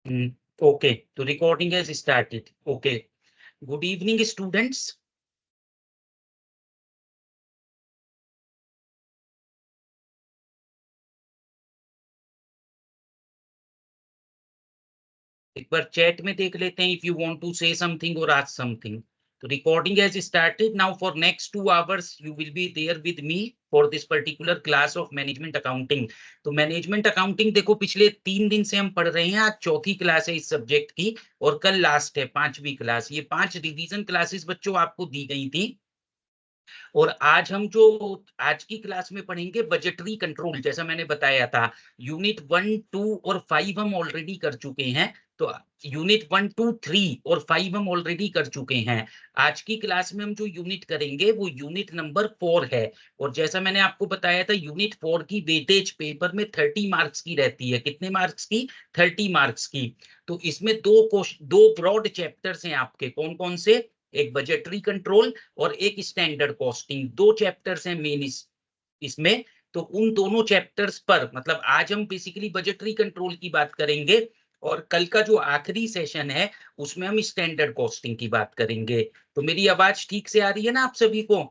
Okay, तो recording has started. Okay. Good evening, students. एक बार chat में देख लेते हैं if you want to say something or ask something. तो recording has started. Now for next 2 hours you will be there with me for this particular class of management accounting. तो management accounting देखो पिछले 3 दिन से हम पढ़ रहे हैं, आज चौथी क्लास है इस सब्जेक्ट की और कल लास्ट है 5वीं क्लास। ये 5 रिवीजन क्लासेस बच्चों आपको दी गई थी और आज हम जो आज की क्लास में पढ़ेंगे बजटरी कंट्रोल, जैसा मैंने बताया था यूनिट 1, 2 और 5 हम ऑलरेडी कर चुके हैं। तो यूनिट 1, 2, 3 और 5 हम ऑलरेडी कर चुके हैं। आज की क्लास में हम जो यूनिट करेंगे वो यूनिट नंबर 4 है। और जैसा मैंने आपको बताया था यूनिट 4 की वेटेज पेपर में 30 मार्क्स की रहती है। कितने मार्क्स की? 30 मार्क्स की। तो इसमें दो ब्रॉड चैप्टर्स हैं आपके। कौन कौन से? एक बजटरी कंट्रोल और एक स्टैंडर्ड कॉस्टिंग। दो चैप्टर्स हैं मेन इसमें। तो उन दोनों चैप्टर्स पर मतलब आज हम बेसिकली बजटरी कंट्रोल की बात करेंगे और कल का जो आखिरी सेशन है उसमें हम स्टैंडर्ड कॉस्टिंग की बात करेंगे। तो मेरी आवाज ठीक से आ रही है ना आप सभी को?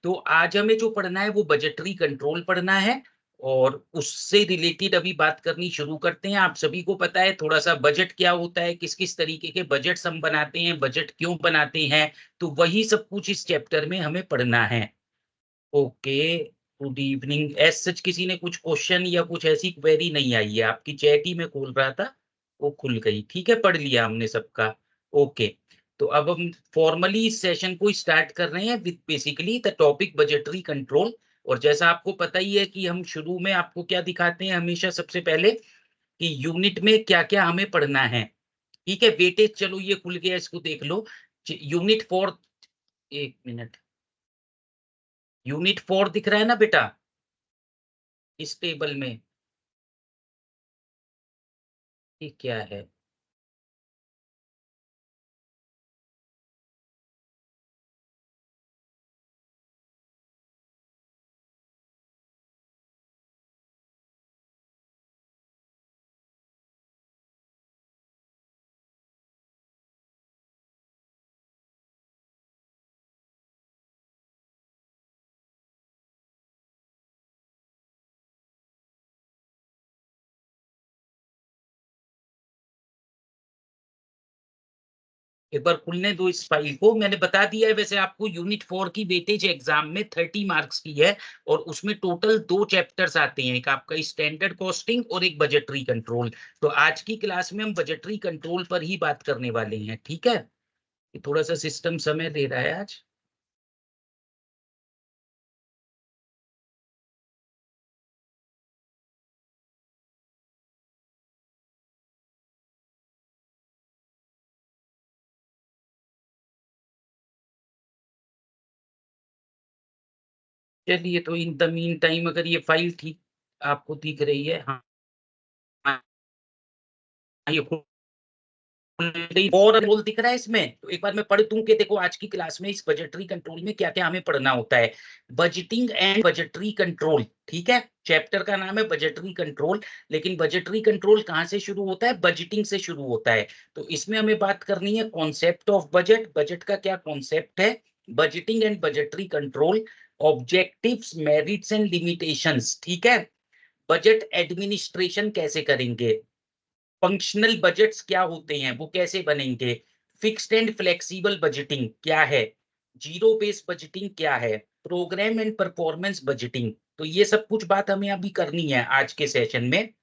तो आज हमें जो पढ़ना है वो बजटरी कंट्रोल पढ़ना है और उससे रिलेटेड अभी बात करनी शुरू करते हैं। आप सभी को पता है थोड़ा सा बजट क्या होता है, किस किस तरीके के बजट्स हम बनाते हैं, बजट क्यों बनाते हैं, तो वही सब कुछ इस चैप्टर में हमें पढ़ना है। Okay, good evening. As such किसी ने कुछ क्वेश्चन या कुछ ऐसी क्वेरी नहीं आई है? आपकी चैट ही मैं खोल रहा था, वो खुल गई। ठीक है, पढ़ लिया हमने सबका। ओके, तो अब हम फॉर्मली इस सेशन को स्टार्ट कर रहे हैं with basically the topic budgetary control. और जैसा आपको पता ही है कि हम शुरू में आपको क्या दिखाते हैं हमेशा, सबसे पहले कि यूनिट में क्या क्या हमें पढ़ना है। ठीक है, वेटेज चलो ये खुल गया, इसको देख लो। यूनिट 4, एक मिनट, यूनिट 4 दिख रहा है ना बेटा इस टेबल में? ये क्या है? एक बार खुलने दो इस फाइल को। मैंने बता दिया है वैसे आपको, यूनिट 4 की वेटेज एग्जाम में 30 मार्क्स की है और उसमें टोटल 2 चैप्टर्स आते हैं, एक आपका स्टैंडर्ड कॉस्टिंग और एक बजटरी कंट्रोल। तो आज की क्लास में हम बजटरी कंट्रोल पर ही बात करने वाले हैं। ठीक है, ये थोड़ा सा सिस्टम समय दे रहा है आज। चलिए, तो इन द मीन टाइम अगर ये फाइल ठीक आपको दिख रही है, हाँ हाँ, ये और रोल दिख रहा है इसमें, तो एक बार मैं पढ़ दूं कि देखो आज की क्लास में इस बजटरी कंट्रोल में क्या क्या हमें पढ़ना होता है। बजटिंग एंड बजटरी कंट्रोल, ठीक है, चैप्टर का नाम है बजटरी कंट्रोल। लेकिन बजटरी कंट्रोल कहाँ से शुरू होता है? बजटिंग से शुरू होता है। तो इसमें हमें बात करनी है कॉन्सेप्ट ऑफ बजट, बजट का क्या कॉन्सेप्ट है, budgeting and budgetary control, objectives, merits and limitations. ठीक है, बजट एडमिनिस्ट्रेशन कैसे करेंगे, फंक्शनल बजट्स क्या होते हैं, वो कैसे बनेंगे, फिक्स्ड एंड फ्लेक्सिबल बजटिंग क्या है, जीरो बेस बजटिंग क्या है, प्रोग्राम एंड परफॉर्मेंस बजटिंग। तो ये सब कुछ बात हमें अभी करनी है आज के सेशन में।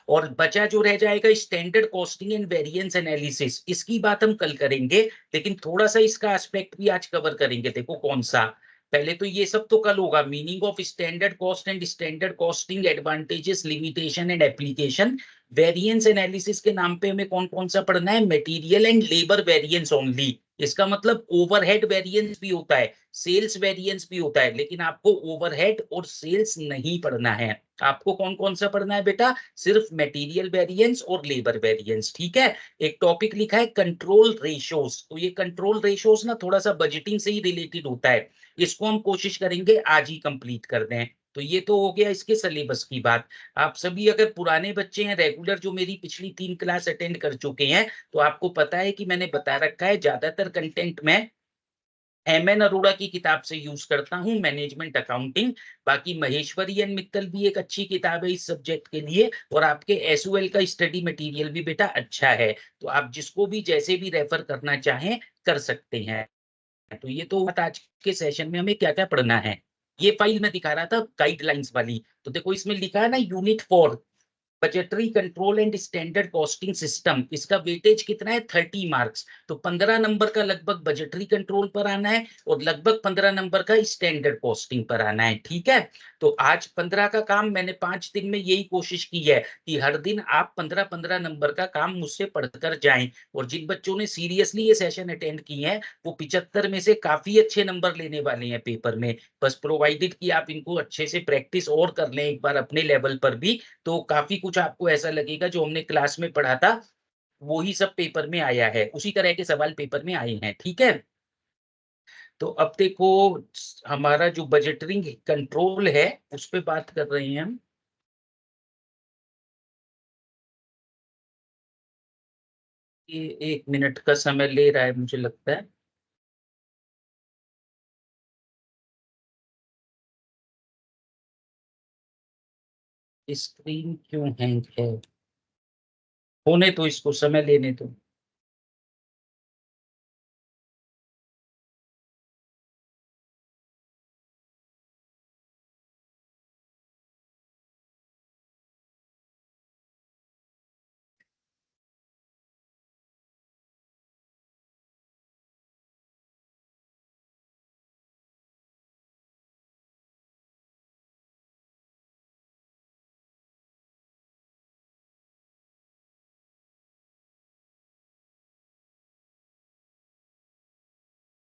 और बचा जो रह जाएगा standard costing and variance analysis, इसकी बात हम कल करेंगे। लेकिन थोड़ा सा इसका एस्पेक्ट भी आज कवर करेंगे। देखो कौन सा, पहले तो ये सब तो कल होगा, meaning of standard cost and standard costing, advantages, limitation and application. Variance analysis के नाम पे हमें कौन कौन सा पढ़ना है? Material and labour variance only. इसका मतलब ओवरहेड वेरिएंस भी होता है, सेल्स वेरिएंस भी होता है, लेकिन आपको ओवरहेड और सेल्स नहीं पढ़ना है। आपको कौन कौन सा पढ़ना है बेटा? सिर्फ मटेरियल वेरिएंस और लेबर वेरिएंस। ठीक है, एक टॉपिक लिखा है कंट्रोल रेशियोज। तो ये कंट्रोल रेशियोज ना थोड़ा सा बजटिंग से ही रिलेटेड होता है, इसको हम कोशिश करेंगे आज ही कंप्लीट कर दें। तो ये तो हो गया इसके सिलेबस की बात। आप सभी अगर पुराने बच्चे हैं, रेगुलर जो मेरी पिछली 3 क्लास अटेंड कर चुके हैं, तो आपको पता है कि मैंने बता रखा है ज्यादातर कंटेंट में एम एन अरोड़ा की किताब से यूज करता हूँ, मैनेजमेंट अकाउंटिंग। बाकी महेश्वरी एंड मित्तल भी एक अच्छी किताब है इस सब्जेक्ट के लिए, और आपके एसओएल का स्टडी मटेरियल भी बेटा अच्छा है। तो आप जिसको भी जैसे भी रेफर करना चाहें कर सकते हैं। तो ये तो बात आज के सेशन में हमें क्या क्या पढ़ना है। ये फाइल मैं दिखा रहा था गाइडलाइंस वाली, तो देखो इसमें लिखा है ना unit 4, budgetary control and standard costing system. इसका वेटेज कितना है? 30 मार्क्स। तो 15 नंबर का लगभग बजटरी कंट्रोल पर आना है, और लगभग 15 नंबर का स्टैंडर्ड कॉस्टिंग पर आना है। ठीक है, तो आज 15 का काम मैंने 5 दिन में यही कोशिश की है कि हर दिन आप 15-15 नंबर का काम मुझसे पढ़कर जाएं। और जिन बच्चों ने सीरियसली ये सेशन अटेंड किए हैं, वो 75 में से काफी अच्छे नंबर लेने वाले हैं पेपर में। बस प्रोवाइडेड कि आप इनको अच्छे से प्रैक्टिस और कर लें एक बार अपने लेवल पर भी, तो काफी कुछ आपको ऐसा लगेगा जो हमने क्लास में पढ़ा था वो ही सब पेपर में आया है, उसी तरह के सवाल पेपर में आए हैं। ठीक है, तो अब देखो हमारा जो बजटरिंग कंट्रोल है उस पे बात कर रहे हैं हम। ये 1 मिनट का समय ले रहा है मुझे लगता है। स्क्रीन क्यों हैंग है? होने तो इसको समय लेने तो।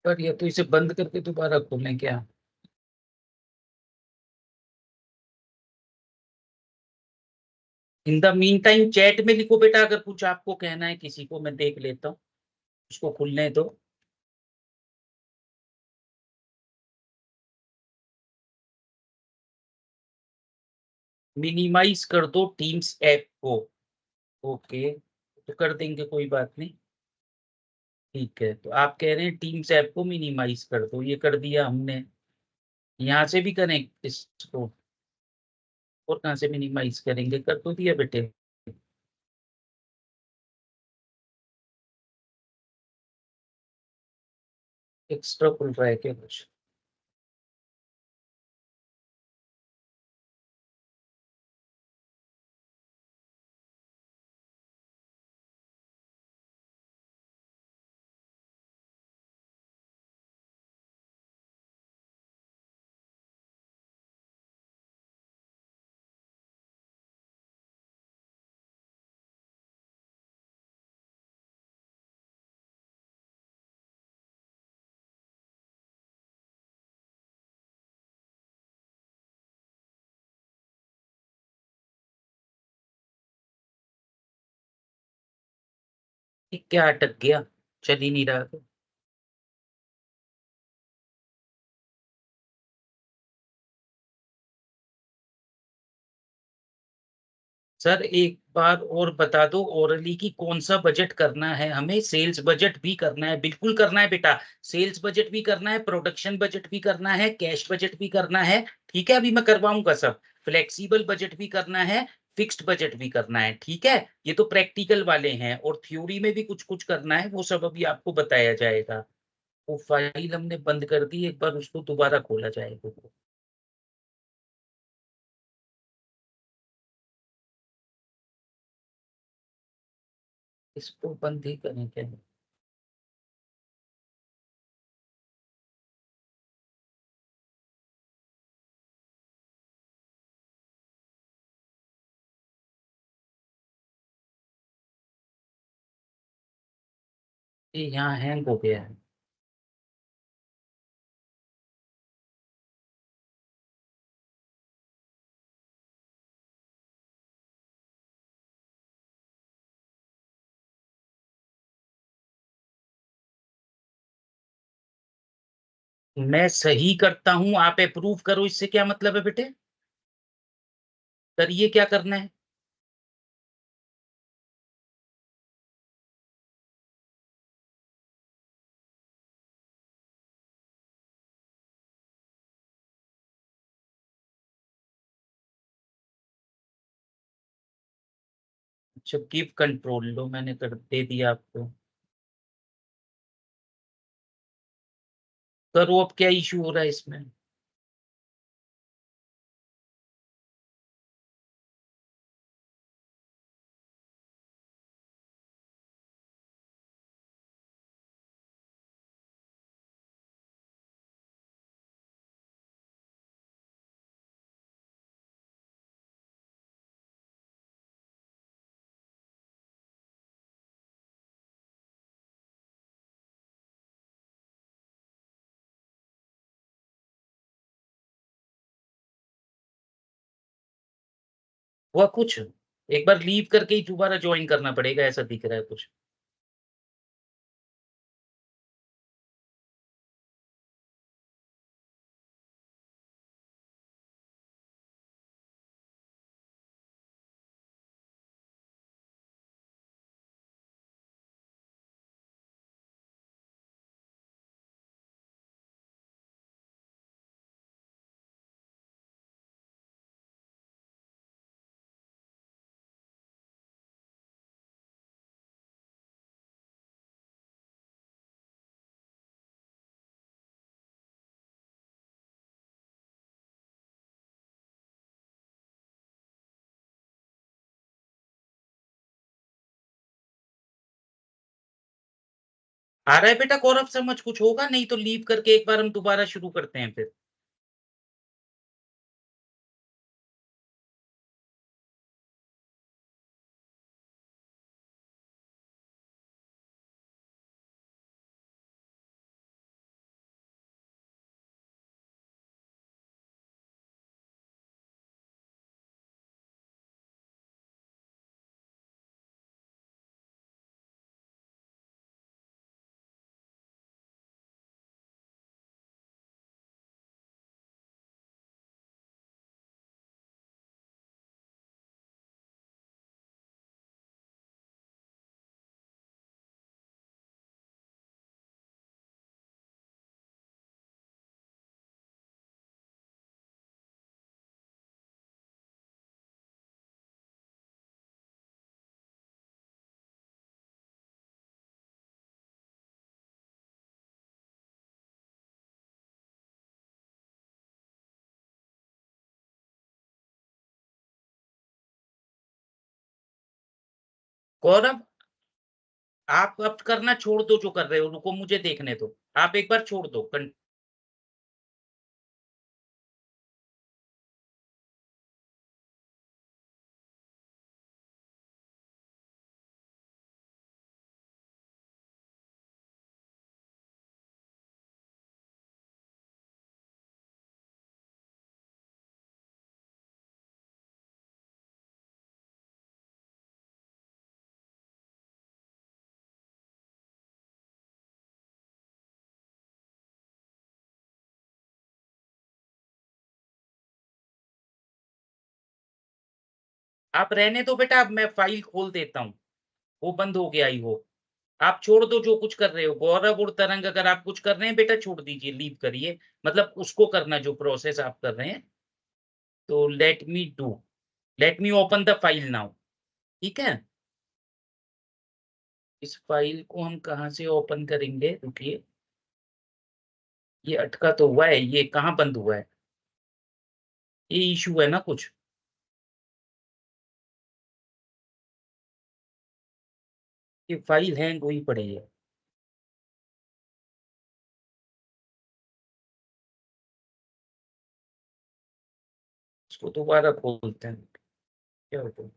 पर ये तो इसे बंद करके दोबारा खोलें क्या? In the mean time chat में लिखो बेटा, अगर कुछ आपको कहना है किसी को, मैं देख लेता हूँ। उसको खुलने दो। मिनिमाइज कर दो टीम्स ऐप को। ओके, तो कर देंगे, कोई बात नहीं। ठीक है, तो आप कह रहे हैं टीम्स ऐप को मिनिमाइज कर दो, ये कर दिया हमने। यहाँ से भी करें इसको? और कहाँ से मिनिमाइज करेंगे? कर तो दिया बेटे। एक्स्ट्रा खुल रहा है क्या कुछ? ये क्या अटक गया? चल ही नहीं रहा। सर एक बार और बता दो ओरली की कौन सा बजट करना है हमें? सेल्स बजट भी करना है, बिल्कुल करना है बेटा। सेल्स बजट भी करना है, प्रोडक्शन बजट भी करना है, कैश बजट भी करना है। ठीक है, अभी मैं करवाऊंगा सब। फ्लेक्सिबल बजट भी करना है, फिक्स्ड बजट भी करना है। ठीक है, ये तो प्रैक्टिकल वाले हैं, और थ्योरी में भी कुछ कुछ करना है, वो सब अभी आपको बताया जाएगा। वो फाइल हमने बंद कर दी, एक बार उसको दोबारा खोला जाएगा। इसको बंद ही करें क्या? ये यहाँ हैंग हो गया है। मैं सही करता हूं, आप अप्रूव करो, इससे क्या मतलब है बेटे? सर ये क्या करना है? अच्छा गिव कंट्रोल, लो मैंने कर दे दिया आपको। सर वो अब क्या इशू हो रहा है इसमें? हुआ कुछ? एक बार लीव करके ही दोबारा ज्वाइन करना पड़ेगा ऐसा दिख रहा है कुछ। आ रहा है बेटा गौरव समझ, कुछ होगा नहीं तो लीव करके एक बार हम दोबारा शुरू करते हैं फिर। गौरव आप अब करना छोड़ दो जो कर रहे हो, रुको मुझे देखने दो। आप एक बार छोड़ दो आप रहने दो बेटा, अब मैं फाइल खोल देता हूँ। वो बंद हो गया ही वो। आप छोड़ दो जो कुछ कर रहे हो। गौरव और तरंग अगर आप कुछ कर रहे हैं बेटा छोड़ दीजिए, लीव करिए। मतलब उसको करना जो प्रोसेस आप कर रहे हैं। तो let me open the file now. ठीक है? इस फाइल को हम कहाँ से ओपन करेंगे, रुकिए। ये अटका तो हुआ है, ये कहाँ बंद हुआ है? ये इशू है ना कुछ? ये फाइल हैंग हुई पड़ी है। इसको दोबारा खोलते हैं। क्या होता है?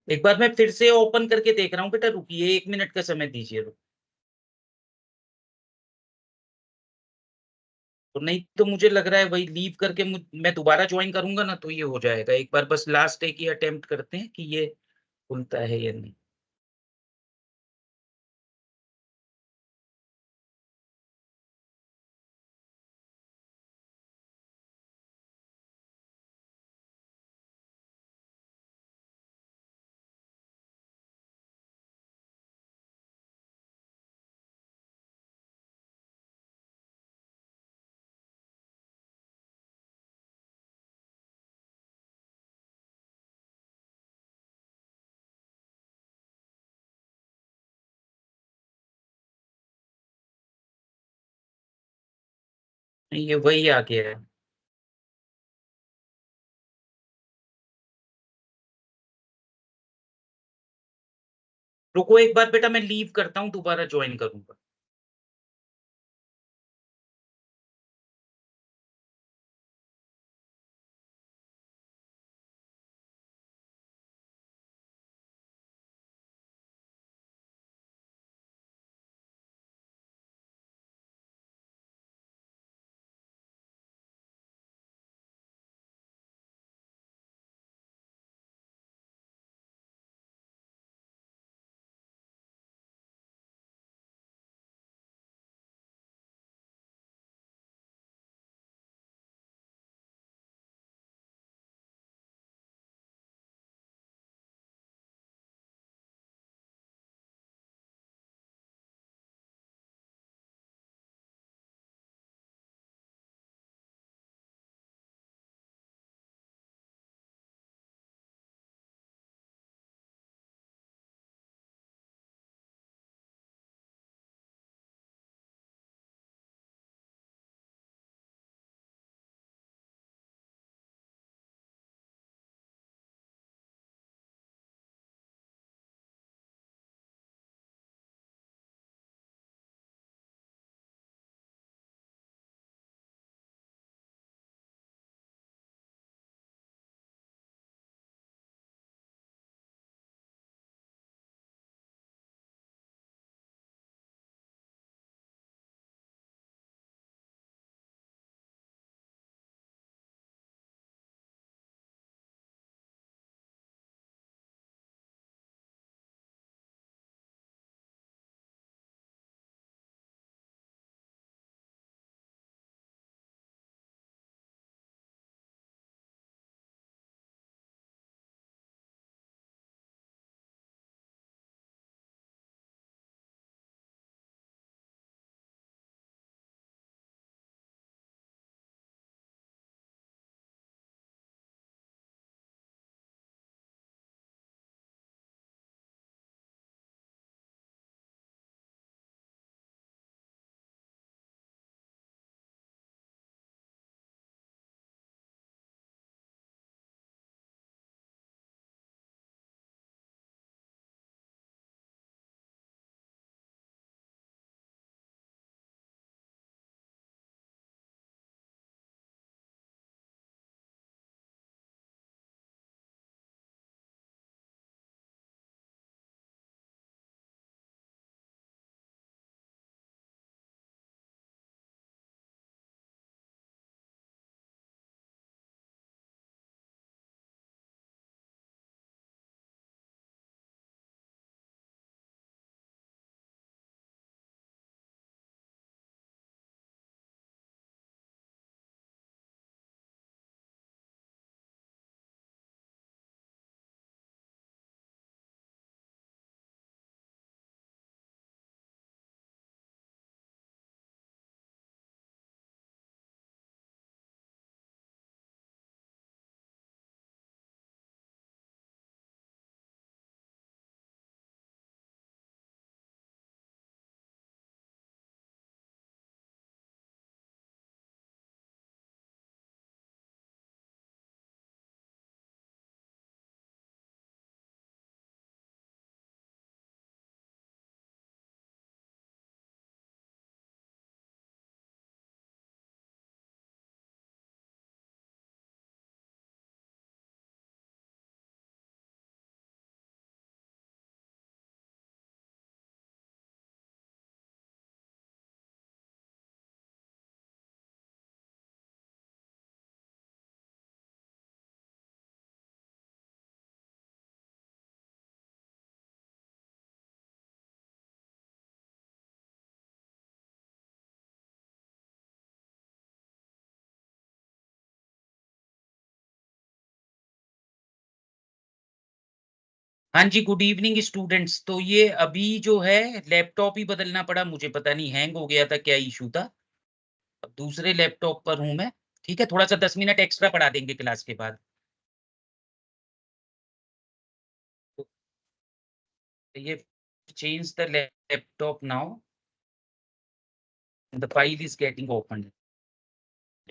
एक बार मैं फिर से ओपन करके देख रहा हूँ बेटा, रुकिए 1 मिनट का समय दीजिए। तो नहीं तो मुझे लग रहा है वही लीव करके मैं दोबारा ज्वाइन करूंगा ना तो ये हो जाएगा। एक बार बस लास्ट एक ही अटेम्प्ट करते हैं कि ये खुलता है या नहीं। नहीं, ये वही आ गया है। रुको एक बार बेटा, मैं लीव करता हूँ, दोबारा ज्वाइन करूंगा। हाँ जी, गुड इवनिंग स्टूडेंट्स। तो ये अभी जो है लैपटॉप ही बदलना पड़ा मुझे, पता नहीं हैंग हो गया था, क्या इशू था। अब दूसरे लैपटॉप पर हूँ मैं। ठीक है, थोड़ा सा 10 मिनट एक्स्ट्रा पढ़ा देंगे क्लास के बाद। तो ये change the laptop now, the file is getting open.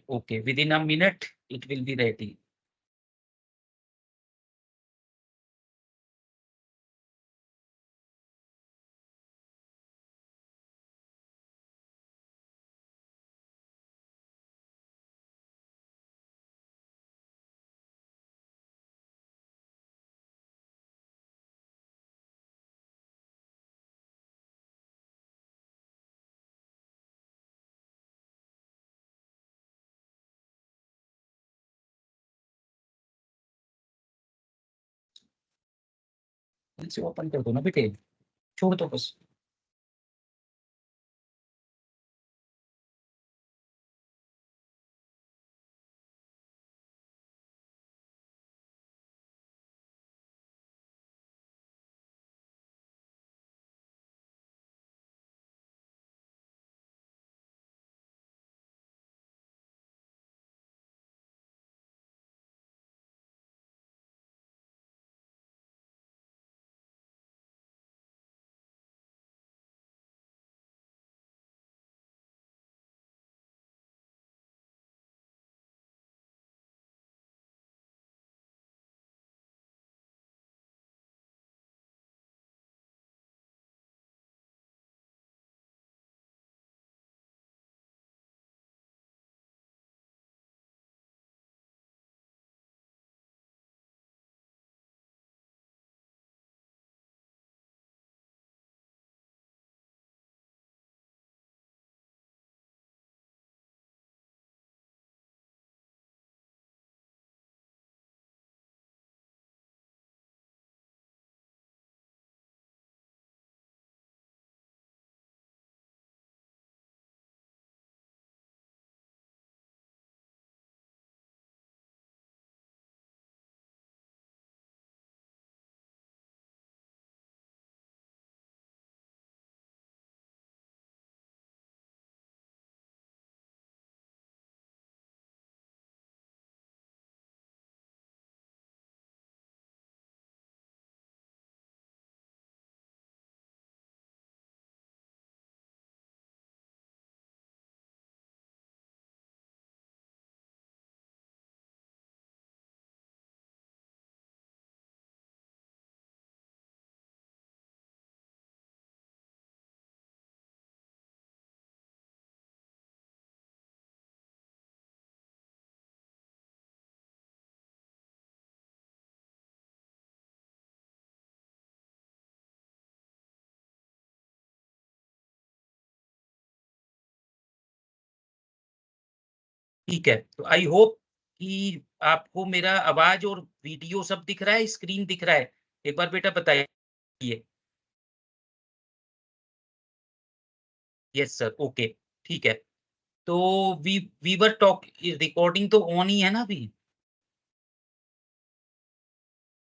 Okay, with in a minute it will be ready. इसे ओपन कर दो ना बेटे, छोड़ दो बस। ठीक है, तो आई होप कि आपको मेरा आवाज और वीडियो सब दिख रहा है, स्क्रीन दिख रहा है। एक बार बेटा बताइए। Yes sir, okay. ठीक है, तो वी वर टॉक, रिकॉर्डिंग तो ऑन ही है ना अभी?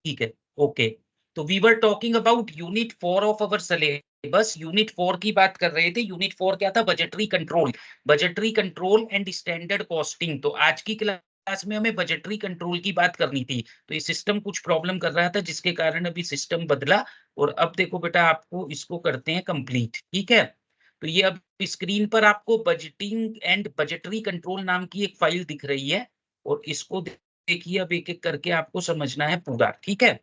ठीक है, ओके। तो we were talking about unit 4 of our syllabus. Unit 4 की बात कर रहे थे। यूनिट 4 क्या था? Budgetary control. Budgetary control and standard costing. तो आज की क्लास में हमें बजटरी कंट्रोल की बात करनी थी। तो ये सिस्टम कुछ प्रॉब्लम कर रहा था, जिसके कारण अभी सिस्टम बदला। और अब देखो बेटा, आपको इसको करते हैं कंप्लीट। ठीक है, तो ये अब स्क्रीन पर आपको बजटिंग एंड बजटरी कंट्रोल नाम की एक फाइल दिख रही है। और इसको देखिए, अब एक एक करके आपको समझना है पूरा। ठीक है,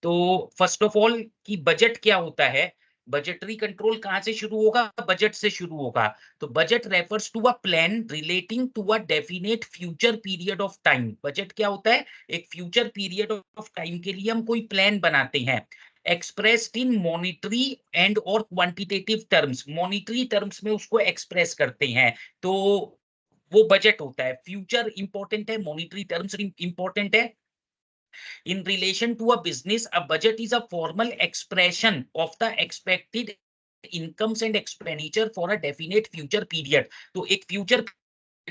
तो फर्स्ट ऑफ ऑल कि बजट क्या होता है। बजटरी कंट्रोल कहां से शुरू होगा? बजट से शुरू होगा। तो budget refers to a plan relating to a definite future period of time. Budget क्या होता है? एक फ्यूचर पीरियड ऑफ टाइम के लिए हम कोई प्लान बनाते हैं। एक्सप्रेस्ड इन मॉनिटरी एंड और क्वांटिटेटिव टर्म्स। मॉनिटरी टर्म्स में उसको एक्सप्रेस करते हैं। तो वो बजट होता है। फ्यूचर इंपॉर्टेंट है, मॉनिटरी टर्म्स इंपॉर्टेंट है। In relation to a business, a budget is a formal expression of the expected incomes and expenditure for a definite future period. तो एक future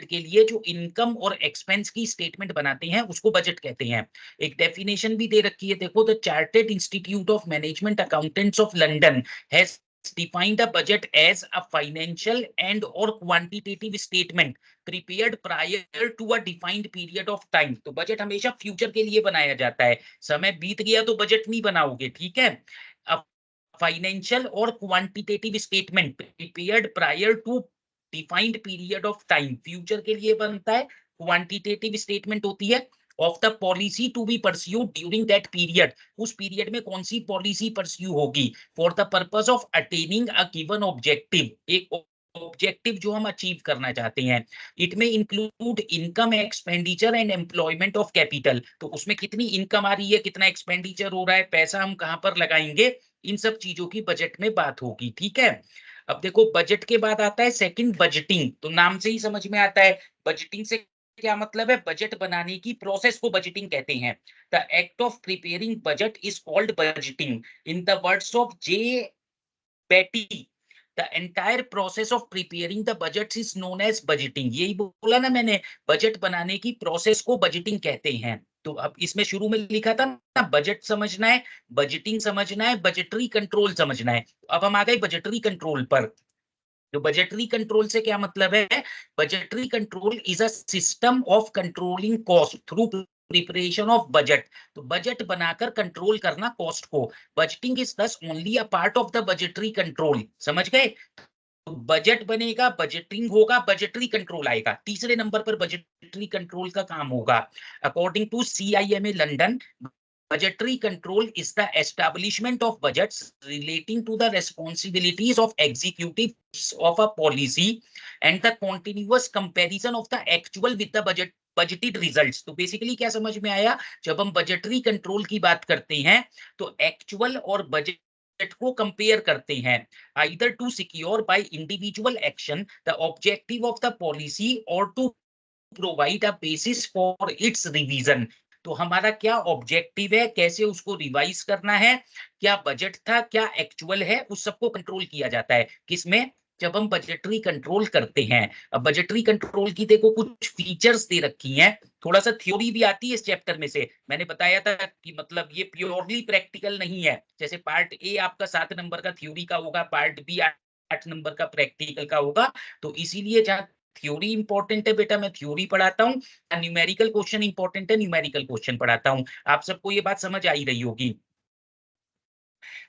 के लिए जो इनकम और एक्सपेंस की स्टेटमेंट बनाते हैं उसको बजट कहते हैं। एक डेफिनेशन भी दे रखी है, देखो, the chartered institute of management accountants of London has defined a budget as a financial and or quantitative statement prepared prior to a defined period of time। तो बजट हमेशा फ्यूचर के लिए बनाया जाता है, समय बीत गया तो बजट नहीं बनाओगे, ठीक है। अब फाइनेंशियल और quantitative statement prepared prior to defined period of time, future के लिए बनता है। क्वांटिटेटिव स्टेटमेंट होती है of the policy to be pursued during that period, उस पीरियड में कौन सी पॉलिसी परस्यू होगी for the purpose of attaining a given objective, एक ऑब्जेक्टिव जो हम अचीव करना चाहते हैं। It may include income, expenditure and employment of capital, तो उसमें कितनी इनकम आ रही है, कितना एक्सपेंडिचर हो रहा है, पैसा हम कहां पर लगाएंगे, इन सब चीजों की बजट में बात होगी, ठीक है। अब देखो, बजट के बाद आता है सेकंड, बजटिंग। तो नाम से ही समझ में आता है बजटिंग से क्या मतलब है, बजट बनाने की प्रोसेस को बजटिंग कहते हैं। The act of preparing budget is called budgeting. In the words of J Batty, the entire process of preparing the budget is known as budgeting. यही बोला ना मैंने, बजट बनाने की प्रोसेस को बजटिंग कहते हैं। तो अब इसमें शुरू में लिखा था ना, बजट समझना है, बजटिंग समझना है, बजटरी कंट्रोल समझना है। अब हम आ गए बजटरी कंट्रोल पर। तो बजटरी कंट्रोल से क्या मतलब है, budgetary control is a system of controlling cost through preparation of budget. तो बजट बनाकर कंट्रोल करना कॉस्ट को। बजटिंग इज दस only a part of the budgetary control, समझ गए। तो बजट बनेगा, बजटिंग होगा, बजटरी कंट्रोल आएगा, तीसरे नंबर पर बजटरी कंट्रोल का काम होगा। According to CIMA London, budgetary control is the establishment of budgets relating to the responsibilities of executives of a policy and the continuous comparison of the actual with the budgeted results। तो basically क्या समझ में आया, जब हम budgetary control की बात करते हैं तो एक्चुअल और बजट को कंपेयर करते हैं, either to secure by individual action the objective of the policy or to provide a basis for its revision. तो हमारा क्या ऑब्जेक्टिव है, कैसे उसको रिवाइज करना है, क्या बजट था, क्या एक्चुअल है, उस सबको कंट्रोल किया जाता है किसमें, जब हम बजटरी कंट्रोल करते हैं। अब बजटरी कंट्रोल की देखो कुछ फीचर्स दे रखी हैं, थोड़ा सा थ्योरी भी आती है इस चैप्टर में से। मैंने बताया था कि मतलब ये प्योरली प्रैक्टिकल नहीं है, जैसे पार्ट ए आपका 7 नंबर का थ्योरी का होगा, पार्ट बी 8 नंबर का प्रैक्टिकल का होगा। तो इसीलिए जहाँ थ्योरी इंपॉर्टेंट है बेटा, मैं थ्योरी पढ़ाता हूँ, न्यूमेरिकल क्वेश्चन इंपॉर्टेंट है, न्यूमेरिकल क्वेश्चन पढ़ाता हूँ। आप सबको ये बात समझ आ ही रही होगी।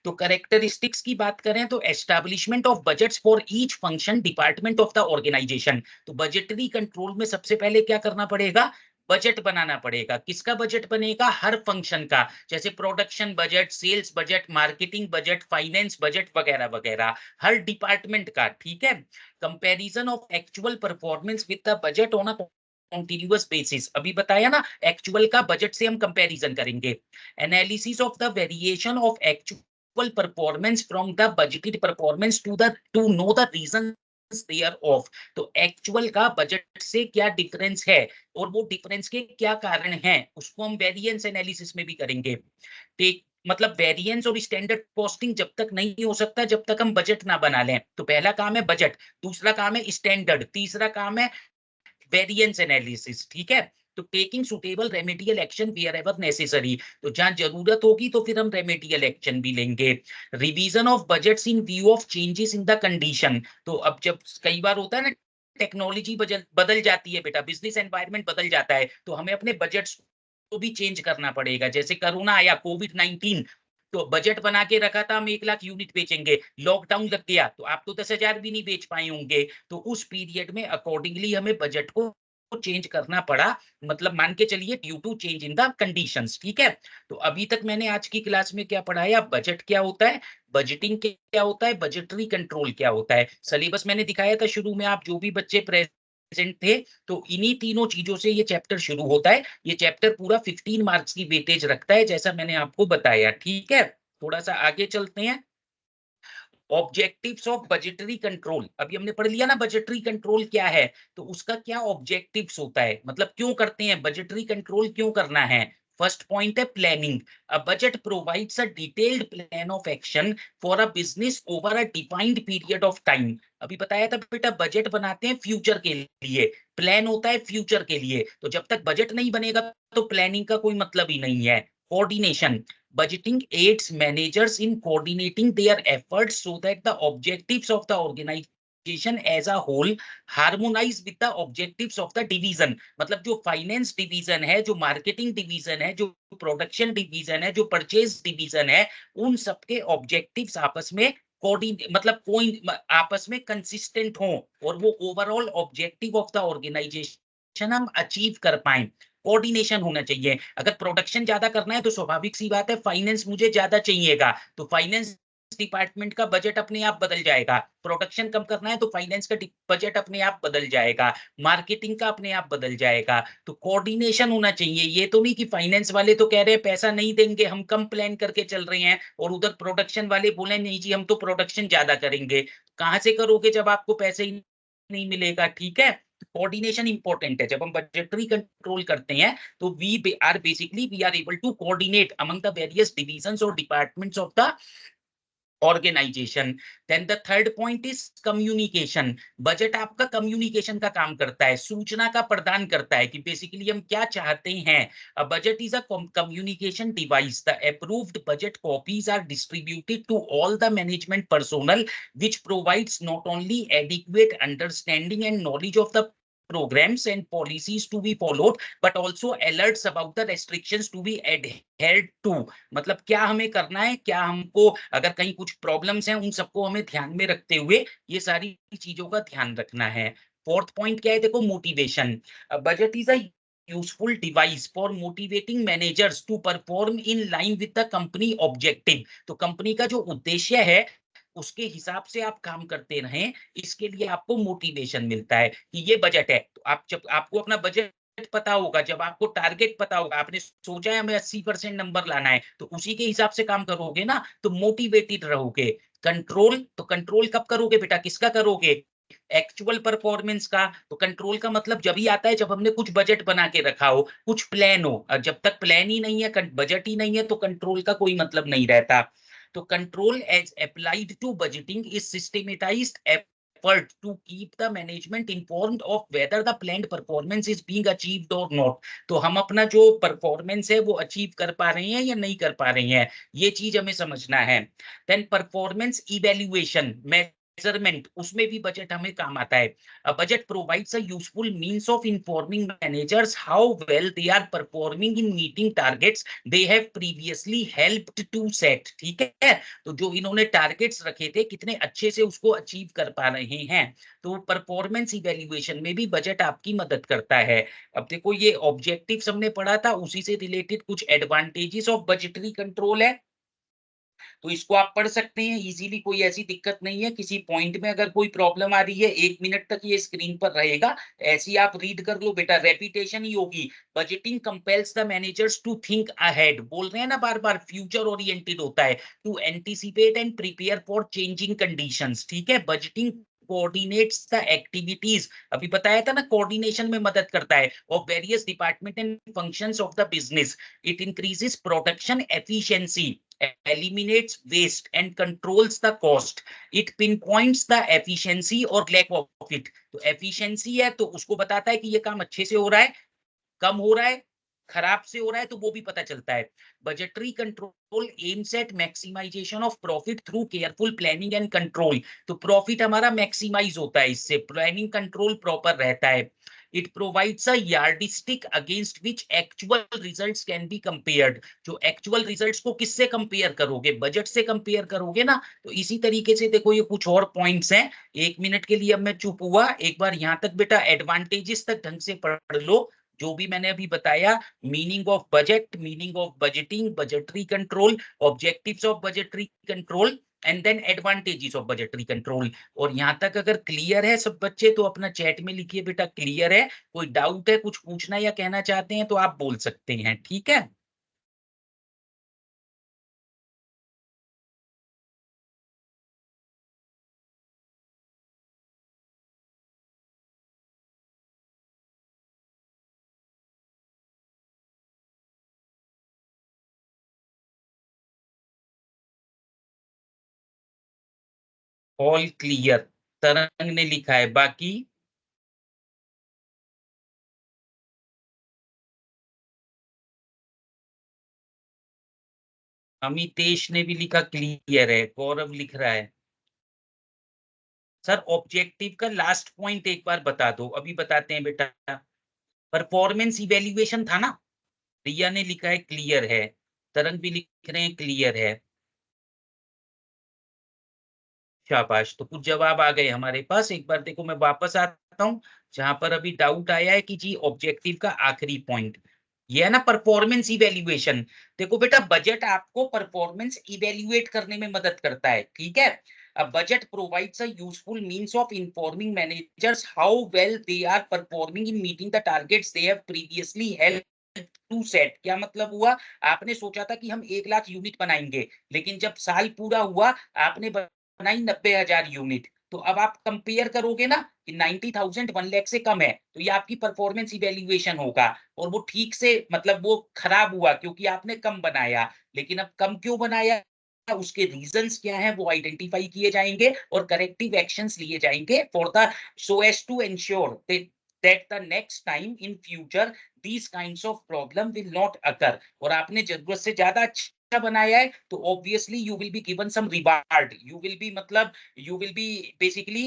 तो कैरेक्टरिस्टिक्स की बात करें तो establishment of budgets for each function department of the organisation. तो बजटरी कंट्रोल में सबसे पहले क्या करना पड़ेगा, बजट बनाना पड़ेगा। किसका बजट बनेगा, हर फंक्शन का, जैसे production budget, sales budget, marketing budget, finance budget वगैरह वगैरह, हर डिपार्टमेंट का, ठीक है। Comparison of actual performance with the budget on a continuous basis, अभी बताया ना, एक्चुअल का बजट से हम कंपैरिजन करेंगे। Analysis of the variation of actual performance from the budgeted performance to know the reason thereof. तो actual का budget से क्या डिफरेंस है और वो डिफरेंस के क्या कारण हैं, उसको हम वेरिएंस एनालिसिस में भी करेंगे। टेक मतलब वेरिएंस और स्टैंडर्ड कॉस्टिंग जब तक नहीं हो सकता जब तक हम बजट ना बना लें। तो पहला काम है बजट, दूसरा काम है स्टैंडर्ड, तीसरा काम है वेरिएंस एनालिसिस, ठीक है। तो taking suitable remedial action wherever necessary, तो जहां जरूरत होगी तो फिर हम रेमेडियल एक्शन भी लेंगे। Revision of budgets in view of changes in the condition, तो अब जब कई बार होता है ना, टेक्नोलॉजी बदल जाती है बेटा, बिजनेस एनवायरनमेंट बदल जाता है, तो हमें अपने बजट्स को भी चेंज करना पड़ेगा। जैसे कोरोना आया, कोविड-19, तो बजट बना के रखा था हम 1 लाख यूनिट बेचेंगे, लॉकडाउन लग गया तो आप तो 10,000 भी नहीं बेच पाए होंगे। तो उस पीरियड में अकॉर्डिंगली हमें बजट को चेंज करना पड़ा, मतलब मान के चलिए due to change in the conditions, ठीक है। तो अभी तक मैंने आज की क्लास में क्या पढ़ाया, बजट क्या होता है, बजटिंग क्या होता है, बजटरी कंट्रोल क्या होता है। सिलेबस मैंने दिखाया था शुरू में, आप जो भी बच्चे प्रेजेंट थे, तो इन्हीं तीनों चीजों से ये चैप्टर शुरू होता है। ये चैप्टर पूरा 15 मार्क्स की वेटेज रखता है, जैसा मैंने आपको बताया, ठीक है। थोड़ा सा आगे चलते हैं। ऑब्जेक्टिव्स ऑफ बजटरी कंट्रोल, अभी हमने पढ़ लिया ना बजटरी कंट्रोल क्या है, तो उसका क्या ऑब्जेक्टिव्स होता है, मतलब क्यों करते हैं बजटरी कंट्रोल, क्यों करना है। फर्स्ट पॉइंट है planning. A budget provides a detailed plan of action for a business over a defined period of time. अभी बताया था बेटा, बजट बनाते हैं फ्यूचर के लिए, प्लान होता है फ्यूचर के लिए. तो जब तक बजट नहीं बनेगा तो प्लानिंग का कोई मतलब ही नहीं है. Coordination. Budgeting aids managers in coordinating their efforts so that the objectives of the organization as a whole harmonize with the objectives of the division. मतलब जो फाइनेंस डिवीजन है, जो मार्केटिंग डिवीजन है, जो प्रोडक्शन डिवीजन है, जो purchase division है, उन सबके ऑब्जेक्टिव्स आपस में मतलब कोई आपस में कंसिस्टेंट हो और वो overall objective of the organisation हम अचीव कर पाए. कोऑर्डिनेशन होना चाहिए. अगर प्रोडक्शन ज्यादा करना है तो स्वाभाविक सी बात है फाइनेंस मुझे ज्यादा चाहिएगा, तो फाइनेंस डिपार्टमेंट का बजट अपने आप बदल जाएगा. प्रोडक्शन कम करना है तो फाइनेंस का बजट अपने आप बदल जाएगा, मार्केटिंग का अपने आप बदल जाएगा. तो कोऑर्डिनेशन होना चाहिए. ये तो नहीं कि फाइनेंस वाले तो कह रहे हैं पैसा नहीं देंगे, हम कम प्लान करके चल रहे हैं, और उधर प्रोडक्शन वाले बोले नहीं जी हम तो प्रोडक्शन ज्यादा करेंगे. कहां से करोगे जब आपको पैसे ही नहीं मिलेगा. ठीक है. कोऑर्डिनेशन इंपॉर्टेंट है. जब हम बजटरी कंट्रोल करते हैं तो we are able to coordinate among the various divisions और departments of the organisation. Then the third point is communication. Budget आपका कम्युनिकेशन का काम करता है, सूचना का प्रदान करता है कि बेसिकली हम क्या चाहते हैं. A budget is a communication device. The approved budget copies are distributed to all the management personnel which provides not only adequate understanding and knowledge of the programs and policies to be followed but also alerts about the restrictions to be adhered to. मतलब क्या हमें करना है, क्या हमको अगर कहीं कुछ प्रॉब्लम्स हैं उन सबको हमें ध्यान में रखते हुए ये सारी चीजों का ध्यान रखना है. फोर्थ पॉइंट क्या है, देखो motivation. Budget is a useful device for motivating managers to perform in line with the company objective. तो कंपनी का जो उद्देश्य है उसके हिसाब से आप काम करते रहें, इसके लिए आपको मोटिवेशन मिलता है कि ये बजट है. तो आप जब आपको अपना बजट पता होगा, जब आपको टारगेट पता होगा, आपने सोचा है हमें 80% नंबर लाना है, तो उसी के हिसाब से काम करोगे ना, तो मोटिवेटेड रहोगे. कंट्रोल, तो कंट्रोल कब करोगे बेटा, किसका करोगे, एक्चुअल परफॉर्मेंस का. तो कंट्रोल का मतलब जब ही आता है जब हमने कुछ बजट बना के रखा हो, कुछ प्लान हो. और जब तक प्लान ही नहीं है, बजट ही नहीं है, तो कंट्रोल का कोई मतलब नहीं रहता. तो control as applied to budgeting is systematized effort to keep the management informed of whether the planned performance is being achieved or not. तो हम अपना जो परफॉर्मेंस है वो अचीव कर पा रहे हैं या नहीं कर पा रहे हैं, ये चीज हमें समझना है. देन परफॉर्मेंस इवेल्युएशन, मेजरमेंट, उसमें भी बजट हमें काम आता है. A budget provides a useful means of informing managers how well they are performing in meeting targets they have previously helped to set. ठीक है. तो जो इन्होंने टारगेट्स रखे थे कितने अच्छे से उसको अचीव कर पा रहे हैं. तो परफॉर्मेंस इवेल्युएशन में भी बजट आपकी मदद करता है. अब देखो ये ऑब्जेक्टिव्स हमने पढ़ा था, उसी से रिलेटेड कुछ एडवांटेजेस ऑफ बजटरी कंट्रोल है, तो इसको आप पढ़ सकते हैं इजीली, कोई ऐसी दिक्कत नहीं है. किसी पॉइंट में अगर कोई प्रॉब्लम आ रही है 1 मिनट तक ये स्क्रीन पर रहेगा, ऐसी आप रीड कर लो बेटा, रेपिटेशन ही होगी. Budgeting compels the managers to think ahead, बोल रहे हैं ना बार बार, फ्यूचर ओरिएंटेड होता है, to anticipate and prepare for changing conditions. ठीक है. बजटिंग कोऑर्डिनेट्स द एक्टिविटीज, अभी बताया था ना, कोऑर्डिनेशन में मदद करता है, of various department and functions of the business. It increases production efficiency, eliminates waste and controls the cost. It pinpoints the efficiency or lack of it. तो efficiency है तो उसको बताता है कि ये काम अच्छे से हो रहा है, कम हो रहा है, खराब से हो रहा है, तो वो भी पता चलता है. Budgetary control aims at maximisation of profit through careful planning and control. तो प्रॉफिट हमारा मैक्सिमाइज होता है इससे, प्लानिंग कंट्रोल प्रॉपर रहता है. It provides a yardstick against which actual results can be compared. जो एक्चुअल रिजल्ट्स को किससे कंपेयर करोगे, बजट से कंपेयर करोगे ना. तो इसी तरीके से देखो ये कुछ और पॉइंट्स हैं. 1 मिनट के लिए अब मैं चुप हुआ, एक बार यहां तक बेटा एडवांटेजेस तक ढंग से पढ़ लो, जो भी मैंने अभी बताया. Meaning of budget, meaning of budgeting, budgetary control, objectives of budgetary control, and then advantages of budgetary control. और यहां तक अगर क्लियर है सब बच्चे तो अपना चैट में लिखिए बेटा क्लियर है. कोई डाउट है, कुछ पूछना या कहना चाहते हैं तो आप बोल सकते हैं. ठीक है. ऑल क्लियर, तरंग ने लिखा है। बाकी अमितेश ने भी लिखा क्लियर है, गौरव लिख रहा है। सर ऑब्जेक्टिव का लास्ट पॉइंट एक बार बता दो, अभी बताते हैं बेटा। परफॉर्मेंस इवेल्युएशन था ना। रिया ने लिखा है क्लियर है, तरंग भी लिख रहे हैं क्लियर है। शाबाश, तो कुछ जवाब आ गए हमारे पास। एक बार देखो मैं वापस आता हूँ जहां पर अभी डाउट आया है कि जी ऑब्जेक्टिव का आखिरी पॉइंट ये है ना, परफॉर्मेंस इवेल्युएशन। देखो बेटा, बजट आपको परफॉर्मेंस इवेल्युएट करने में मदद करता है, ठीक है। A budget provides a useful means of informing managers how well they are performing in meeting the targets they have previously held to set। क्या मतलब हुआ? आपने सोचा था कि हम 1 लाख यूनिट बनाएंगे, लेकिन जब साल पूरा हुआ आपने बनाई 90,000 यूनिट। तो अब आप कंपेयर करोगे ना कि 90,000 1 लाख से कम है, तो ये आपकी परफॉर्मेंस इवेल्युएशन होगा। और वो ठीक से मतलब वो खराब हुआ क्योंकि आपने कम बनाया। लेकिन अब कम क्यों बनाया, उसके रीजंस क्या है वो आइडेंटिफाई किए जाएंगे और करेक्टिव एक्शंस लिए जाएंगे for the so as to ensure that the next time in future these kinds of problem will not occur। और आपने जरूरत से ज्यादा अच्छा बनाया है तो obviously you will be given some reward, you will be मतलब you will be basically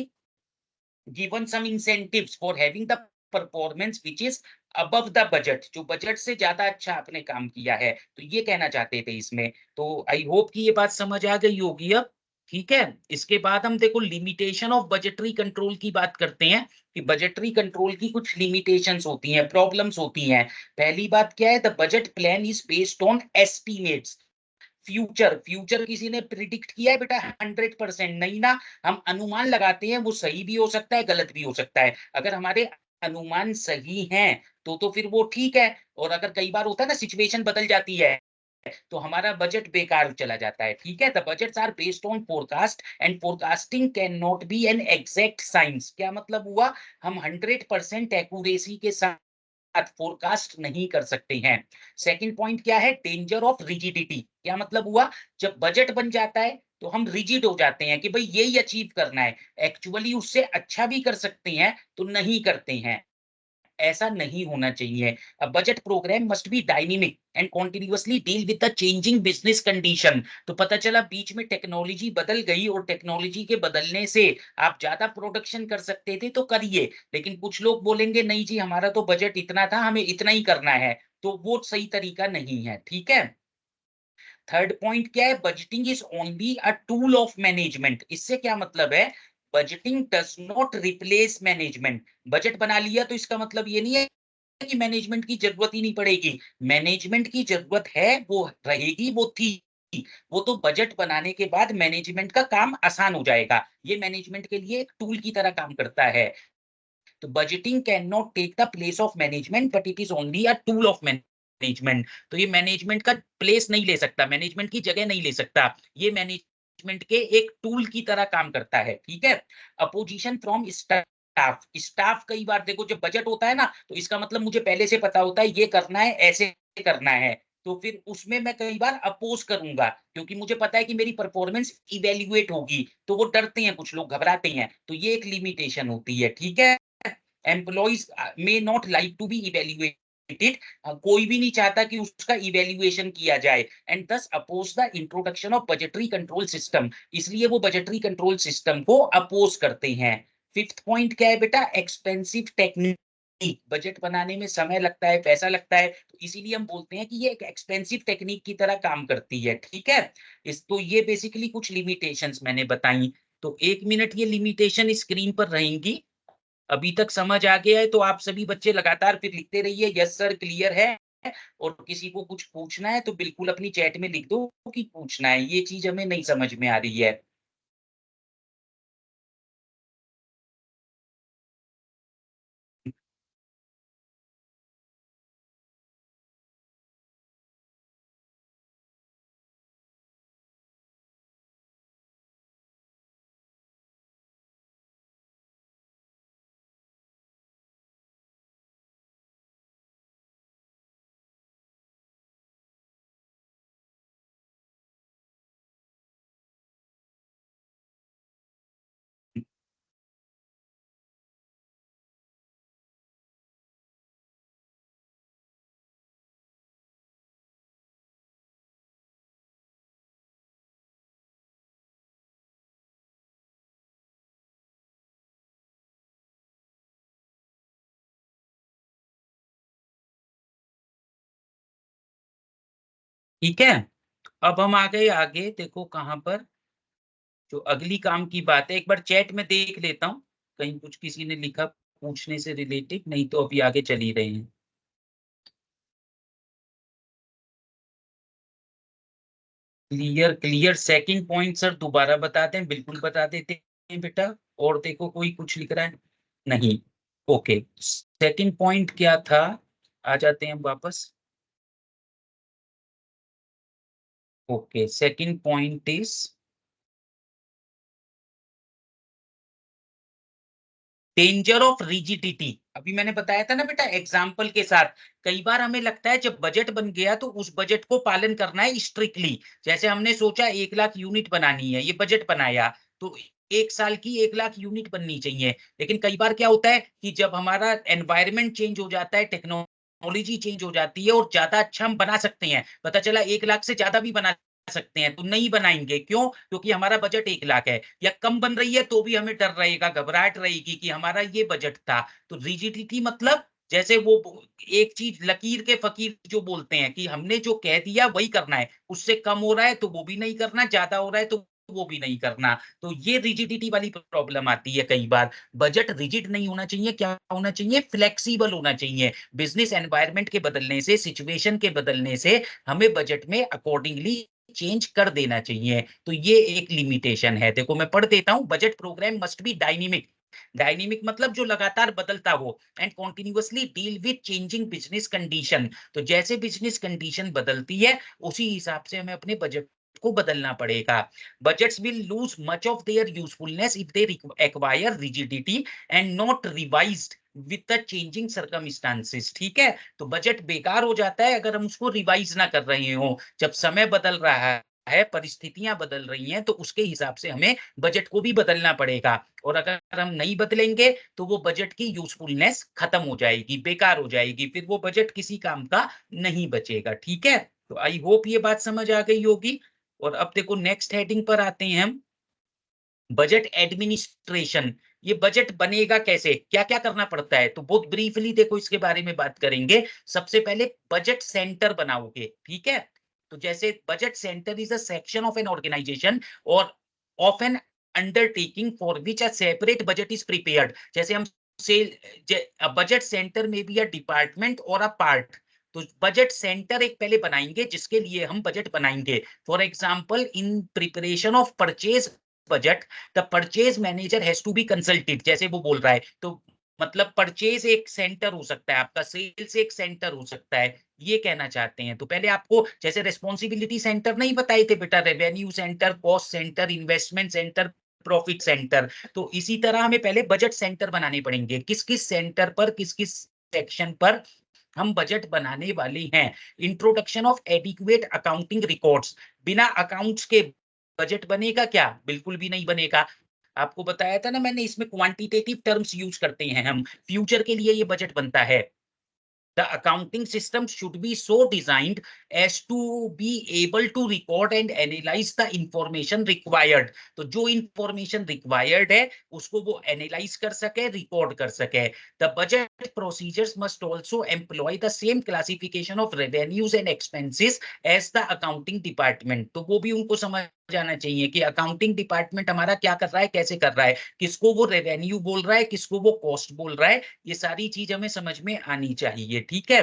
given some incentives for having the performance which is above the budget। जो बजट से ज्यादा अच्छा आपने काम किया है, तो ये कहना चाहते थे इसमें। तो आई होप कि ये बात समझ आ गई होगी अब। ठीक है, इसके बाद हम देखो लिमिटेशन ऑफ बजटरी कंट्रोल की बात करते हैं कि बजटरी कंट्रोल की कुछ लिमिटेशंस होती हैं, प्रॉब्लम्स होती हैं। पहली बात क्या है, the budget plan is based on estimates. Future future किसी ने प्रिडिक्ट किया है बेटा? 100% नहीं ना। हम अनुमान लगाते हैं, वो सही भी हो सकता है गलत भी हो सकता है। अगर हमारे अनुमान सही हैं तो फिर वो ठीक है। और अगर कई बार होता है ना सिचुएशन बदल जाती है तो हमारा बजट बेकार चला जाता है। ठीक है, the budgets are based on forecast and forecasting can not be an exact science. क्या मतलब हुआ? हम 100% एक्यूरेसी के साथ फोरकास्ट नहीं कर सकते हैं। सेकंड पॉइंट क्या है? Danger of rigidity. क्या मतलब हुआ? जब बजट बन जाता है तो हम रिजिड हो जाते हैं कि भाई यही अचीव करना है। एक्चुअली उससे अच्छा भी कर सकते हैं तो नहीं करते हैं। ऐसा नहीं होना चाहिए। A budget programme must be dynamic and continuously deal with the changing business condition. तो पता चला बीच में टेक्नोलॉजी बदल गई और टेक्नोलॉजी के बदलने से आप ज्यादा प्रोडक्शन कर सकते थे तो करिए, लेकिन कुछ लोग बोलेंगे नहीं जी हमारा तो बजट इतना था, हमें इतना ही करना है। तो वो सही तरीका नहीं है। ठीक है। थर्ड पॉइंट क्या है? Budgeting is only a tool of management. इससे क्या मतलब है? Budgeting does not replace management. Budget बना लिया तो इसका मतलब ये नहीं है कि मैनेजमेंट की जरूरत ही नहीं पड़ेगी। मैनेजमेंट की जरूरत है, वो रहेगी, वो थी। वो तो बजट बनाने के बाद मैनेजमेंट का काम आसान हो जाएगा। ये मैनेजमेंट के लिए एक टूल की तरह काम करता है। तो budgeting can not take the place of management but it is only a tool of management. तो ये मैनेजमेंट का प्लेस नहीं ले सकता, मैनेजमेंट की जगह नहीं ले सकता। ये मैनेजमेंट के एक टूल की तरह काम करता है। ठीक है। Opposition from staff. स्टाफ कई बार देखो जब बजट होता है ना तो इसका मतलब मुझे पहले से पता होता है ये करना है, ऐसे करना है। तो फिर उसमें मैं कई बार अपोज करूंगा क्योंकि मुझे पता है कि मेरी परफॉर्मेंस इवेल्युएट होगी। तो वो डरते हैं, कुछ लोग घबराते हैं, तो ये एक लिमिटेशन होती है। ठीक है। Employees may not like to be evaluated. कोई भी नहीं चाहता कि उसका इवेल्युएशन किया जाए and thus oppose the introduction of budgetary control system. इसलिए वो बजटरी कंट्रोल सिस्टम को अपोज करते हैं। फिफ्थ पॉइंट क्या है बेटा? Expensive technique. बजट बनाने में समय लगता है, पैसा लगता है, तो इसीलिए हम बोलते हैं कि ये एक एक्सपेंसिव टेक्निक की तरह काम करती है। ठीक है। इस तो ये बेसिकली कुछ लिमिटेशंस मैंने बताई। तो 1 मिनट ये लिमिटेशन स्क्रीन पर रहेंगी। अभी तक समझ आ गया है तो आप सभी बच्चे लगातार फिर लिखते रहिए यस सर क्लियर है। और किसी को कुछ पूछना है तो बिल्कुल अपनी चैट में लिख दो कि पूछना है, ये चीज हमें नहीं समझ में आ रही है। ठीक है। अब हम आ गए आगे, देखो कहाँ पर जो अगली काम की बात है, एक बार चैट में देख लेता हूँ कहीं कुछ किसी ने लिखा पूछने से रिलेटेड, नहीं तो अभी आगे चल ही रहे हैं। Clear clear, second point sir दोबारा बता दें, बिल्कुल बता देते हैं बेटा। और देखो कोई कुछ लिख रहा है, नहीं। ओके, सेकंड पॉइंट क्या था, आ जाते हैं हम वापस। Okay, second point is danger of rigidity. अभी मैंने बताया था ना बेटा एग्जाम्पल के साथ, कई बार हमें लगता है जब बजट बन गया तो उस बजट को पालन करना है स्ट्रिक्टली। जैसे हमने सोचा 1 लाख यूनिट बनानी है, ये बजट बनाया, तो 1 साल की 1 लाख यूनिट बननी चाहिए। लेकिन कई बार क्या होता है कि जब हमारा एनवायरमेंट चेंज हो जाता है, टेक्नोलॉजी चेंज हो जाती है और ज्यादा अच्छा हम बना सकते हैं, पता चला 1 लाख से ज्यादा भी बना सकते हैं, तो नहीं बनाएंगे। क्यों? क्योंकि हमारा बजट 1 लाख है, या कम बन रही है तो भी हमें डर रहेगा, घबराहट रहेगी कि हमारा ये बजट था। तो रिजिडिटी मतलब जैसे वो एक चीज लकीर के फकीर जो बोलते हैं कि हमने जो कह दिया वही करना है, उससे कम हो रहा है तो वो भी नहीं करना, ज्यादा हो रहा है तो वो भी नहीं करना। तो ये रिजिडिटी वाली प्रॉब्लम आती है कई बार। बजट रिजिड नहीं होना चाहिए, क्या होना चाहिए? फ्लेक्सिबल होना चाहिए। बिजनेस एनवायरनमेंट के बदलने से, सिचुएशन के बदलने से हमें बजट में अकॉर्डिंगली चेंज कर देना चाहिए। तो ये एक लिमिटेशन है। देखो मैं पढ़ देता हूं, budget programme must be dynamic. Dynamic मतलब जो लगातार बदलता हो, and continuously deal with changing business condition. तो जैसे बिजनेस कंडीशन बदलती है उसी हिसाब से हमें अपने बजट को बदलना पड़ेगा। Budgets will lose much of their usefulness if they acquire rigidity and not revised with the changing circumstances. ठीक है, तो बजट बेकार हो जाता है अगर हम उसको रिवाइज ना कर रहे हो। जब समय बदल रहा है, परिस्थितियां बदल रही हैं, तो उसके हिसाब से हमें बजट को भी बदलना पड़ेगा। और अगर हम नहीं बदलेंगे तो वो बजट की यूजफुलनेस खत्म हो जाएगी, बेकार हो जाएगी, फिर वो बजट किसी काम का नहीं बचेगा। ठीक है, तो आई होप ये बात समझ आ गई होगी। और अब देखो नेक्स्ट हेडिंग पर आते हैं हम, बजट एडमिनिस्ट्रेशन। ये बजट बनेगा कैसे, क्या क्या करना पड़ता है, तो बहुत ब्रीफली देखो इसके बारे में बात करेंगे। सबसे पहले बजट सेंटर बनाओगे, ठीक है। तो जैसे budget centre is a section of an organisation और of an undertaking for which a separate budget is prepared. जैसे हम सेल, बजट सेंटर में भी अ डिपार्टमेंट और अ पार्ट। तो बजट सेंटर एक पहले बनाएंगे जिसके लिए हम बजट बनाएंगे। For example in preparation of purchase budget, the purchase manager has to be consulted. जैसे वो बोल रहा है, तो मतलब परचेज एक सेंटर हो सकता है आपका, सेल्स एक सेंटर हो सकता है, ये कहना चाहते हैं। तो पहले आपको जैसे रेस्पॉन्सिबिलिटी सेंटर नहीं बताए थे बेटा, revenue centre, cost centre, investment centre, profit centre. तो इसी तरह हमें पहले बजट सेंटर बनाने पड़ेंगे, किस किस सेंटर पर, किस किस सेक्शन पर हम बजट बनाने वाले हैं। Introduction of adequate accounting records. बिना अकाउंट्स के बजट बनेगा क्या? बिल्कुल भी नहीं बनेगा। आपको बताया था ना मैंने, इसमें क्वांटिटेटिव टर्म्स यूज करते हैं हम, फ्यूचर के लिए ये बजट बनता है। The accounting system should be so designed as to be able to record and analyze the information required। तो जो information required है उसको वो analyze कर सके, record कर सके। The budget procedures must also employ the same classification of revenues and expenses as the accounting department। तो वो भी उनको समझ जाना चाहिए कि अकाउंटिंग डिपार्टमेंट हमारा क्या कर रहा है, कैसे कर रहा है, किसको वो रेवेन्यू बोल रहा है, किसको वो कॉस्ट बोल रहा है। ये सारी चीज हमें समझ में आनी चाहिए। ठीक है,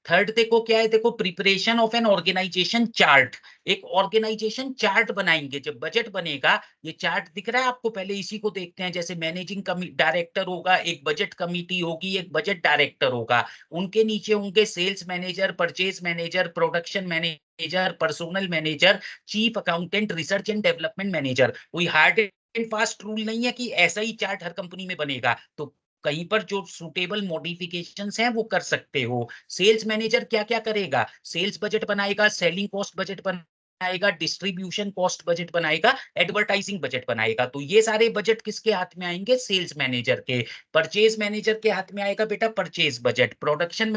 थर्ड देखो क्या है, देखो preparation of an organisation chart. एक ऑर्गेनाइजेशन चार्ट बनाएंगे जब बजट बनेगा। ये चार्ट दिख रहा है आपको, पहले इसी को देखते हैं। जैसे मैनेजिंग डायरेक्टर होगा, एक बजट कमिटी होगी, एक बजट डायरेक्टर होगा, उनके नीचे होंगे sales manager, purchase manager, production manager, personnel manager, chief accountant, research and development manager. कोई हार्ड एंड फास्ट रूल नहीं है कि ऐसा ही चार्ट हर कंपनी में बनेगा। तो कहीं पर जो सुटेबल मॉडिफिकेशंस हैं वो कर सकते हो। सेल्स मैनेजर क्या क्या करेगा? सेल्स बजट बनाएगा, सेलिंग कॉस्ट बजट बनाएगा, डिस्ट्रीब्यूशन कॉस्ट बजट बनाएगा, एडवर्टाइजिंग बजट बनाएगा। तो ये सारे बजट किसके हाथ में आएंगे? सेल्स मैनेजर के। परचेज मैनेजर के हाथ में आएगा बेटा परचेज बजट। प्रोडक्शन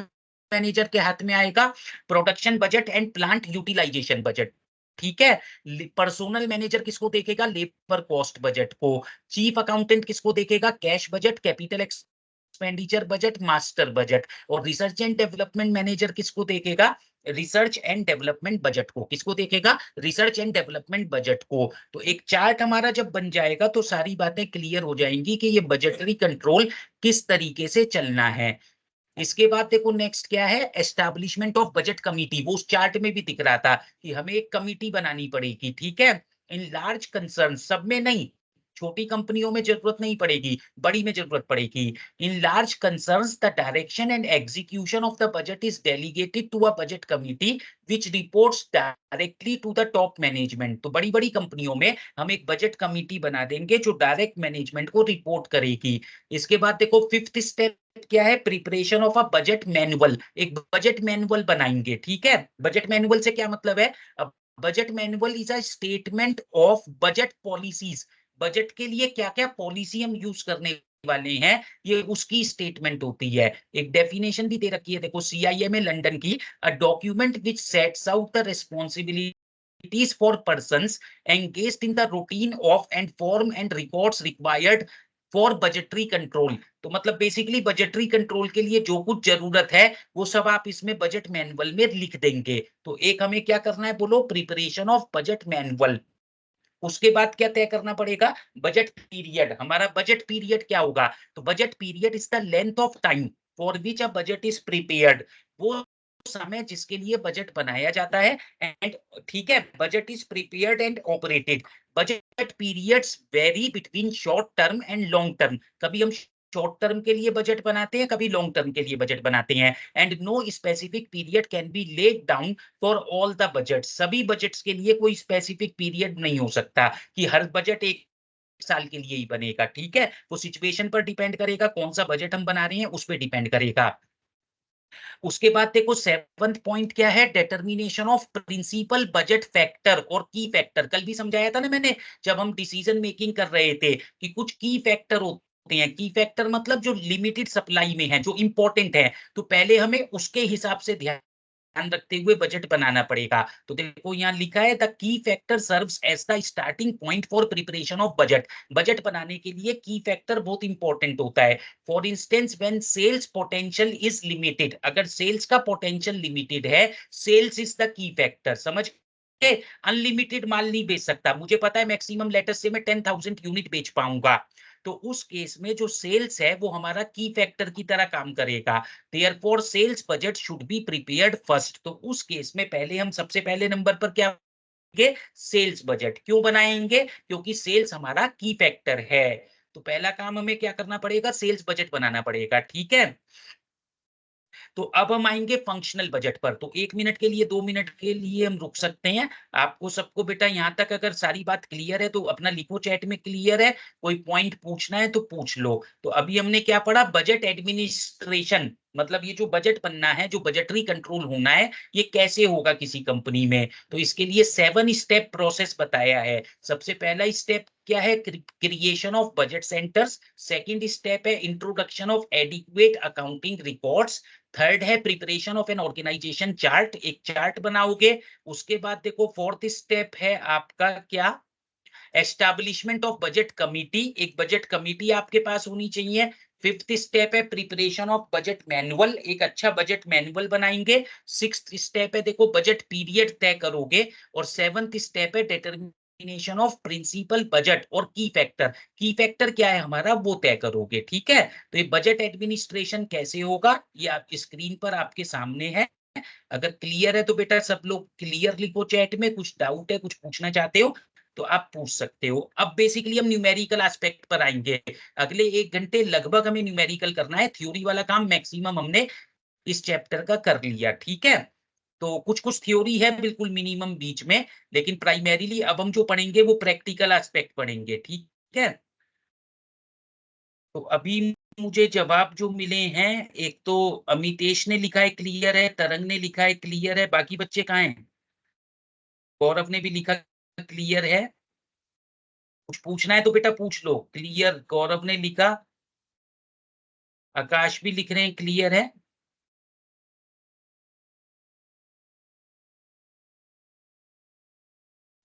मैनेजर के हाथ में आएगा production budget and plant utilisation budget. ठीक है, पर्सोनल मैनेजर किसको देखेगा? लेबर कॉस्ट बजट को। चीफ अकाउंटेंट किसको देखेगा? Cash budget, capital expenditure budget, master budget. और रिसर्च एंड डेवलपमेंट मैनेजर किसको देखेगा? रिसर्च एंड डेवलपमेंट बजट को। किसको देखेगा? रिसर्च एंड डेवलपमेंट बजट को। तो एक चार्ट हमारा जब बन जाएगा तो सारी बातें क्लियर हो जाएंगी कि ये बजटरी कंट्रोल किस तरीके से चलना है। इसके बाद देखो नेक्स्ट क्या है, एस्टैब्लिशमेंट ऑफ बजट कमिटी। वो उस चार्ट में भी दिख रहा था कि हमें एक कमिटी बनानी पड़ेगी, ठीक है। इन लार्ज कंसर्न, सब में नहीं, छोटी कंपनियों में जरूरत नहीं पड़ेगी, बड़ी में जरूरत पड़ेगी। In large concerns the direction and execution of the budget is delegated to a budget committee which reports directly to the top management. तो बड़ी बड़ी कंपनियों में हम एक बजट कमिटी बना देंगे जो डायरेक्ट मैनेजमेंट को रिपोर्ट करेगी। इसके बाद देखो फिफ्थ स्टेप क्या है, preparation of a budget manual. एक बजट मैनुअल बनाएंगे, ठीक है। बजट मैनुअल से क्या मतलब है? Budget manual is a statement of budget policies. Budget के लिए क्या क्या पॉलिसी हम यूज करने वाले हैं, ये उसकी स्टेटमेंट होती है। एक डेफिनेशन भी दे रखी है देखो CIM लंदन की, a document which sets out the responsibilities for persons engaged in the routine of and form and records required for budgetary control. तो मतलब बेसिकली बजटरी कंट्रोल के लिए जो कुछ जरूरत है वो सब आप इसमें बजट मैनुअल में लिख देंगे। तो एक हमें क्या करना है बोलो, प्रिपरेशन ऑफ बजट मैनुअल। उसके बाद क्या तय करना पड़ेगा, बजट पीरियड। हमारा बजट पीरियड क्या होगा? तो budget period is the length of time for which a budget is prepared. वो समय जिसके लिए बजट बनाया जाता है एंड, ठीक है, budget is prepared and operated. Budget periods very between short term and long term. कभी हम शॉर्ट टर्म के लिए बजट बनाते हैं, कभी लॉन्ग टर्म के लिए बजट बनाते हैं। And no specific period can be laid down for all the budget. सभी बजट्स के लिए कोई स्पेसिफिक पीरियड नहीं हो सकता कि हर बजट एक साल के लिए ही बनेगा, ठीक है। वो सिचुएशन पर डिपेंड करेगा, कौन सा बजट हम बना रहे हैं उस पर डिपेंड करेगा। उसके बाद देखो सेवंथ पॉइंट क्या है, determination of principal budget factor और की फैक्टर। कल भी समझाया था ना मैंने जब हम डिसीजन मेकिंग कर रहे थे कि कुछ की फैक्टर होते हैं। की फैक्टर मतलब जो लिमिटेड सप्लाई में है, जो इंपॉर्टेंट है, तो पहले हमें उसके हिसाब से ध्यान रखते हुए बजट बनाना पड़ेगा। तो देखो यहाँ लिखा है the key factor serves as the starting point for preparation of budget. Budget बनाने के लिए की फैक्टर बहुत इंपॉर्टेंट होता है। For instance when sales potential is limited, अगर सेल्स का पोटेंशियल लिमिटेड है, sales is the key factor. समझ के? अनलिमिटेड माल नहीं बेच सकता, मुझे पता है मैक्सिमम लेटर से मैं 10,000 यूनिट बेच पाऊंगा। तो उस केस में जो सेल्स है वो हमारा की फैक्टर की तरह काम करेगा। Therefore sales budget should be prepared first. तो उस केस में पहले हम सबसे पहले नंबर पर क्या बनाएंगे, सेल्स बजट। क्यों बनाएंगे? क्योंकि सेल्स हमारा की फैक्टर है। तो पहला काम हमें क्या करना पड़ेगा, सेल्स बजट बनाना पड़ेगा, ठीक है। तो अब हम आएंगे फंक्शनल बजट पर। तो 1 मिनट के लिए, 2 मिनट के लिए हम रुक सकते हैं। आपको सबको बेटा यहाँ तक अगर सारी बात क्लियर है तो अपना लिखो चैट में क्लियर है, कोई पॉइंट पूछना है तो पूछ लो। तो अभी हमने क्या पढ़ा, बजट एडमिनिस्ट्रेशन। मतलब ये जो बजट बनना है, जो बजटरी कंट्रोल होना है, ये कैसे होगा किसी कंपनी में। तो इसके लिए 7 स्टेप प्रोसेस बताया है। सबसे पहला स्टेप क्या है, creation of budget centres. Second step है introduction of adequate accounting records. Third है preparation of an organisation chart, एक चार्ट बनाओगे। उसके बाद देखो फोर्थ स्टेप है आपका क्या, एस्टैब्लिशमेंट ऑफ बजट कमिटी। एक बजट कमिटी आपके पास होनी चाहिए। फिफ्थ स्टेप है प्रिपरेशन ऑफ बजट मैनुअल, एक अच्छा बजट मैनुअल बनाएंगे। सिक्स्थ स्टेप है देखो बजट पीरियड तय करोगे। और सेवंथ स्टेप है डिटर्मिनेशन ऑफ प्रिंसिपल बजट और की फैक्टर। की फैक्टर क्या है हमारा, वो तय करोगे, ठीक है। तो ये बजट एडमिनिस्ट्रेशन कैसे होगा ये आप स्क्रीन पर आपके सामने है। अगर क्लियर है तो बेटा सब लोग क्लियर लिखो चैट में, कुछ डाउट है, कुछ पूछना चाहते हो तो आप पूछ सकते हो। अब बेसिकली हम न्यूमेरिकल एस्पेक्ट पर आएंगे। अगले 1 घंटे लगभग हमें न्यूमेरिकल करना है, थ्योरी वाला काम मैक्सिमम हमने इस चैप्टर का कर लिया, ठीक है। तो कुछ कुछ थ्योरी है बिल्कुल मिनिमम बीच में, लेकिन प्राइमरीली अब हम जो पढ़ेंगे वो प्रैक्टिकल एस्पेक्ट पढ़ेंगे, ठीक है। तो अभी मुझे जवाब जो मिले हैं, एक तो अमितेश ने लिखा है क्लियर है, तरंग ने लिखा है क्लियर है, बाकी बच्चे कहाँ हैं? गौरव ने भी लिखा क्लियर है। कुछ पूछना है तो बेटा पूछ लो। क्लियर गौरव ने लिखा, आकाश भी लिख रहे हैं क्लियर है।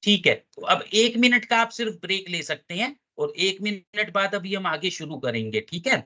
ठीक है, तो अब 1 मिनट का आप सिर्फ ब्रेक ले सकते हैं और 1 मिनट बाद अभी हम आगे शुरू करेंगे, ठीक है।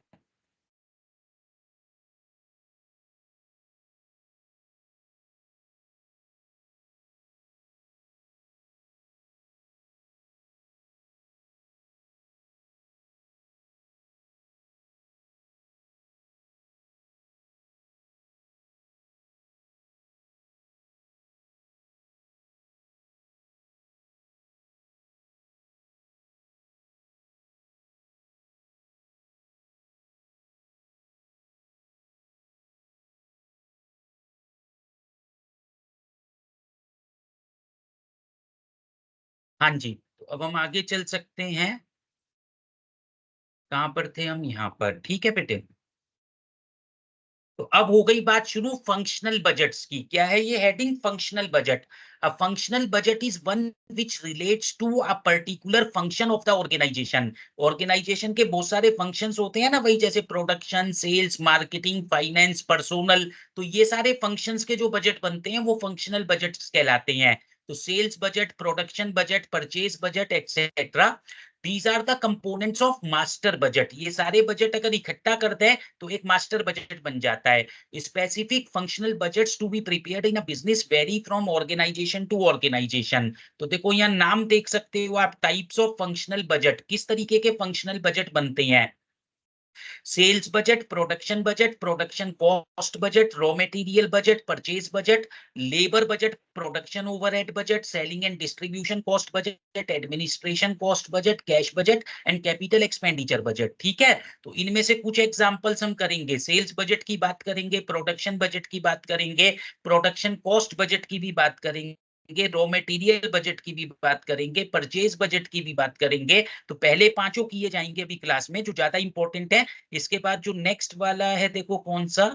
हाँ जी, तो अब हम आगे चल सकते हैं। कहाँ पर थे हम? यहाँ पर। ठीक है बेटे। तो अब हो गई बात शुरू फंक्शनल बजट्स की। क्या है ये heading? Functional budget. A functional budget is one which relates to a particular function of the organisation. Organisation के बहुत सारे फंक्शंस होते हैं ना, वही जैसे production, sales, marketing, finance, personnel. तो ये सारे फंक्शंस के जो बजट बनते हैं वो फंक्शनल बजट्स कहलाते हैं। तो sales budget, production budget, purchase budget etcetera, these are the components of master budget. ये सारे बजट अगर इकट्ठा करते हैं तो एक मास्टर बजट बन जाता है। Specific functional budgets to be prepared in a business vary from organisation to organisation. तो देखो यहाँ नाम देख सकते हो आप, टाइप्स ऑफ फंक्शनल बजट, किस तरीके के फंक्शनल बजट बनते हैं। Sales budget, production cost budget, raw material budget, purchase budget, labour budget, production overhead budget, selling and distribution cost budget, administration cost budget, cash budget and capital expenditure budget. ठीक है, तो इनमें से कुछ examples हम करेंगे। सेल्स बजट की बात करेंगे, प्रोडक्शन बजट की बात करेंगे, प्रोडक्शन कॉस्ट बजट की भी बात करेंगे, रॉ मटेरियल बजट की भी बात करेंगे, परचेज बजट की भी बात करेंगे। तो पहले पांचों किए जाएंगे अभी क्लास में, जो ज्यादा इंपॉर्टेंट है। इसके बाद जो नेक्स्ट वाला है, देखो कौन सा,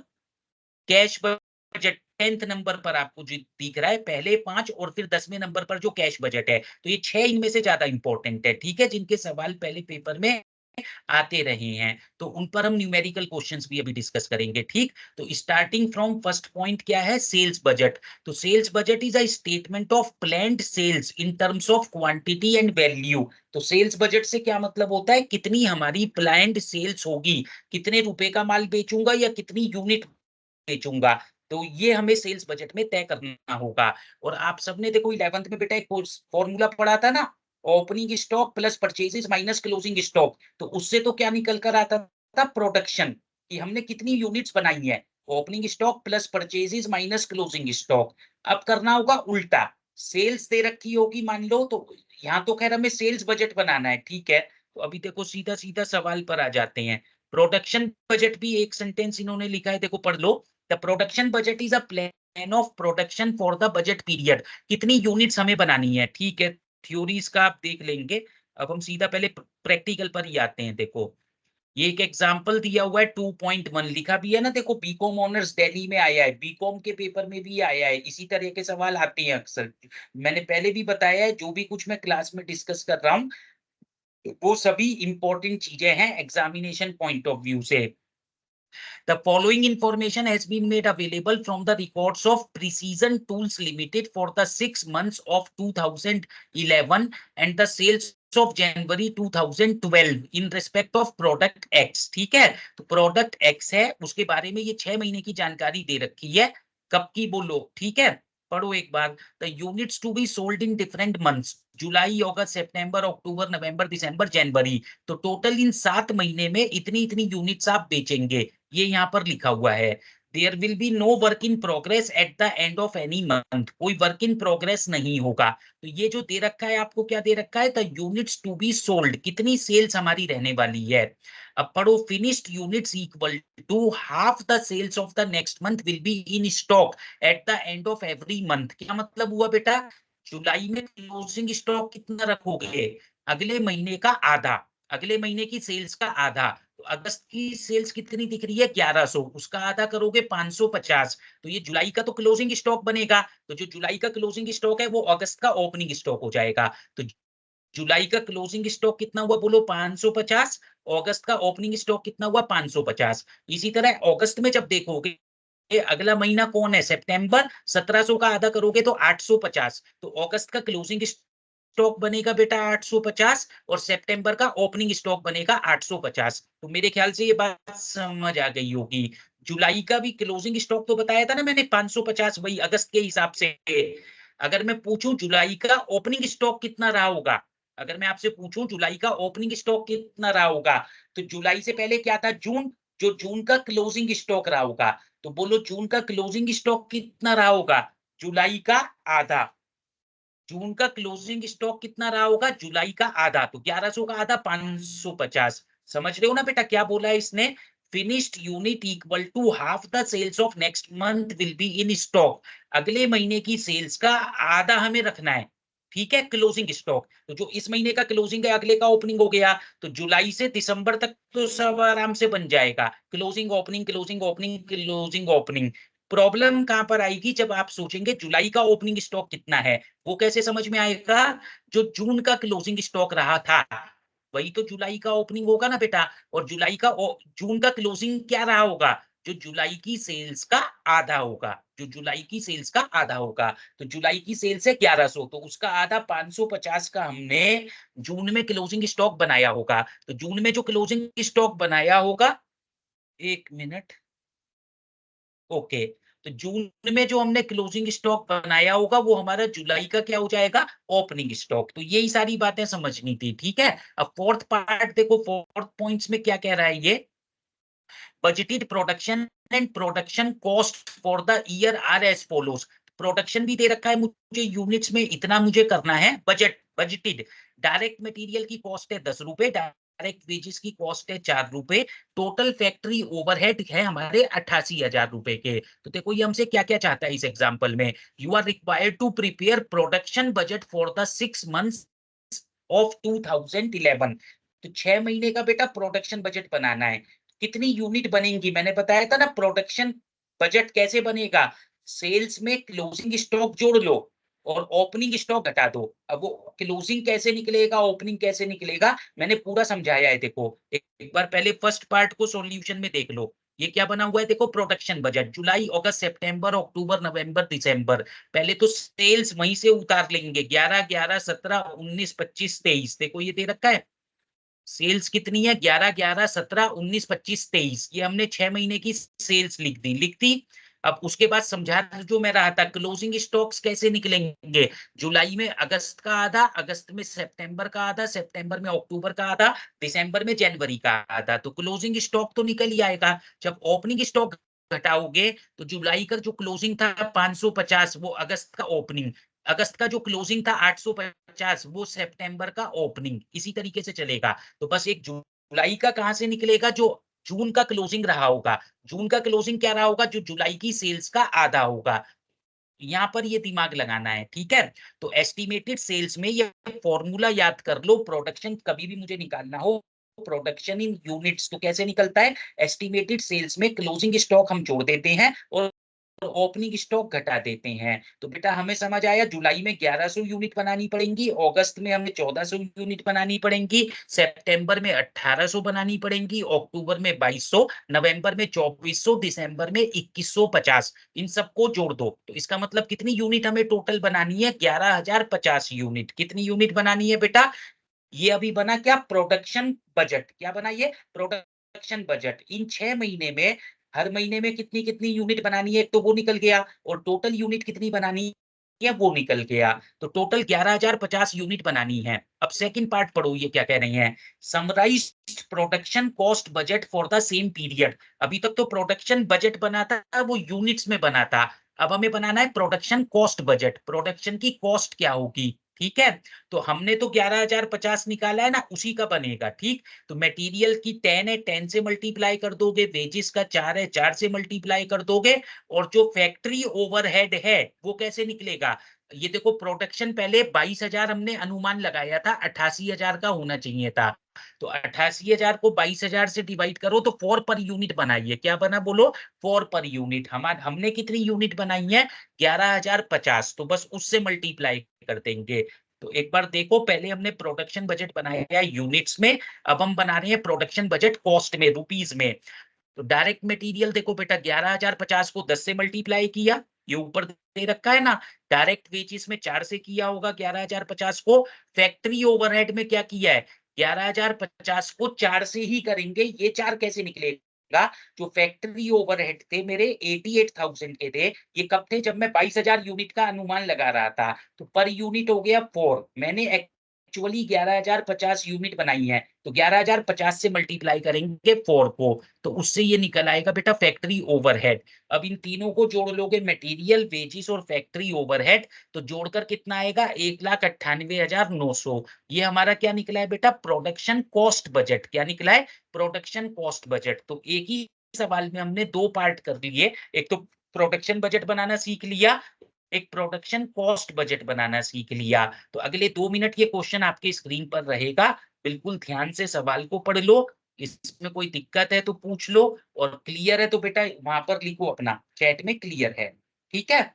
कैश बजट 10th नंबर पर आपको जो दिख रहा है, पहले 5 और फिर 10वें नंबर पर जो कैश बजट है। तो ये 6 इनमें से ज्यादा इंपॉर्टेंट है, ठीक है, जिनके सवाल पहले पेपर में आते रहे हैं। तो उन पर हम न्यूमेरिकल क्वेश्चंस भी अभी डिस्कस करेंगे। ठीक, तो स्टार्टिंग फ्रॉम फर्स्ट पॉइंट क्या है? Sales budget. तो sales budget is a statement of planned sales in terms of quantity and value. तो सेल्स बजट से क्या मतलब होता है? कितनी हमारी प्लान्ड सेल्स होगी, कितने रुपए का माल बेचूंगा या कितनी यूनिट बेचूंगा। तो ये हमें सेल्स बजट में तय करना होगा। और आप सबने देखो 11th में बेटा एक फॉर्मूला पढ़ा था ना, opening stock plus purchases minus closing stock. तो उससे तो क्या निकल कर आता था? प्रोडक्शन, कि हमने कितनी यूनिट्स बनाई है। Opening stock plus purchases minus closing stock. अब करना होगा उल्टा, सेल्स दे रखी होगी मान लो, तो यहाँ तो खैर हमें सेल्स बजट बनाना है, ठीक है। तो अभी देखो सीधा सीधा सवाल पर आ जाते हैं। प्रोडक्शन बजट भी एक सेंटेंस इन्होंने लिखा है, देखो पढ़ लो। The production budget is a plan of production for the budget period. कितनी यूनिट्स हमें बनानी है, ठीक है। थ्योरीज का आप देख लेंगे। अब हम सीधा पहले प्रैक्टिकल पर ही आते हैं। देखो ये एक एग्जांपल दिया हुआ है, 2.1 लिखा भी है ना, देखो बीकॉम ऑनर्स दिल्ली में आया है, बीकॉम के पेपर में भी आया है, इसी तरह के सवाल आते हैं अक्सर। मैंने पहले भी बताया है, जो भी कुछ मैं क्लास में डिस्कस कर रहा हूँ वो सभी इंपॉर्टेंट चीजें हैं एग्जामिनेशन पॉइंट ऑफ व्यू से। The following information has been made available from the records of Precision Tools Limited for the 6 months of 2011 and the sales of January 2012 in respect of product X। ठीक है, तो product X है, उसके बारे में ये 6 महीने की जानकारी दे रखी है। कब की बोलो, ठीक है। पढ़ो एक बार। The units to be sold in different months, July, August, September, October, November, December, January. तो टोटल इन 7 महीने में इतनी इतनी यूनिट्स आप बेचेंगे, ये यहाँ पर लिखा हुआ है। There will be no work in progress at the end of any month, कोई वर्क इन प्रोग्रेस नहीं होगा। तो ये जो दे रखा है आपको, क्या दे रखा है? The units to be sold, कितनी सेल्स हमारी रहने वाली है। अब पढ़ो, finished units equal to half the sales of the next month will be in stock at the end of every month. क्या मतलब हुआ बेटा? जुलाई में क्लोजिंग स्टॉक कितना रखोगे? अगले महीने का आधा, अगले महीने की सेल्स का आधा। तो अगस्त की सेल्स कितनी दिख रही है? 1100, उसका आधा करोगे 550। तो ये जुलाई का तो क्लोजिंग स्टॉक बनेगा। तो जो जुलाई का क्लोजिंग स्टॉक है वो अगस्त का ओपनिंग स्टॉक हो जाएगा। तो जुलाई का क्लोजिंग स्टॉक कितना हुआ बोलो? 550। अगस्त का ओपनिंग स्टॉक कितना हुआ? 550। इसी तरह अगस्त में जब देखोगे, अगला महीना कौन है? सितंबर, 1700 का आधा करोगे तो 850। तो अगस्त का क्लोजिंग स्टॉक बनेगा बेटा 850 और सितंबर का ओपनिंग स्टॉक बनेगा 850। तो मेरे ख्याल से ये बात समझ आ गई होगी। जुलाई का भी क्लोजिंग स्टॉक तो बताया था ना मैंने 550, वही अगस्त के हिसाब से। अगर मैं पूछूं जुलाई का ओपनिंग स्टॉक कितना रहा होगा, अगर मैं आपसे पूछूं जुलाई का ओपनिंग स्टॉक कितना रहा होगा, तो जुलाई से पहले क्या था? जून। जो जून का क्लोजिंग स्टॉक रहा होगा, तो बोलो जून का क्लोजिंग स्टॉक कितना रहा होगा? जुलाई का आधा। जून का क्लोजिंग स्टॉक कितना रहा होगा? जुलाई का आधा। तो 1100 का आधा 550। समझ रहे हो ना बेटा क्या बोला है इसने? Finished unit equal to half the sales of next month will be in stock. अगले महीने की सेल्स का आधा हमें रखना है, ठीक है, क्लोजिंग स्टॉक। तो जो इस महीने का क्लोजिंग है अगले का ओपनिंग हो गया, तो जुलाई से दिसंबर तक तो सब आराम से बन जाएगा, closing opening closing opening closing opening. Problem कहां पर आएगी, जब आप सोचेंगे जुलाई का ओपनिंग स्टॉक कितना है, वो कैसे समझ में आएगा, जो जून का क्लोजिंग स्टॉक रहा था वही तो जुलाई का ओपनिंग होगा ना बेटा। और जुलाई का जून का क्लोजिंग क्या रहा होगा, जो जुलाई की सेल्स का आधा होगा, जो जुलाई की सेल्स का आधा होगा। तो जुलाई की सेल्स है 1100, तो उसका आधा 550 का हमने जून में क्लोजिंग स्टॉक बनाया होगा। तो जून में जो क्लोजिंग स्टॉक बनाया होगा, एक मिनट, ओके, तो जून में जो हमने क्लोजिंग स्टॉक बनाया होगा वो हमारा जुलाई का क्या हो जाएगा, ओपनिंग स्टॉक। तो यही सारी बातें समझनी थी, ठीक है। अब फोर्थ पार्ट देखो, फोर्थ पॉइंट्स में क्या कह रहा है ये, budgeted production and production cost for the year are as follows. Production भी दे रखा है मुझे, यूनिट्स में इतना मुझे करना है, बजटेड। डायरेक्ट मटेरियल की कॉस्ट है 10 रुपए, डायरेक्ट वेजेस की कॉस्ट है 4 रुपए, टोटल फैक्ट्री ओवरहेड है हमारे 88,000 रुपए के। तो देखो ये हमसे क्या क्या चाहता है इस एग्जाम्पल में, you are required to prepare production budget for the 6 months of 2011। तो 6 महीने का बेटा प्रोडक्शन बजट बनाना है। कितनी यूनिट बनेंगी, मैंने बताया था ना, प्रोडक्शन बजट कैसे बनेगा, सेल्स में क्लोजिंग स्टॉक जोड़ लो और ओपनिंग स्टॉक घटा दो। अब वो क्लोजिंग कैसे निकलेगा, ओपनिंग कैसे निकलेगा, मैंने पूरा समझाया है। देखो एक बार पहले फर्स्ट पार्ट को सॉल्यूशन में देख लो। ये क्या बना हुआ है, देखो प्रोडक्शन बजट जुलाई अगस्त सितंबर अक्टूबर नवंबर दिसंबर। पहले तो सेल्स वहीं से उतार लेंगे, 11 11 17 19 25 23। देखो ये दे रखा है, सेल्स कितनी है, 11 11 17 19 25 23। ये हमने 6 महीने की सेल्स लिख दी। अब उसके बाद समझा जो मैं रहा था, क्लोजिंग स्टॉक्स कैसे निकलेंगे, जुलाई में अगस्त का आधा, अगस्त में सितंबर का आधा, सितंबर में अक्टूबर का आधा, दिसंबर में जनवरी का आधा। तो क्लोजिंग स्टॉक तो निकल ही आएगा। जब ओपनिंग स्टॉक घटाओगे तो जुलाई का जो क्लोजिंग था 550, वो अगस्त का ओपनिंग, अगस्त का जो क्लोजिंग था 850, वो सितंबर का ओपनिंग, इसी तरीके से चलेगा। तो बस एक जुलाई का कहां से निकलेगा, जो जून का क्लोजिंग रहा होगा। जून का क्लोजिंग क्या रहा होगा, जो जुलाई की सेल्स का आधा होगा। यहाँ पर ये दिमाग लगाना है, ठीक है। तो एस्टिमेटेड सेल्स में ये फॉर्मूला याद कर लो, प्रोडक्शन कभी भी मुझे निकालना हो, प्रोडक्शन इन यूनिट्स तो कैसे निकलता है, एस्टिमेटेड सेल्स में क्लोजिंग स्टॉक हम जोड़ देते हैं और ओपनिंग स्टॉक घटा देते हैं। तो बेटा हमें समझ आया, जुलाई में 1100 यूनिट बनानी पड़ेंगी, अगस्त में हमें 1400 यूनिट बनानी पड़ेंगी, सितंबर में 1800 बनानी पड़ेंगी, अक्टूबर में 2200, नवंबर में 2400, दिसंबर में 2150। इन सबको जोड़ दो, तो इसका मतलब कितनी यूनिट हमें टोटल बनानी है, 11,050 यूनिट। कितनी यूनिट बनानी है बेटा, ये अभी बना क्या, प्रोडक्शन बजट। क्या बना ये, प्रोडक्शन बजट। इन 6 महीने में हर महीने में कितनी कितनी यूनिट बनानी है, तो वो निकल गया, और टोटल यूनिट कितनी बनानी है वो निकल गया। तो टोटल 11,050 यूनिट बनानी है। अब सेकंड पार्ट पढ़ो, ये क्या कह रही हैं, summarise production cost budget for the same period. अभी तक तो प्रोडक्शन बजट बना था, वो यूनिट्स में बना था। अब हमें बनाना है प्रोडक्शन कॉस्ट बजट, प्रोडक्शन की कॉस्ट क्या होगी, ठीक है। तो हमने तो 11,050 निकाला है ना, उसी का बनेगा, ठीक। तो मटेरियल की 10 है, 10 से मल्टीप्लाई कर दोगे, वेजेस का 4 है, 4 से मल्टीप्लाई कर दोगे, और जो फैक्ट्री ओवरहेड है वो कैसे निकलेगा। ये देखो प्रोडक्शन पहले 22,000 हमने अनुमान लगाया था, 88,000 का होना चाहिए था। तो 88,000 को 22,000 से डिवाइड करो तो 4 पर यूनिट बनाइए, क्या बना बोलो, 4 पर यूनिट। हमने कितनी यूनिट बनाई है, 11,050, तो बस उससे मल्टीप्लाई कर देंगे। तो एक बार देखो, पहले हमने प्रोडक्शन बजट बनाया है यूनिट्स में, अब हम बना रहे हैं प्रोडक्शन बजट कॉस्ट में, रुपीज में। तो डायरेक्ट मटेरियल देखो बेटा, 11,050 को 10 से मल्टीप्लाई किया, ये ऊपर दे रखा है ना। डायरेक्ट वेजेस में 4 से किया होगा 11,050 को। फैक्ट्री ओवरहेड में क्या किया है, 11,050 को 4 से ही करेंगे। ये 4 कैसे निकलेगा, जो फैक्ट्री ओवरहेड थे मेरे 88,000 के थे, ये कब थे, जब मैं 22,000 यूनिट का अनुमान लगा रहा था। तो पर यूनिट हो गया 4, मैंने एक्चुअली 11,050 यूनिट बनाई है, तो 11,050 से मल्टीप्लाई करेंगे 4 को, तो उससे ये निकल आएगा बेटा फैक्ट्री ओवरहेड। अब इन तीनों को जोड़ लोगे, मटेरियल, वेजेस और फैक्ट्री ओवरहेड, तो जोड़कर कितना आएगा, 1,98,900। ये हमारा क्या निकला है बेटा, प्रोडक्शन कॉस्ट बजट। क्या निकला है, प्रोडक्शन कॉस्ट बजट। तो एक ही सवाल में हमने दो पार्ट कर लिए, एक तो प्रोडक्शन बजट बनाना सीख लिया, एक प्रोडक्शन कॉस्ट बजट बनाना सीख लिया। तो अगले 2 मिनट ये क्वेश्चन आपके स्क्रीन पर रहेगा, बिल्कुल ध्यान से सवाल को पढ़ लो, इसमें कोई दिक्कत है तो पूछ लो, और क्लियर है तो बेटा वहाँ पर लिखो अपना चैट में क्लियर है, ठीक है?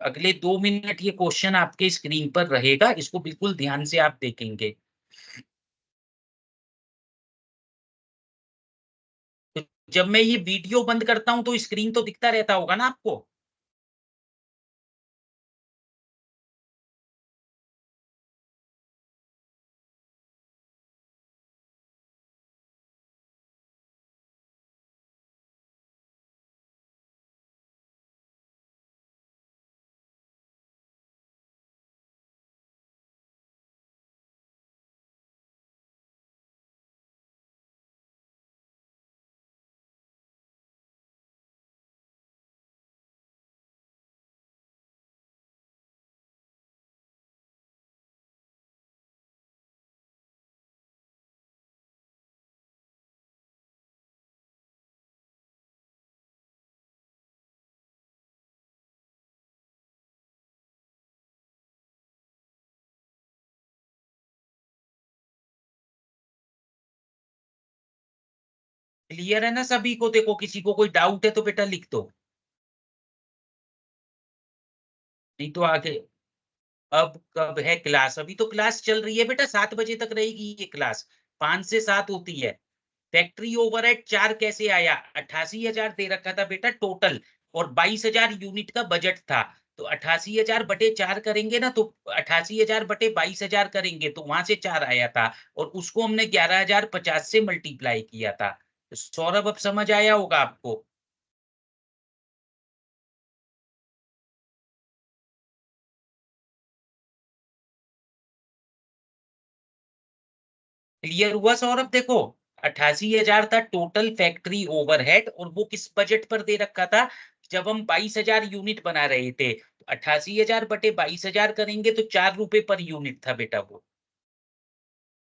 अगले 2 मिनट ये क्वेश्चन आपके स्क्रीन पर रहेगा, इसको बिल्कुल ध्यान से आप देखेंगे। तो जब मैं ये वीडियो बंद करता हूँ तो स्क्रीन तो दिखता रहता होगा ना आपको? क्लियर है ना सभी को? देखो किसी को कोई डाउट है तो बेटा लिख दो, नहीं तो आगे। अब कब है क्लास? अभी तो क्लास चल रही है बेटा, 7 बजे तक रहेगी ये क्लास, 5 से 7 होती है। फैक्ट्री ओवरहेड 4 कैसे आया? 88,000 दे रखा था बेटा टोटल, और 22,000 यूनिट का बजट था। तो 88,000 बटे 4 करेंगे ना, तो 88,000 बटे 22,000 करेंगे, तो वहां से 4 आया था, और उसको हमने 11,050 से मल्टीप्लाई किया था। तो सौरभ अब समझ आया होगा आपको? क्लियर हुआ सौरभ? देखो 88,000 था टोटल फैक्ट्री ओवरहेड, और वो किस बजट पर दे रखा था? जब हम 22,000 यूनिट बना रहे थे, 88,000 बटे 22,000 करेंगे तो 4 रुपए पर यूनिट था बेटा वो।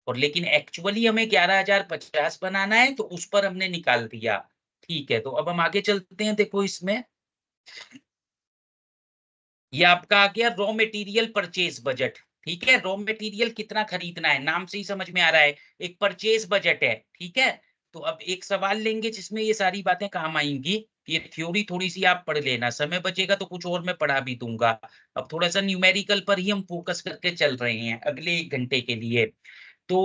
और लेकिन एक्चुअली हमें 11,050 बनाना है, तो उस पर हमने निकाल दिया। ठीक है, तो अब हम आगे चलते हैं। देखो इसमें ये आपका आ गया रॉ मटेरियल परचेज बजट। ठीक है, रॉ मटेरियल कितना खरीदना है, नाम से ही समझ में आ रहा है, एक परचेज बजट है। ठीक है, तो अब एक सवाल लेंगे जिसमें ये सारी बातें काम आएंगी। ये थ्योरी थोड़ी सी आप पढ़ लेना, समय बचेगा तो कुछ और मैं पढ़ा भी दूंगा। अब थोड़ा सा न्यूमेरिकल पर ही हम फोकस करके चल रहे हैं अगले 1 घंटे के लिए। तो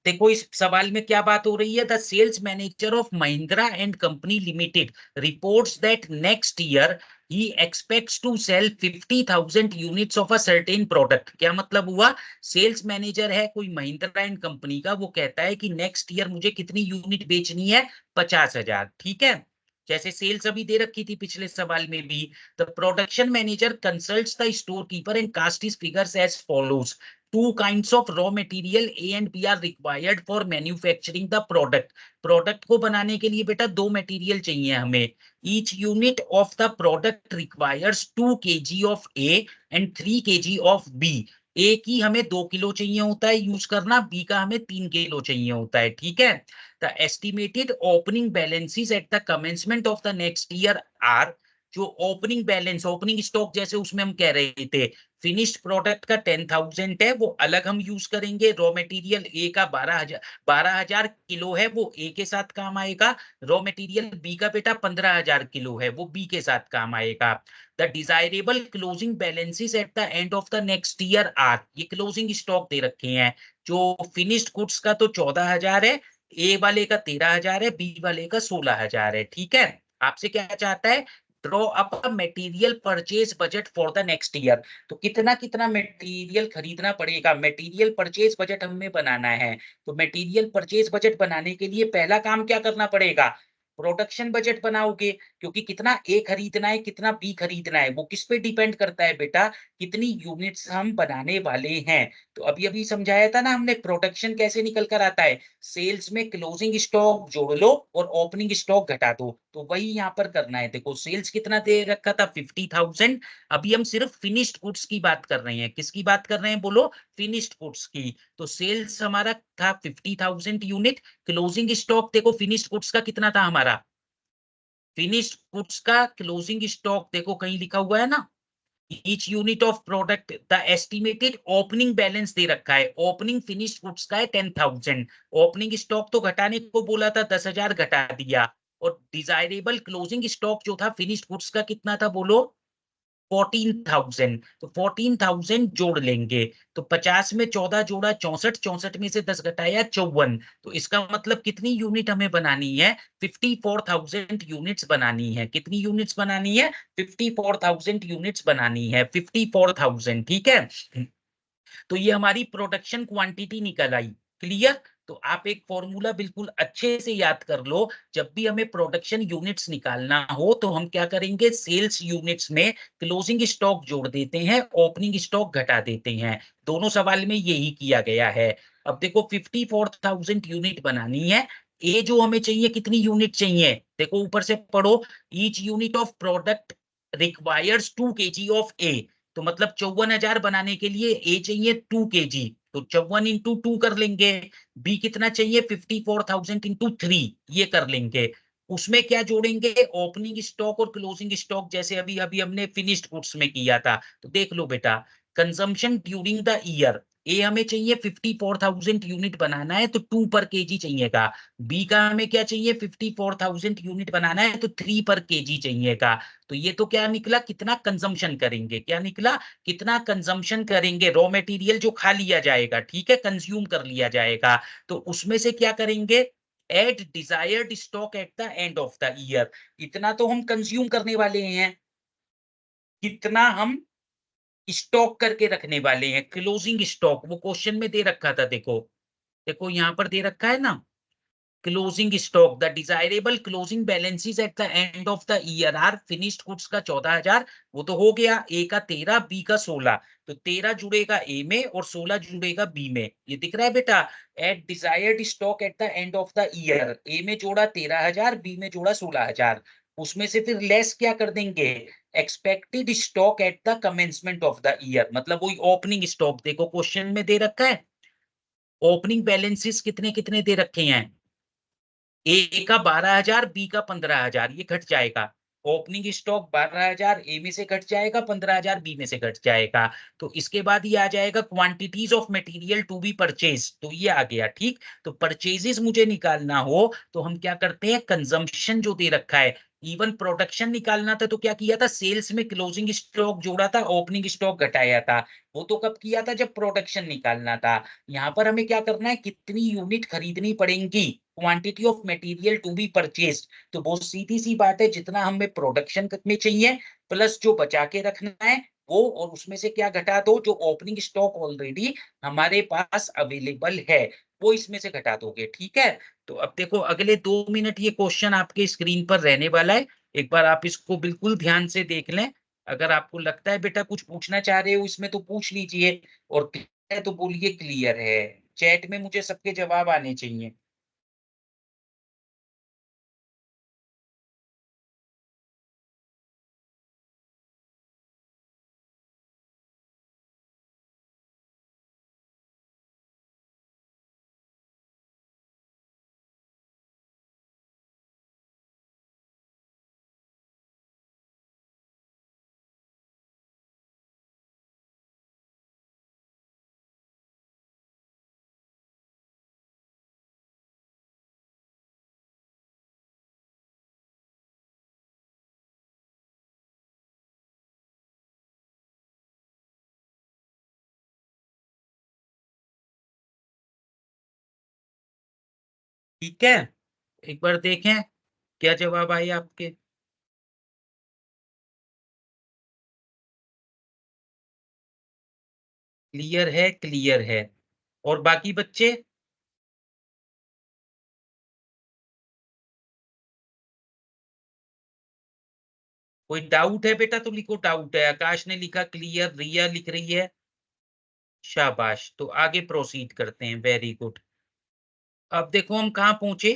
देखो इस सवाल में क्या बात हो रही है? The sales manager of Mahindra and company limited reports that next year he expects to sell 50,000 units of a certain product. क्या मतलब हुआ? सेल्स मैनेजर है कोई महिंद्रा एंड कंपनी का, वो कहता है कि नेक्स्ट ईयर मुझे कितनी यूनिट बेचनी है? 50,000। ठीक है, जैसे सेल्स अभी दे रखी थी पिछले सवाल में भी। The production manager consults the store keeper and cast his figures as follows. Two kinds of raw material A and B are required for manufacturing the product. Product को बनाने के लिए बेटा दो मटेरियल चाहिए हमें। Each unit of the product requires 2 kg of A and 3 kg of B. ए की हमें 2 किलो चाहिए होता है यूज करना, बी का हमें 3 किलो चाहिए होता है। ठीक है, the estimated opening balances at the commencement of the next year are. जो ओपनिंग बैलेंस, ओपनिंग स्टॉक जैसे उसमें हम कह रहे थे, फिनिश्ड प्रोडक्ट का 10,000 है, वो अलग हम यूज करेंगे। रॉ मटेरियल ए का 12,000 किलो है, वो ए के साथ काम आएगा। रॉ मटेरियल बी का बेटा 15,000 किलो है, वो बी के साथ काम आएगा। The desirable closing balances at the end of the next year are. ये क्लोजिंग स्टॉक दे रखे हैं। जो फिनिश्ड गुड्स का तो 14,000 है, ए वाले का 13,000 है, बी वाले का 16,000 है। ठीक है, आपसे क्या चाहता है? Draw up a material purchase budget for the next year. तो कितना कितना मटेरियल खरीदना पड़ेगा, मटेरियल परचेज बजट हमें बनाना है। तो मटेरियल परचेज बजट बनाने के लिए पहला काम क्या करना पड़ेगा? प्रोडक्शन बजट बनाओगे, क्योंकि कितना ए खरीदना है कितना बी खरीदना है वो किस पे डिपेंड करता है बेटा? कितनी यूनिट्स हम बनाने वाले हैं। तो अभी अभी समझाया था ना हमने, प्रोडक्शन कैसे निकल कर आता है? सेल्स में क्लोजिंग स्टॉक जोड़ लो और ओपनिंग स्टॉक घटा दो, तो वही यहाँ पर करना है। देखो सेल्स कितना दे रखा था? 50,000। अभी हम सिर्फ फिनिश्ड गुड्स की बात कर रहे हैं। किसकी बात कर रहे हैं बोलो? फिनिश्ड गुड्स की। तो सेल्स हमारा था 50,000 यूनिट। क्लोजिंग स्टॉक देखो फिनिश्ड गुड्स का कितना था हमारा? फिनिश्ड गुड्स का क्लोजिंग स्टॉक देखो कहीं लिखा हुआ है ना, each unit of product the estimated opening balance दे रखा है, ओपनिंग फिनिश्ड गुड्स का है 10,000, ओपनिंग स्टॉक तो घटाने को बोला था 10,000 घटा दिया, और डिजायरेबल क्लोजिंग स्टॉक जो था फिनिश्ड गुड्स का कितना था बोलो, 14,000। तो 14,000 जोड़ लेंगे, तो 50 में 14 जोड़ा 64, 64 में से 10 घटाया 54। तो इसका मतलब कितनी यूनिट हमें बनानी है, 54,000 यूनिट्स बनानी है। कितनी यूनिट्स बनानी है, 54,000 यूनिट्स बनानी है, 54,000, ठीक है। तो ये हमारी प्रोडक्शन क्वांटिटी निकल आई। क्लियर। तो आप एक फॉर्मूला बिल्कुल अच्छे से याद कर लो, जब भी हमें प्रोडक्शन यूनिट्स निकालना हो तो हम क्या करेंगे, सेल्स यूनिट्स में क्लोजिंग स्टॉक जोड़ देते हैं, ओपनिंग स्टॉक घटा देते हैं। दोनों सवाल में यही किया गया है। अब देखो 54,000 यूनिट बनानी है। ए जो हमें चाहिए, कितनी यूनिट चाहिए, देखो ऊपर से पढ़ो, each unit of product requires 2 kg of A. तो मतलब 54,000 बनाने के लिए ए चाहिए 2 kg, तो 54 × 2 कर लेंगे। बी कितना चाहिए, 54,000 × 3, ये कर लेंगे। उसमें क्या जोड़ेंगे, ओपनिंग स्टॉक और क्लोजिंग स्टॉक, जैसे अभी अभी हमने फिनिश्ड गुड्स में किया था। तो देख लो बेटा, कंजम्पशन ड्यूरिंग द ईयर, ए हमें चाहिए 54,000 यूनिट बनाना है तो 2 पर kg चाहिएगा। बी का हमें क्या चाहिए, 54,000 यूनिट बनाना है तो 3 पर kg चाहिएगा। तो ये तो क्या निकला, कितना कंजम्पशन करेंगे, क्या निकला, कितना कंजम्पशन करेंगे, रॉ मटेरियल जो खा लिया जाएगा, ठीक है, कंज्यूम कर लिया जाएगा। तो उसमें से क्या करेंगे, at desired stock at the end of the year. इतना तो हम कंज्यूम करने वाले हैं, कितना हम स्टॉक करके रखने वाले हैं, क्लोजिंग स्टॉक, वो क्वेश्चन में दे रखा था। देखो देखो यहाँ पर दे रखा है ना, closing stock, the desirable closing balances at the end of the year are finished goods का 14,000, वो तो हो गया, ए का 13, बी का 16। तो 13 जुड़ेगा ए में और 16 जुड़ेगा बी में, ये दिख रहा है बेटा। At desired stock at the end of the year, A में जोड़ा 13,000, बी में जोड़ा 16,000। उसमें से फिर लेस क्या कर देंगे, expected stock at the commencement of the year, मतलब वही ओपनिंग स्टॉक, देखो क्वेश्चन में दे रखा है, ओपनिंग बैलेंसेस कितने कितने दे रखे हैं, ए का 12,000, बी का 15,000, ये घट जाएगा। ओपनिंग स्टॉक 12,000 ए में से घट जाएगा, 15,000 बी में से घट जाएगा। तो इसके बाद ये आ जाएगा quantities of material to be purchase, तो ये आ गया, ठीक। तो परचेजेस मुझे निकालना हो तो हम क्या करते हैं, कंजम्पशन जो दे रखा है, इवन प्रोडक्शन निकालना था तो क्या किया था, सेल्स में क्लोजिंग स्टॉक जोड़ा था, ओपनिंग स्टॉक घटाया था। वो तो कब किया था, जब प्रोडक्शन निकालना था। यहाँ पर हमें क्या करना है, कितनी यूनिट खरीदनी पड़ेंगी, quantity of material to be purchased. तो बहुत सीधी सी बात है, जितना हमें प्रोडक्शन में चाहिए प्लस जो बचा के रखना है वो, और उसमें से क्या घटा दो, जो ओपनिंग स्टॉक ऑलरेडी हमारे पास अवेलेबल है वो इसमें से घटा दोगे, ठीक है। तो अब देखो अगले 2 मिनट ये क्वेश्चन आपके स्क्रीन पर रहने वाला है, एक बार आप इसको बिल्कुल ध्यान से देख लें। अगर आपको लगता है बेटा कुछ पूछना चाह रहे हो इसमें तो पूछ लीजिए, और है तो बोलिए क्लियर है। चैट में मुझे सबके जवाब आने चाहिए। ठीक है, एक बार देखें क्या जवाब आए आपके। क्लियर है, क्लियर है। और बाकी बच्चे, कोई डाउट है बेटा तो लिखो डाउट है। आकाश ने लिखा क्लियर, रिया लिख रही है, शाबाश। तो आगे प्रोसीड करते हैं, वेरी गुड। अब देखो हम कहाँ पहुंचे,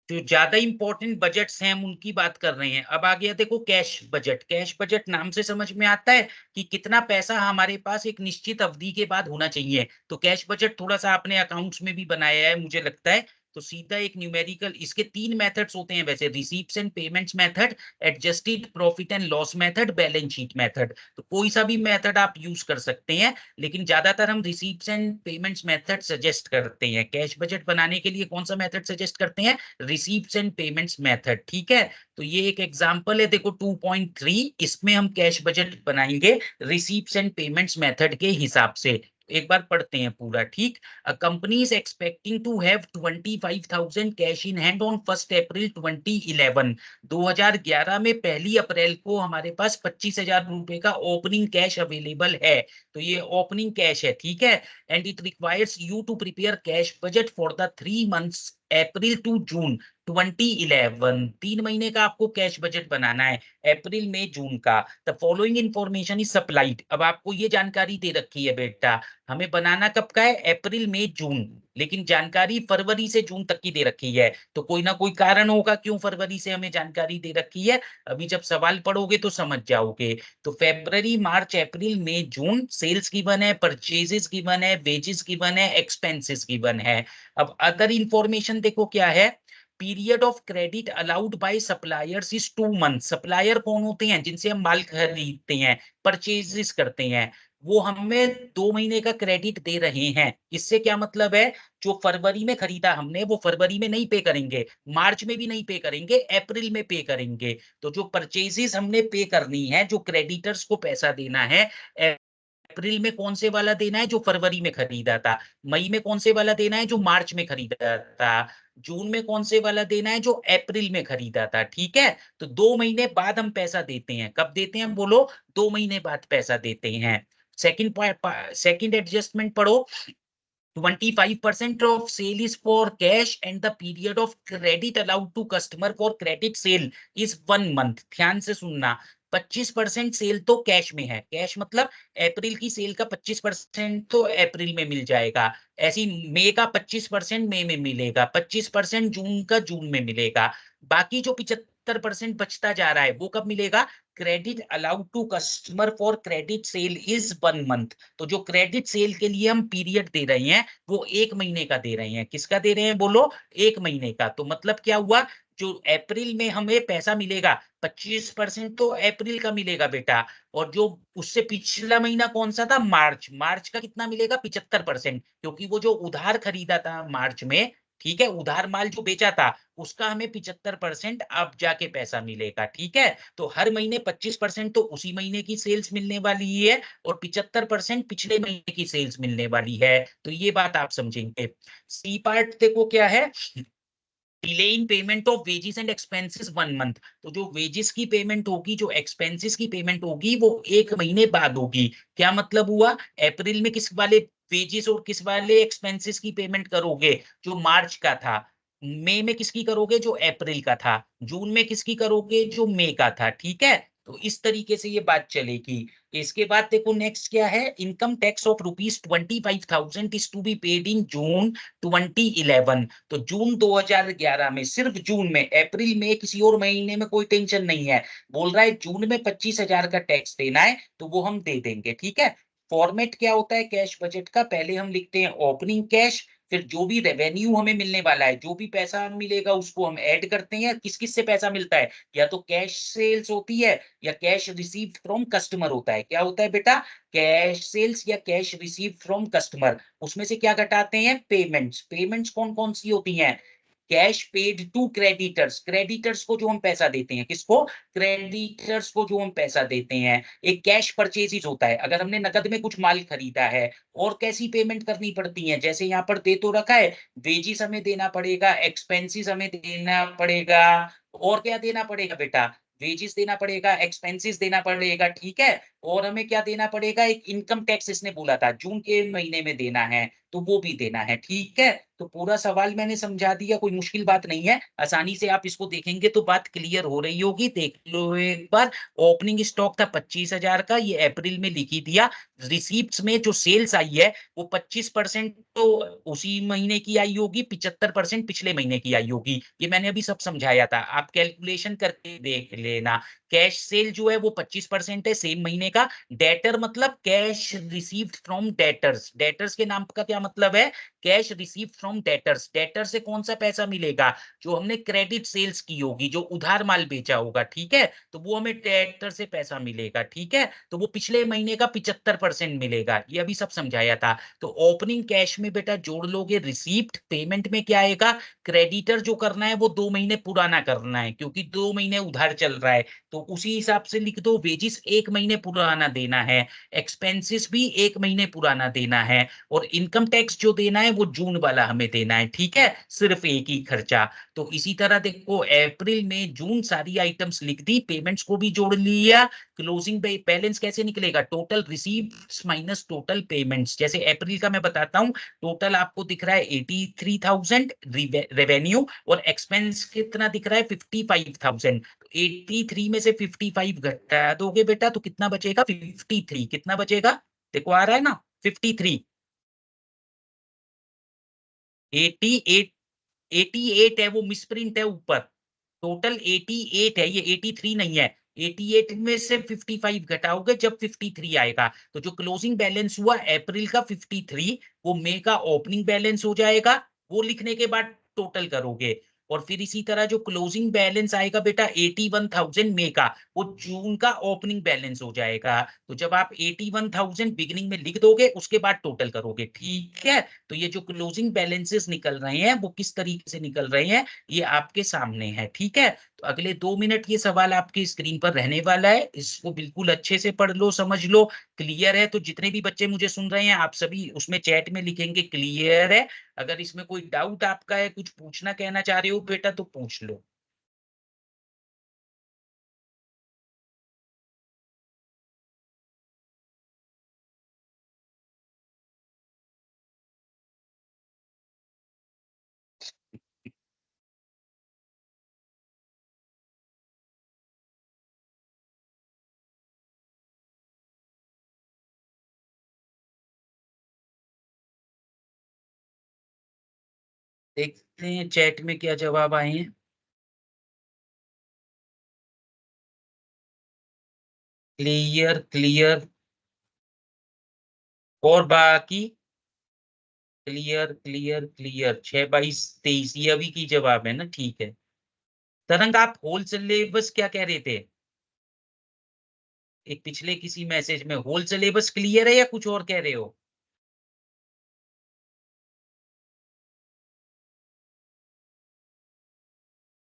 जो ज्यादा इंपॉर्टेंट बजट्स हैं हम उनकी बात कर रहे हैं। अब आ गया देखो कैश बजट। कैश बजट नाम से समझ में आता है कि कितना पैसा हमारे पास एक निश्चित अवधि के बाद होना चाहिए। तो कैश बजट थोड़ा सा आपने अकाउंट्स में भी बनाया है मुझे लगता है, तो सीधा एक न्यूमेरिकल, इसके 3 मेथड्स होते हैं वैसे, receipts and payments method, adjusted profit and loss method, balance sheet method. तो कोई सा भी मेथड आप यूज कर सकते हैं, लेकिन ज्यादातर हम receipts and payments method suggest करते हैं। कैश बजट बनाने के लिए कौन सा मेथड सजेस्ट करते हैं? रिसीप्ट्स एंड पेमेंट्स मेथड, ठीक है। तो ये एक एग्जांपल है, देखो 2.3, इसमें हम कैश बजट बनाएंगे रिसीप्ट्स एंड पेमेंट्स मेथड के हिसाब से। एक बार पढ़ते हैं पूरा, ठीक। A company is expecting to have 25,000 cash in hand on 1st April 2011। 2011 में 1 अप्रैल को हमारे पास 25,000 रुपए का ओपनिंग कैश अवेलेबल है। तो ये ओपनिंग कैश है, ठीक है। And it requires you to prepare cash budget for the 3 months April to June 2011। 3 महीने का आपको कैश बजट बनाना है, अप्रैल मई जून का। The following information is supplied. अब आपको ये जानकारी दे रखी है बेटा, हमें बनाना कब का है? अप्रैल मई जून, लेकिन जानकारी फरवरी से जून तक की दे रखी है। तो कोई ना कोई कारण होगा क्यों फरवरी से हमें जानकारी दे रखी है, अभी जब सवाल पढ़ोगे तो समझ जाओगे। तो फेब्रवरी मार्च अप्रैल मई जून सेल्स गिवन है, परचेजेस गिवन है, वेजेस गिवन है, एक्सपेंसेस गिवन है। अब अदर इंफॉर्मेशन देखो क्या है, period of credit allowed by suppliers is 2 month. Supplier कौन होते हैं? जिनसे हम माल खरीदते हैं, परचेजेस करते हैं, वो हमें 2 महीने का क्रेडिट दे रहे हैं। इससे क्या मतलब है? जो फरवरी में खरीदा हमने वो फरवरी में नहीं पे करेंगे, मार्च में भी नहीं पे करेंगे, अप्रैल में पे करेंगे। तो जो परचेजेस हमने पे करनी है, जो क्रेडिटर्स को पैसा देना है, अप्रैल में कौन से वाला देना है? जो फरवरी में खरीदा था। मई में कौन से वाला देना है? जो मार्च में खरीदा था। जून में कौन से वाला देना है? जो अप्रैल में खरीदा था, ठीक है। तो 2 महीने बाद हम पैसा देते हैं। कब देते हैं बोलो? 2 महीने बाद पैसा देते हैं। सेकंड एडजस्टमेंट पढ़ो, 25% of sale is for cash and the period of credit allowed to customer for credit sale is 1 month। ध्यान से सुनना, 25% सेल तो कैश में है, कैश मतलब अप्रैल की सेल का 25% तो अप्रैल में मिल जाएगा। ऐसी मई का 25% मई में मिलेगा, 25% जून का जून में मिलेगा। बाकी जो 75% बचता जा रहा है वो कब मिलेगा? Credit allowed to customer for credit sale is 1 month. तो जो क्रेडिट सेल के लिए हम पीरियड दे रहे हैं वो 1 महीने का दे रहे हैं। किसका दे रहे हैं बोलो? 1 महीने का। तो मतलब क्या हुआ, जो अप्रैल में हमें पैसा मिलेगा 25% तो अप्रैल का मिलेगा बेटा। और जो उससे पिछला महीना कौन सा था? मार्च। मार्च का कितना मिलेगा? 75%, क्योंकि वो जो उधार खरीदा था मार्च में, ठीक है, उधार माल जो बेचा था उसका हमें 75% अब जाके पैसा मिलेगा, ठीक है। तो हर महीने 25% तो उसी महीने की सेल्स मिलने वाली है और 75% पिछले महीने की सेल्स मिलने वाली है। तो ये बात आप समझेंगे। सी पार्ट देखो क्या है, delay in payment of wages and expenses 1 month. तो जो वेजेस की पेमेंट होगी, जो एक्सपेंसेस की पेमेंट होगी वो 1 महीने बाद होगी। क्या मतलब हुआ? अप्रैल में किस वाले वेजेस और किस वाले एक्सपेंसेस की पेमेंट करोगे? जो मार्च का था। मई में किसकी करोगे? जो अप्रैल का था। जून में किसकी करोगे? जो मई का था, ठीक है। तो इस तरीके से ये बात चलेगी। इसके बाद देखो नेक्स्ट क्या है, income tax of ₹25,000 is to be paid in June 2011। तो जून 2011 में, सिर्फ जून में, अप्रैल में किसी और महीने में कोई टेंशन नहीं है। बोल रहा है जून में 25,000 का टैक्स देना है तो वो हम दे देंगे, ठीक है। फॉर्मेट क्या होता है कैश बजट का? पहले हम लिखते हैं ओपनिंग कैश, फिर जो भी रेवेन्यू हमें मिलने वाला है, जो भी पैसा मिलेगा उसको हम ऐड करते हैं। किस किस से पैसा मिलता है? या तो कैश सेल्स होती है या कैश रिसीव फ्रॉम कस्टमर होता है। क्या होता है बेटा? कैश सेल्स या कैश रिसीव फ्रॉम कस्टमर। उसमें से क्या घटाते हैं? पेमेंट्स। पेमेंट्स कौन कौन सी होती हैं? Cash paid to creditors, creditors को जो हम पैसा देते हैं। किसको? क्रेडिटर्स को जो हम पैसा देते हैं। एक कैश परचेजेस होता है, अगर हमने नकद में कुछ माल खरीदा है। और कैसी पेमेंट करनी पड़ती है? जैसे यहाँ पर दे तो रखा है, वेजेस हमें देना पड़ेगा, एक्सपेंसेस हमें देना पड़ेगा। और क्या देना पड़ेगा बेटा? वेजेस देना पड़ेगा, एक्सपेंसेस देना पड़ेगा, ठीक है। और हमें क्या देना पड़ेगा? एक इनकम टैक्स इसने बोला था जून के महीने में देना है, तो वो भी देना है, ठीक है। तो पूरा सवाल मैंने समझा दिया, कोई मुश्किल बात नहीं है। आसानी से आप इसको देखेंगे तो बात क्लियर हो रही होगी। देख लो एक बार। ओपनिंग स्टॉक था 25,000 का, ये अप्रैल में लिख ही दिया। रिसीप्ट्स में जो सेल्स आई है वो 25% तो उसी महीने की आई होगी, 75% पिछले महीने की आई होगी। ये मैंने अभी सब समझाया था, आप कैलकुलेशन करके देख लेना। कैश सेल जो है वो 25% है, सेम महीने का। डेटर मतलब cash received from debtors, debtors के नाम का क्या मतलब है, cash received from debtors. Debtor से कौन सा पैसा मिलेगा, जो हमने क्रेडिट सेल्स की होगी, जो उधार माल बेचा होगा, ठीक है, तो वो हमें डेटर से पैसा मिलेगा, ठीक है, तो वो पिछले महीने का 75% मिलेगा, ये अभी सब समझाया था। तो ओपनिंग कैश में बेटा जोड़ लोगे रिसीप्ट, पेमेंट में क्या आएगा, क्रेडिटर जो करना है वो 2 महीने पुराना करना है, क्योंकि 2 महीने उधार चल रहा है, तो उसी हिसाब से लिख दो, वेजिस 1 महीने पुराना देना है, एक्सपेंसेस भी 1 महीने पुराना देना है, और इनकम टैक्स जो देना है वो जून वाला हमें देना है, ठीक है, सिर्फ एक ही खर्चा। तो इसी तरह देखो अप्रैल में जून सारी आइटम्स लिख दी, पेमेंट्स को भी जोड़ लिया, क्लोजिंग बैलेंस कैसे निकलेगा, टोटल रिसीव्ड्स माइनस टोटल पेमेंट्स। जैसे अप्रैल का मैं बताता हूँ, टोटल आपको दिख रहा है 83,000 रेवेन्यू, और एक्सपेंस कितना दिख रहा है 55,000। 83 में से 55 घटा दोगे बेटा तो कितना बचेगा, 53। कितना बचेगा, देखो आ रहा है ना 53, 88, 88 है, वो मिसप्रिंट है ऊपर, टोटल 88 है, ये 83 नहीं है। 88 में से 55 घटाओगे जब 53 आएगा, तो जो क्लोजिंग बैलेंस हुआ अप्रैल का 53, वो मई का ओपनिंग बैलेंस हो जाएगा, वो लिखने के बाद टोटल करोगे, और फिर इसी तरह जो क्लोजिंग बैलेंस आएगा बेटा 81,000 मई का, वो जून का ओपनिंग बैलेंस हो जाएगा। तो जब आप 81,000 बिगिनिंग में लिख दोगे उसके बाद टोटल करोगे, ठीक है। तो ये जो क्लोजिंग बैलेंसेस निकल रहे हैं वो किस तरीके से निकल रहे हैं, ये आपके सामने है, ठीक है। तो अगले 2 मिनट ये सवाल आपकी स्क्रीन पर रहने वाला है, इसको बिल्कुल अच्छे से पढ़ लो, समझ लो। क्लियर है तो जितने भी बच्चे मुझे सुन रहे हैं आप सभी उसमें चैट में लिखेंगे क्लियर है। अगर इसमें कोई डाउट आपका है, कुछ पूछना कहना चाह रहे हो बेटा तो पूछ लो। देखते हैं चैट में क्या जवाब आए हैं। क्लियर क्लियर, और बाकी क्लियर क्लियर क्लियर, 6/22/23 ये अभी की जवाब है ना, ठीक है। तरंग आप होल सिलेबस क्या कह रहे थे, एक पिछले किसी मैसेज में होल सिलेबस क्लियर है या कुछ और कह रहे हो,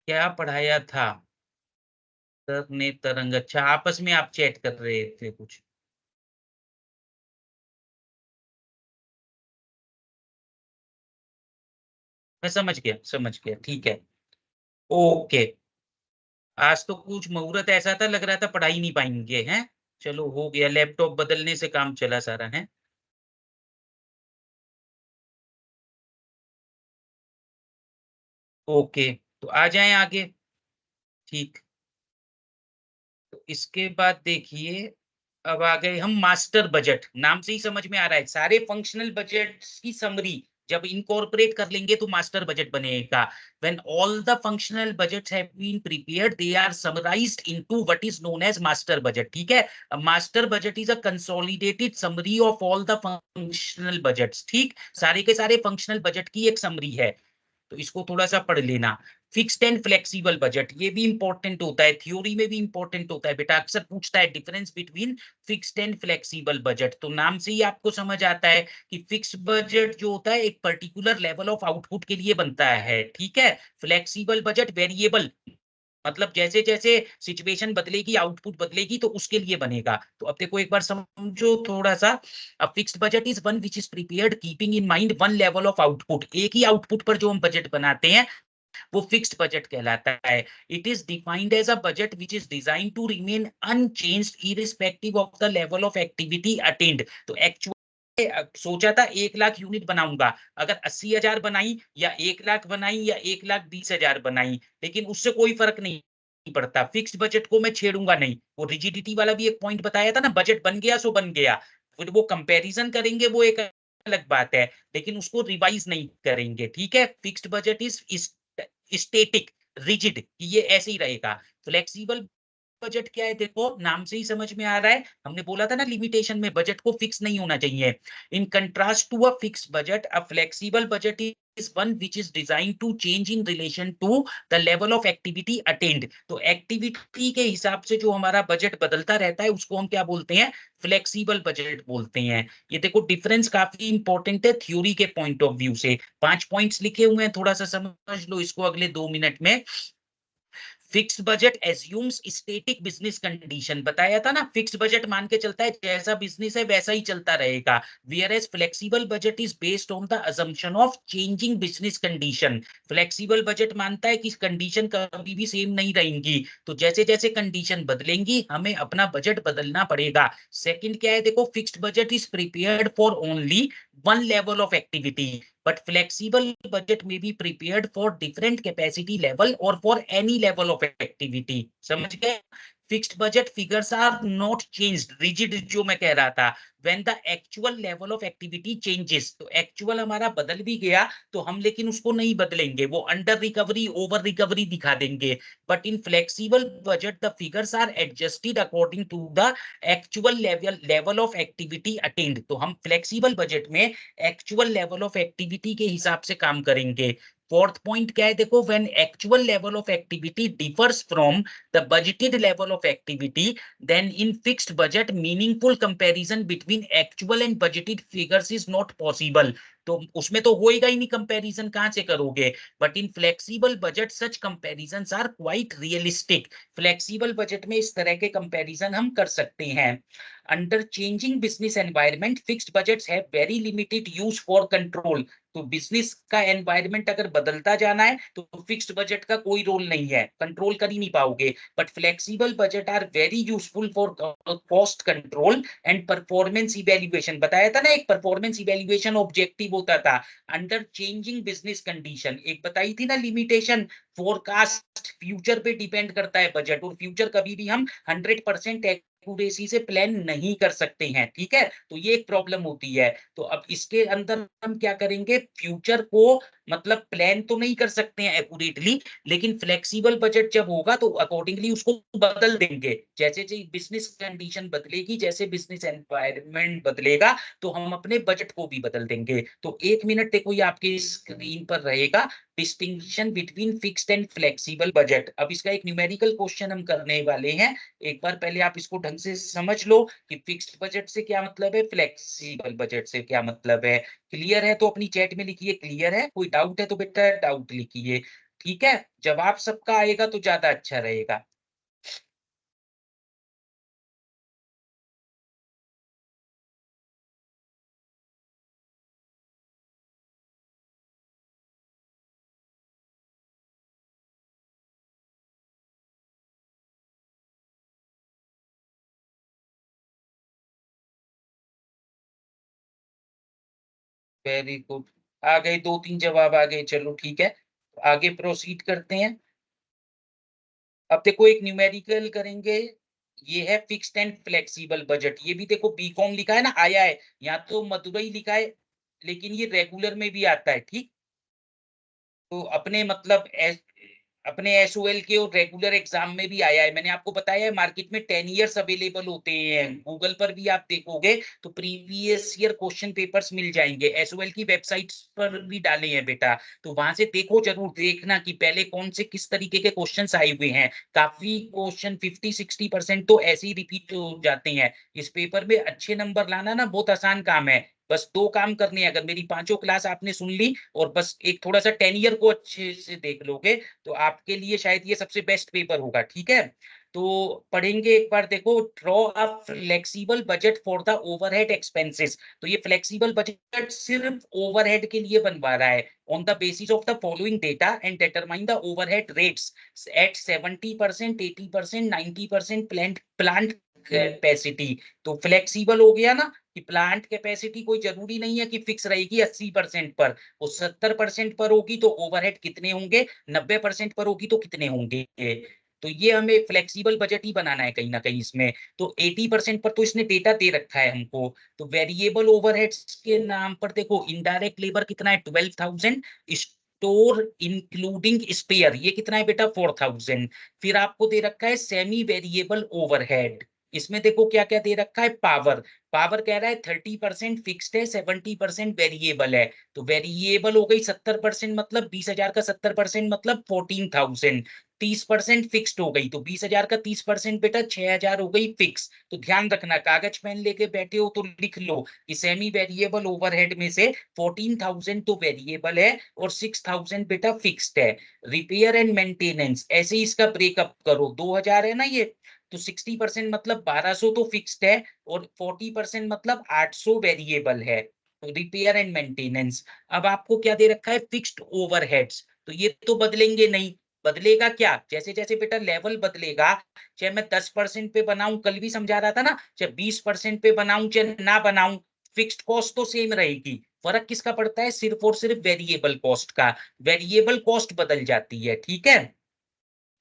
क्या पढ़ाया था सर ने तरंग, अच्छा आपस में आप चैट कर रहे थे कुछ, मैं समझ गया ठीक है। ओके, आज तो कुछ मुहूर्त ऐसा था लग रहा था पढ़ा ही नहीं पाएंगे हैं, चलो हो गया, लैपटॉप बदलने से काम चला सारा है। ओके, तो आ जाएं आगे, ठीक। तो इसके बाद देखिए, अब आ गए हम मास्टर बजट, नाम से ही समझ में आ रहा है सारे फंक्शनल बजट की समरी जब इनकॉर्पोरेट कर लेंगे तो मास्टर बजट बनेगा। When all the functional budgets have been prepared they are summarised into what is known as master budget, ठीक है। Master budget is a consolidated summary of all the functional budgets, ठीक, सारे के सारे functional budget की एक summary है, तो इसको थोड़ा सा पढ़ लेना। फिक्स्ड एंड फ्लेक्सिबल बजट, ये भी इंपॉर्टेंट होता है, थ्योरी में भी इंपॉर्टेंट होता है बेटा, अक्सर पूछता है difference between fixed and flexible budget. तो नाम से ही आपको समझ आता है कि फिक्स बजट जो होता है एक पर्टिकुलर लेवल ऑफ आउटपुट के लिए बनता है, ठीक है। फ्लेक्सिबल बजट वेरिएबल, मतलब जैसे जैसे सिचुएशन बदलेगी आउटपुट बदलेगी तो उसके लिए बनेगा। तो अब देखो एक बार समझो थोड़ा सा, अब fixed budget is one which is prepared keeping in mind one level of output, एक ही आउटपुट पर जो हम बजट बनाते हैं वो फिक्स्ड बजट कहलाता है। It is defined as a budget which is design to remain unchanged irrespective of the level of activity attained. तो एक्चुअल सोचा था 1 लाख यूनिट बनाऊंगा, अगर 80,000 बनाई या 1 लाख बनाई या 1,20,000 बनाई, लेकिन उससे कोई फर्क नहीं पड़ता, फिक्स्ड बजट को मैं छेड़ूंगा नहीं। वो रिजिडिटी वाला भी एक पॉइंट बताया था ना, बजट बन गया सो बन गया, फिर वो कंपैरिजन करेंगे वो एक अलग बात है, लेकिन उसको रिवाइज नहीं करेंगे, ठीक है। Fixed budget is static, rigid, ये ऐसे ही रहेगा। फ्लेक्सिबल बजट क्या है, देखो नाम से ही समझ में आ रहा है, हमने बोला था ना लिमिटेशन में बजट को फिक्स नहीं होना चाहिए। In contrast to a fix budget, a flexible budget is one which is design to change in relation to the level of activity attained. तो एक्टिविटी के हिसाब से जो हमारा बजट बदलता रहता है उसको हम क्या बोलते हैं, फ्लेक्सिबल बजट बोलते हैं। ये देखो डिफरेंस काफी इंपॉर्टेंट है थ्योरी के पॉइंट ऑफ व्यू से। 5 पॉइंट्स लिखे हुए हैं, थोड़ा सा समझ लो इसको अगले 2 मिनट में। Fixed budget assumes static business condition, बताया था ना, फिक्स्ड बजट मान के चलता है जैसा बिजनेस है वैसा ही चलता रहेगा। Whereas flexible budget is based on the assumption of changing business condition. Flexible budget मानता है कि कंडीशन कभी भी सेम नहीं रहेंगी, तो जैसे जैसे कंडीशन बदलेंगी हमें अपना बजट बदलना पड़ेगा। सेकंड क्या है, देखो fixed budget is prepared for only one level of activity, but flexible budget may be prepared for different capacity level or for any level of activity। समझ गए? Fixed budget figures are not changed, rigid जो मैं कह रहा था, when the actual level of activity changes. तो actual हमारा बदल भी गया तो हम लेकिन उसको नहीं बदलेंगे, वो अंडर रिकवरी ओवर रिकवरी दिखा देंगे। But in flexible budget the figures are adjusted according to the actual level of activity attained. तो हम फ्लेक्सिबल बजट में एक्चुअल लेवल ऑफ एक्टिविटी के हिसाब से काम करेंगे। फोर्थ पॉइंट क्या है, देखो when actual level of activity differs from the budgeted level of activity, then in fixed budget meaningful comparison between actual and budgeted figures is not possible. तो उसमें तो होएगा ही नहीं, कंपैरिजन कहां से करोगे। But in flexible budget such comparisons are quite realistic. Flexible budget में इस तरह के कंपैरिजन हम कर सकते हैं। Under changing business environment fixed budgets have very limited use for control. तो बिजनेस का एनवायरनमेंट अगर बदलता जाना है तो फिक्स्ड बजट का कोई रोल नहीं है, कंट्रोल कर ही नहीं पाओगे। But flexible budget are very useful for cost control and performance evaluation. बताया था ना, एक परफॉर्मेंस इवेल्युएशन ऑब्जेक्टिव होता था अंडर चेंजिंग बिजनेस कंडीशन। एक बताई थी ना लिमिटेशन, फोरकास्ट फ्यूचर पे डिपेंड करता है बजट, और फ्यूचर कभी भी हम 100% एक्यूरेसी से प्लान नहीं कर सकते हैं, ठीक है। तो ये एक प्रॉब्लम होती है। तो अब इसके अंदर हम क्या करेंगे, फ्यूचर को मतलब प्लान तो नहीं कर सकते हैं एक्यूरेटली, लेकिन फ्लेक्सिबल बजट जब होगा तो अकॉर्डिंगली उसको बदल देंगे। जैसे जैसे बिजनेस कंडीशन बदलेगी, जैसे बिजनेस एनवायरनमेंट बदलेगा, तो हम अपने बजट को भी बदल देंगे। तो 1 मिनट देखो ये आपकी स्क्रीन पर रहेगा, distinction between fixed and flexible budget. अब इसका एक न्यूमेरिकल क्वेश्चन हम करने वाले हैं। एक बार पहले आप इसको ढंग से समझ लो कि फिक्स्ड बजट से क्या मतलब है, फ्लेक्सिबल बजट से क्या मतलब है। क्लियर है तो अपनी चैट में लिखिए क्लियर है, कोई डाउट है तो बेटा डाउट लिखिए। ठीक है, जवाब सबका आएगा तो ज्यादा अच्छा रहेगा। वेरी गुड, आ गए 2-3 जवाब आ गए, चलो ठीक है, आगे प्रोसीड करते हैं। अब देखो एक न्यूमेरिकल करेंगे, ये है फिक्स्ड एंड फ्लेक्सिबल बजट। ये भी देखो बीकॉम लिखा है ना, आया है, यहाँ तो मदुरई लिखा है, लेकिन ये रेगुलर में भी आता है, ठीक। तो अपने मतलब अपने एसओएल के और रेगुलर एग्जाम में भी आया है। मैंने आपको बताया है मार्केट में 10 इयर्स अवेलेबल होते हैं, गूगल पर भी आप देखोगे तो प्रीवियस ईयर क्वेश्चन पेपर्स मिल जाएंगे, एसओएल की वेबसाइट पर भी डाले हैं बेटा। तो वहां से देखो, जरूर देखना कि पहले कौन से किस तरीके के क्वेश्चंस आए हुए हैं। काफी क्वेश्चन 50-60% तो ऐसे ही रिपीट हो जाते हैं। इस पेपर में अच्छे नंबर लाना ना बहुत आसान काम है। बस 2 काम करने हैं, अगर मेरी पांचों क्लास आपने सुन ली और बस एक थोड़ा सा 10 ईयर को अच्छे से देख लोगे तो आपके लिए शायद ये सबसे बेस्ट पेपर होगा, ठीक है। तो पढ़ेंगे एक बार, देखो draw a flexible budget for the overhead expenses. तो ये फ्लेक्सिबल बजट सिर्फ ओवरहेड के लिए बनवा रहा है। On the basis of the following data and determine the overhead rates eight 70%, 80%, 90% plant capacity. तो फ्लेक्सिबल हो गया ना, कि प्लांट कैपेसिटी कोई जरूरी नहीं है कि फिक्स रहेगी 80% पर, वो 70% पर होगी तो ओवरहेड कितने होंगे, 90% पर होगी तो कितने होंगे। तो ये हमें फ्लेक्सिबल बजट ही बनाना है कहीं ना कहीं इसमें। तो 80% पर तो इसने डेटा दे रखा है हमको। तो वेरिएबल ओवरहेड्स के नाम पर देखो, इनडायरेक्ट लेबर कितना है 12,000, स्टोर इंक्लूडिंग स्पेयर, ये कितना है बेटा 4000। फिर आपको दे रखा है सेमी वेरिएबल ओवरहेड, इसमें देखो क्या क्या दे रखा है, पावर, पावर कह रहा है 30% फिक्स्ड है, 70% वेरिएबल है। तो वेरिएबल हो गई 70%, मतलब 20,000 का 70% मतलब 14,000। 30% फिक्स्ड हो गई, तो 20,000 का 30% बेटा 6,000 हो गई फिक्स। तो ध्यान रखना, कागज पेन लेके बैठे हो तो लिख लो कि सेमी वेरिएबल ओवरहेड में से 14,000 तो वेरिएबल है और 6,000 बेटा फिक्स्ड है। रिपेयर एंड मेंटेनेंस, ऐसे ही इसका ब्रेकअप करो, 2,000 है ना ये, तो 60% मतलब 1,200 तो फिक्स्ड है और 40% मतलब 800 वेरिएबल है। तो रिपेयर एंड मेंटेनेंस। अब आपको क्या दे रखा है, फिक्स्ड ओवरहेड्स, तो ये तो बदलेंगे नहीं। बदलेगा क्या, जैसे जैसे बेटा लेवल बदलेगा, चाहे मैं 10% पे बनाऊं, कल भी समझा रहा था ना, चाहे 20% पे बनाऊं चाहे ना बनाऊं, फिक्स्ड कॉस्ट तो सेम रहेगी। फर्क किसका पड़ता है, सिर्फ और सिर्फ वेरिएबल कॉस्ट का। वेरिएबल कॉस्ट बदल जाती है, ठीक है।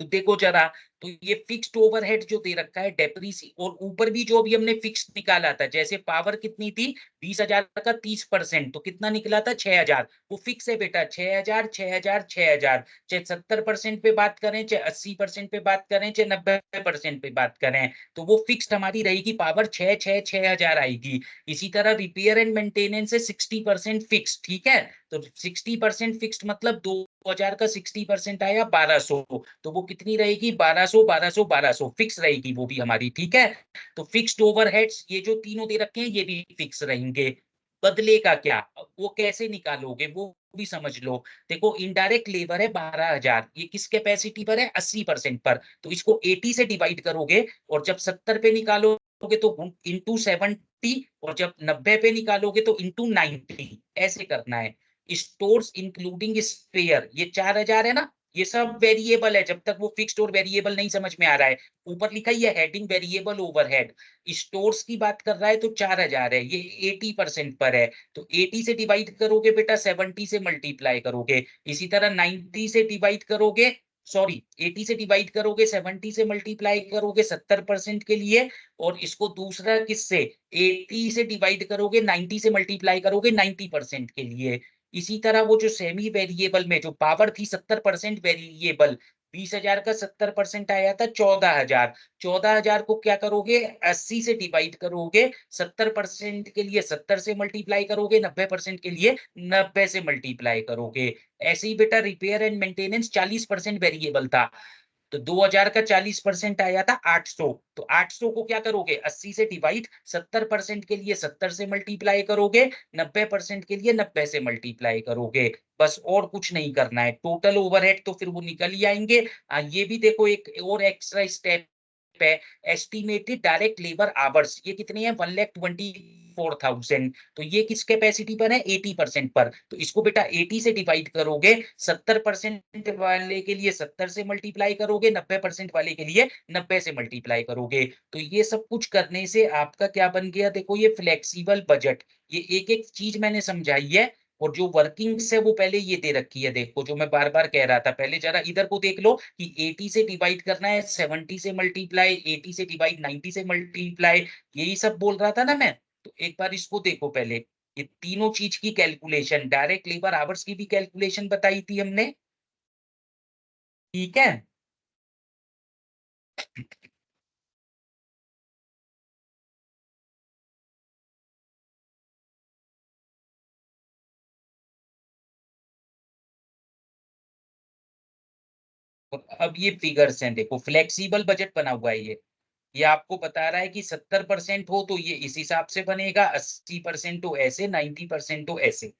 तो देखो जरा, तो ये फिक्स्ड ओवरहेड जो दे रखा है डेप्रीसी, और ऊपर भी जो भी हमने फिक्स्ड निकाला था, जैसे पावर कितनी थी 20,000 का 30%, तो कितना निकला था 6,000। वो फिक्स है बेटा, 6,000 6,000 6,000। चाहे 70% पे बात करें, चाहे 80% पे बात करें, चाहे 90% पे बात करें, तो वो फिक्स्ड हमारी रहेगी, पावर 6,000 आएगी। इसी तरह रिपेयर एंड मेंटेनेंस है 60% फिक्स, ठीक है। तो 60% फिक्स्ड मतलब 2,000 का 60% आया 1,200, तो वो कितनी रहेगी 1,200 1,200 1,200 फिक्स रहेगी वो भी हमारी, ठीक है। तो फिक्स्ड ओवरहेड्स ये जो तीनों दे रखे हैं ये भी फिक्स रहेंगे। बदलेगा क्या, वो कैसे निकालोगे वो भी समझ लो। देखो इनडायरेक्ट लेबर है 12,000, ये किस कैपेसिटी पर है 80% पर, तो इसको 80 से डिवाइड करोगे और जब 70 पे निकालोगे तो इंटू 70, और जब 90 पे निकालोगे तो इंटू 90, ऐसे करना है। स्टोर्स इंक्लूडिंग स्पेयर, ये 4,000 है ना, ये सब वेरिएबल है, जब तक वो फिक्स्ड और वेरिएबल नहीं समझ में आ रहा है। ऊपर लिखा ही है हेडिंग वेरिएबल ओवरहेड, स्टोर्स की बात कर रहा है तो 4,000 है, ये 80% पर है। तो 80 से डिवाइड करोगे बेटा 70 से मल्टीप्लाई करोगे, इसी तरह 90 से डिवाइड करोगे, सॉरी 80 से डिवाइड करोगे 70 से मल्टीप्लाई करोगे 70% के लिए, और इसको दूसरा किससे 80 से डिवाइड करोगे 90 से मल्टीप्लाई करोगे 90% के लिए। इसी तरह वो जो सेमी वेरिएबल में जो पावर थी 70% वेरिएबल, 20,000 का 70% आया था 14,000। 14,000 को क्या करोगे 80 से डिवाइड करोगे, 70% के लिए 70 से मल्टीप्लाई करोगे, 90% के लिए 90 से मल्टीप्लाई करोगे। ऐसे ही बेटा रिपेयर एंड मेंटेनेंस 40% वेरिएबल था, तो 2,000 का 40% आया था 800, तो 800 को क्या करोगे 80 से डिवाइड, 70% के लिए 70 से मल्टीप्लाई करोगे, 90% के लिए 90 से मल्टीप्लाई करोगे। बस और कुछ नहीं करना है, टोटल ओवरहेड तो फिर वो निकल ही आएंगे। ये भी देखो एक और एक्स्ट्रा स्टेप है, एस्टिमेटेड डायरेक्ट लेबर आवर्स, ये कितने हैं 1,24,000। तो ये किस कैपेसिटी पर है 80% पर, तो इसको बेटा 80 से डिवाइड करोगे, 70% वाले के लिए 70 से मल्टीप्लाई करोगे, 90% वाले के लिए 90 से मल्टीप्लाई करोगे। तो ये सब कुछ करने से आपका क्या बन गया, देखो ये फ्लेक्सिबल बजट, ये एक एक चीज मैंने समझाई है। और जो वर्किंग्स है वो पहले ये दे रखी है, देखो जो मैं बार बार कह रहा था, पहले जरा इधर को देख लो कि 80 से डिवाइड करना है 70 से मल्टीप्लाई, 80 से डिवाइड 90 से मल्टीप्लाई, यही सब बोल रहा था ना मैं। तो एक बार इसको देखो पहले, ये तीनों चीज की कैलकुलेशन, डायरेक्ट लेबर आवर्स की भी कैलकुलेशन बताई थी हमने, ठीक है। और अब ये फिगर्स हैं, देखो फ्लेक्सिबल बजट बना हुआ है ये आपको बता रहा है कि 70% हो तो ये इस हिसाब से बनेगा, 80% हो ऐसे, 90% हो ऐसे।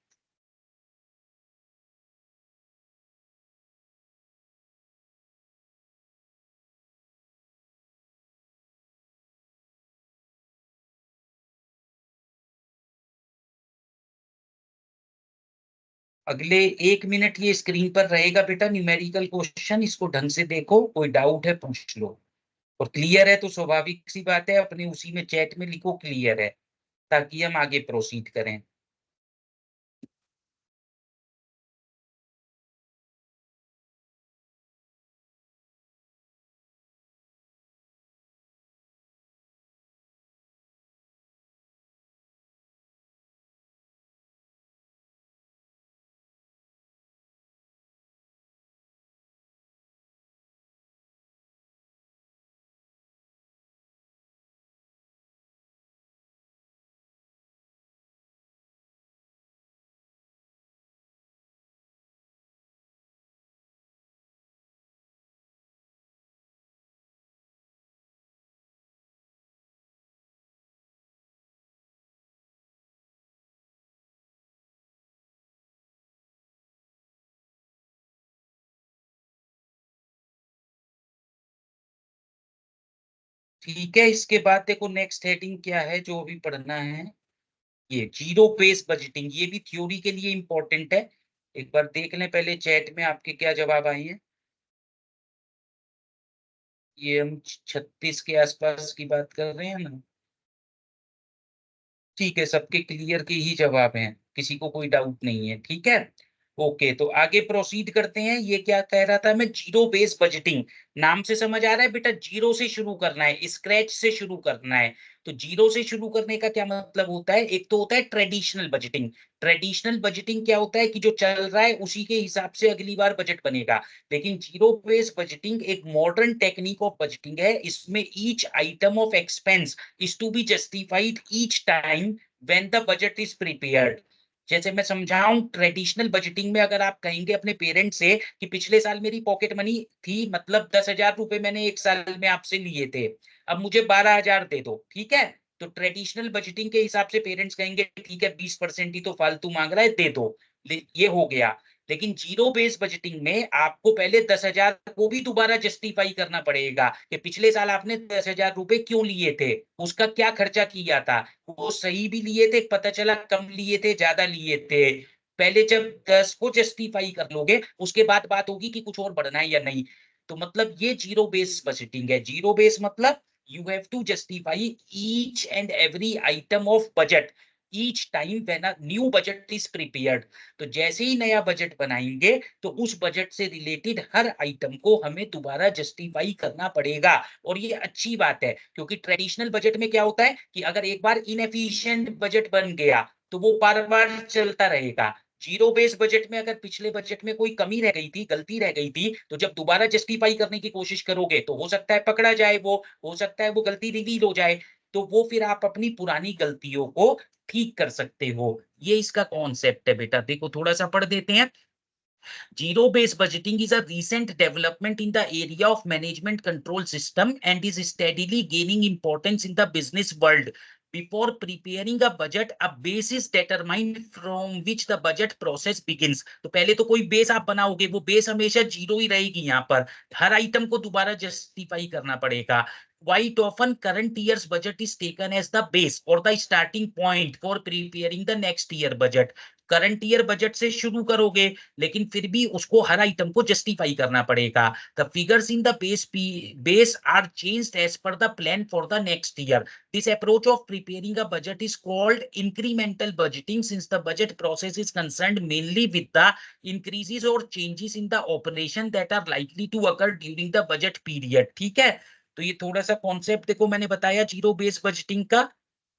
अगले 1 मिनट ये स्क्रीन पर रहेगा बेटा न्यूमेरिकल क्वेश्चन, इसको ढंग से देखो, कोई डाउट है पूछ लो। और क्लियर है तो स्वाभाविक सी बात है, अपने उसी में चैट में लिखो क्लियर है, ताकि हम आगे प्रोसीड करें। ठीक है, इसके बाद देखो नेक्स्ट हेडिंग क्या है जो अभी पढ़ना है, ये जीरो बेस बजटिंग। ये भी थ्योरी के लिए इंपॉर्टेंट है। एक बार देख लें पहले चैट में आपके क्या जवाब आए हैं। ये हम 36 के आसपास की बात कर रहे हैं ना। ठीक है, सबके क्लियर के ही जवाब हैं, किसी को कोई डाउट नहीं है। ठीक है, ओके, तो आगे प्रोसीड करते हैं। ये क्या कह रहा था मैं, जीरो बेस बजटिंग। नाम से समझ आ रहा है बेटा, जीरो से शुरू करना है, स्क्रैच से शुरू करना है। तो जीरो से शुरू करने का क्या मतलब होता है, एक तो होता है ट्रेडिशनल बजटिंग। ट्रेडिशनल बजटिंग क्या होता है कि जो चल रहा है उसी के हिसाब से अगली बार बजट बनेगा। लेकिन जीरो बेस बजटिंग एक मॉडर्न टेक्निक ऑफ बजटिंग है। इसमें each item of expense is to be justified each time when the budget is prepared। जैसे मैं समझाऊं, ट्रेडिशनल बजटिंग में अगर आप कहेंगे अपने पेरेंट्स से कि पिछले साल मेरी पॉकेट मनी थी, मतलब 10,000 रुपए मैंने एक साल में आपसे लिए थे, अब मुझे 12,000 दे दो। ठीक है, तो ट्रेडिशनल बजटिंग के हिसाब से पेरेंट्स कहेंगे ठीक है 20% ही तो फालतू मांग रहा है, दे दो। ये हो गया। लेकिन जीरो बेस बजटिंग में आपको पहले 10,000 को भी दोबारा जस्टिफाई करना पड़ेगा कि पिछले साल आपने 10,000 रुपए क्यों लिए थे, उसका क्या खर्चा किया था, वो सही भी लिए थे, पता चला कम लिए थे, ज्यादा लिए थे। पहले जब 10 को जस्टिफाई कर लोगे, उसके बाद बात होगी कि कुछ और बढ़ना है या नहीं। तो मतलब ये जीरो बेस बजटिंग है। जीरो बेस मतलब you have to justify each and every item of budget each time when a new budget is prepared. तो जैसे ही नया बजट बनाएंगे तो उस बजट से रिलेटेड हर आइटम को हमें दोबारा जस्टिफाई करना पड़ेगा। और ये अच्छी बात है, क्योंकि ट्रेडिशनल बजट में क्या होता है कि अगर एक बार इनएफिशिएंट बजट बन गया तो वो बार बार चलता रहेगा। जीरो बेस बजट में अगर पिछले बजट में कोई कमी रह गई थी, गलती रह गई थी, तो जब दोबारा जस्टिफाई करने की कोशिश करोगे तो हो सकता है पकड़ा जाए, वो हो सकता है वो गलती रिवील हो जाए। तो वो फिर आप अपनी पुरानी गलतियों को ठीक कर सकते हो। ये इसका कॉन्सेप्ट है बेटा, देखो थोड़ा सा पढ़ देते हैं। Zero based budgeting is a recent development in the area of management control system and is steadily gaining importance in the business world. Before preparing a budget, a base is determined from which the budget process begins। तो पहले तो कोई base आप बनाओगे, वो base हमेशा zero ही रहेगी। यहाँ पर हर आइटम को दोबारा जस्टिफाई करना पड़ेगा। Quite often, current year's budget is taken as the base or the starting point for preparing the next year budget। Current year budget से शुरू करोगे, लेकिन फिर भी उसको हर आइटम को जस्टिफाई करना पड़ेगा। The figures in the base are changed as per the plan for the next year. This approach of preparing a budget is called incremental budgeting since the budget process is concerned mainly with the increases और changes in the operation that are likely to occur during the budget period. ठीक है, तो ये थोड़ा सा concept देखो मैंने बताया जीरो बेस बजटिंग का।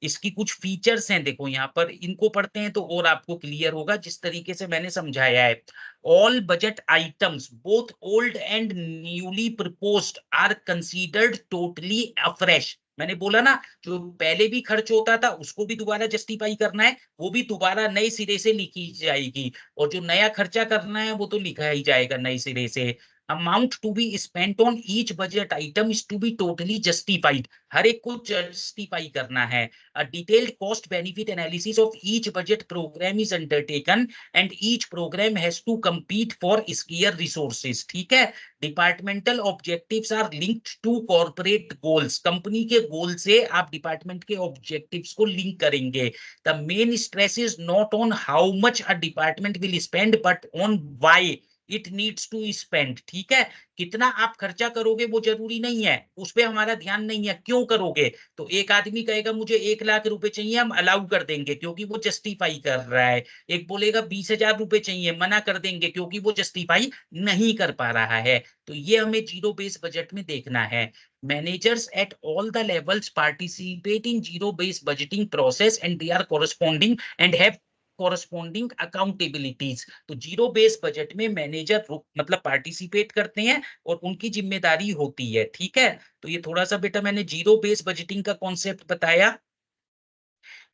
इसकी कुछ फीचर्स हैं, देखो यहाँ पर इनको पढ़ते हैं तो और आपको क्लियर होगा जिस तरीके से मैंने समझाया है। All budget items both old and newly proposed are considered totally afresh. मैंने बोला ना, जो पहले भी खर्च होता था उसको भी दोबारा जस्टिफाई करना है, वो भी दोबारा नए सिरे से लिखी जाएगी। और जो नया खर्चा करना है वो तो लिखा ही जाएगा नए सिरे से। Amount to be spent on each budget item is to be totally justified. हर एक को जस्टिफाई करना है। A detailed cost benefit analysis of each budget program is undertaken and each program has to compete for scarce resources। ठीक है, departmental objectives are linked to corporate goals. Company के goal से आप डिपार्टमेंट के objectives को link करेंगे। The main stress is not on how much a department will spend but on why it needs to spend. ठीक है, कितना आप खर्चा करोगे वो जरूरी नहीं है, उस पर हमारा ध्यान नहीं है, क्यों करोगे। तो एक आदमी कहेगा मुझे 1 लाख रुपए चाहिए, हम अलाउ कर देंगे क्योंकि वो जस्टिफाई कर रहा है। एक बोलेगा 20,000 रुपए चाहिए, मना कर देंगे क्योंकि वो जस्टिफाई नहीं कर पा रहा है। तो ये हमें जीरो बेस बजट में देखना है। Managers at all the levels participate in zero base budgeting process and they are corresponding and have corresponding accountabilities. तो जीरो बेस बजट में मैनेजर मतलब पार्टिसिपेट करते हैं और उनकी जिम्मेदारी होती है। ठीक है, तो ये थोड़ा सा बेटा मैंने जीरो बेस बजटिंग का कॉन्सेप्ट बताया।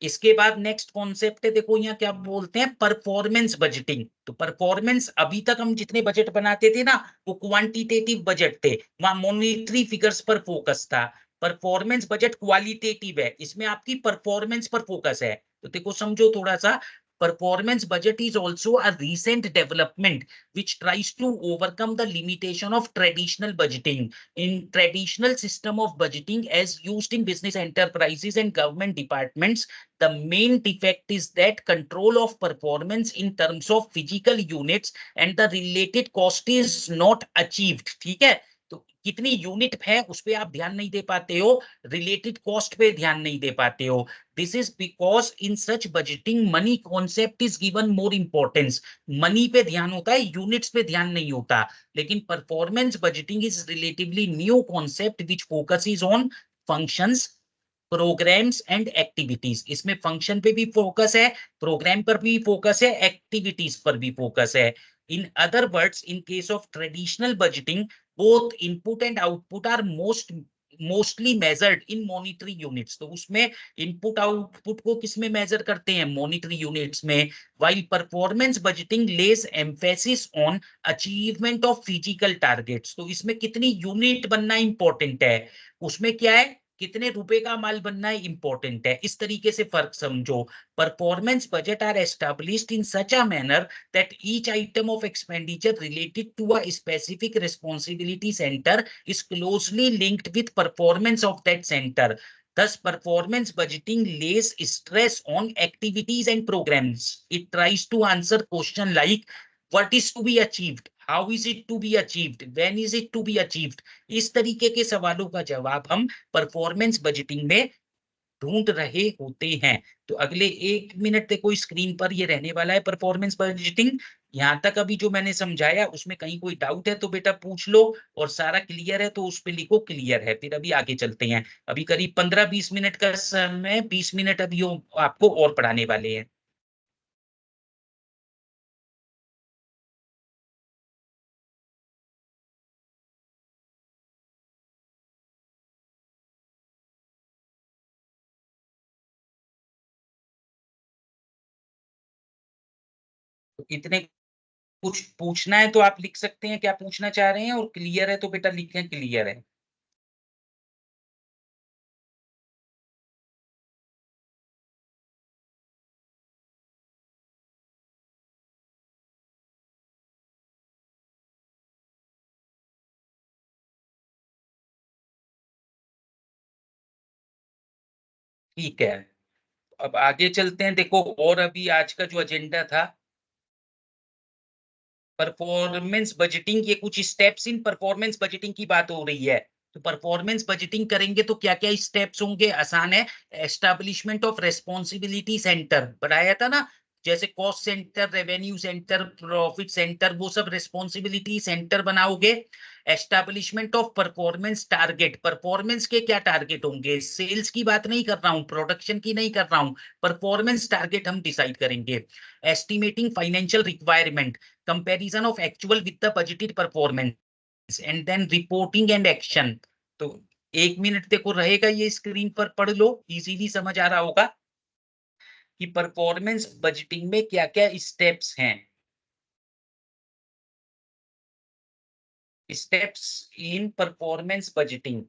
इसके बाद नेक्स्ट कॉन्सेप्ट है, देखो यहाँ क्या बोलते हैं, परफॉर्मेंस बजटिंग। तो परफॉर्मेंस, अभी तक हम जितने बजट बनाते थे ना वो क्वांटिटेटिव बजट थे, वहां मॉनिटरी फिगर्स पर फोकस था। परफॉर्मेंस बजट क्वालिटेटिव है, इसमें आपकी परफॉर्मेंस पर फोकस है। तो देखो समझो थोड़ा सा, performance budget is also a recent development which tries to overcome the limitation of traditional budgeting. In traditional system of budgeting as used in business enterprises and government departments, the main defect is that control of performance in terms of physical units and the related cost is not achieved. ठीक है, तो कितनी unit है उस पे आप ध्यान नहीं दे पाते हो, रिलेटेड कॉस्ट पे ध्यान नहीं दे पाते हो. This is because in such budgeting money concept is given more importance. Money पे ध्यान होता है, यूनिट्स पे ध्यान नहीं होता. लेकिन performance budgeting is relatively new concept which focuses on functions, programmes and activities. इसमें फंक्शन पे भी फोकस है, प्रोग्राम पर भी फोकस है, एक्टिविटीज पर भी फोकस है. In other words, in case of traditional budgeting, both input and output are mostly measured in monetary units. तो उसमें input output को किसमें measure करते हैं? monetary units में. While performance budgeting lays emphasis on achievement of physical targets. तो इसमें कितनी unit बनना important है, उसमें क्या है, कितने रुपए का माल बनना है इंपॉर्टेंट है. इस तरीके से फर्क समझो. Performance budget are established in such a manner that each item of expenditure related to a specific responsibility center is closely linked with performance of that center. Thus, performance budgeting lays stress on activities and programs. It tries to answer question like what is to be achieved, how is it to be achieved, when is it to be achieved. इस तरीके के सवालों का जवाब हम performance budgeting में ढूंढ रहे होते हैं. तो अगले 1 मिनट देखो स्क्रीन पर ये रहने वाला है परफॉर्मेंस बजटिंग. यहां तक अभी जो मैंने समझाया उसमें कहीं कोई डाउट है तो बेटा पूछ लो, और सारा क्लियर है तो उस पे लिखो क्लियर है. फिर अभी आगे चलते हैं. अभी करीब 15-20 मिनट का समय, 20 मिनट अभी आपको और पढ़ाने वाले हैं. तो इतने कुछ पूछना है तो आप लिख सकते हैं क्या पूछना चाह रहे हैं, और क्लियर है तो बेटा लिखें क्लियर है. ठीक है, अब आगे चलते हैं. देखो और अभी आज का जो एजेंडा था परफॉर्मेंस बजटिंग, ये कुछ स्टेप्स इन परफॉर्मेंस बजटिंग की बात हो रही है. तो परफॉर्मेंस बजटिंग करेंगे तो क्या क्या स्टेप्स होंगे? आसान है. एस्टैब्लिशमेंट ऑफ रेस्पॉन्सिबिलिटी सेंटर बढ़ाया था ना, जैसे cost centre, revenue centre, profit centre, वो सब रेस्पॉन्सिबिलिटी सेंटर बनाओगे. Establishment of performance target, performance के क्या टारगेट होंगे? सेल्स की बात नहीं कर रहा हूं, प्रोडक्शन की नहीं कर रहा हूं, परफॉर्मेंस टारगेट हम डिसाइड करेंगे. Estimating financial requirement, comparison of actual with the budgeted performance, and then reporting and action. तो 1 मिनट देखो रहेगा, ये स्क्रीन पर पढ़ लो, इजीली समझ आ रहा होगा कि परफॉर्मेंस बजटिंग में क्या क्या स्टेप्स हैं. Steps in performance budgeting.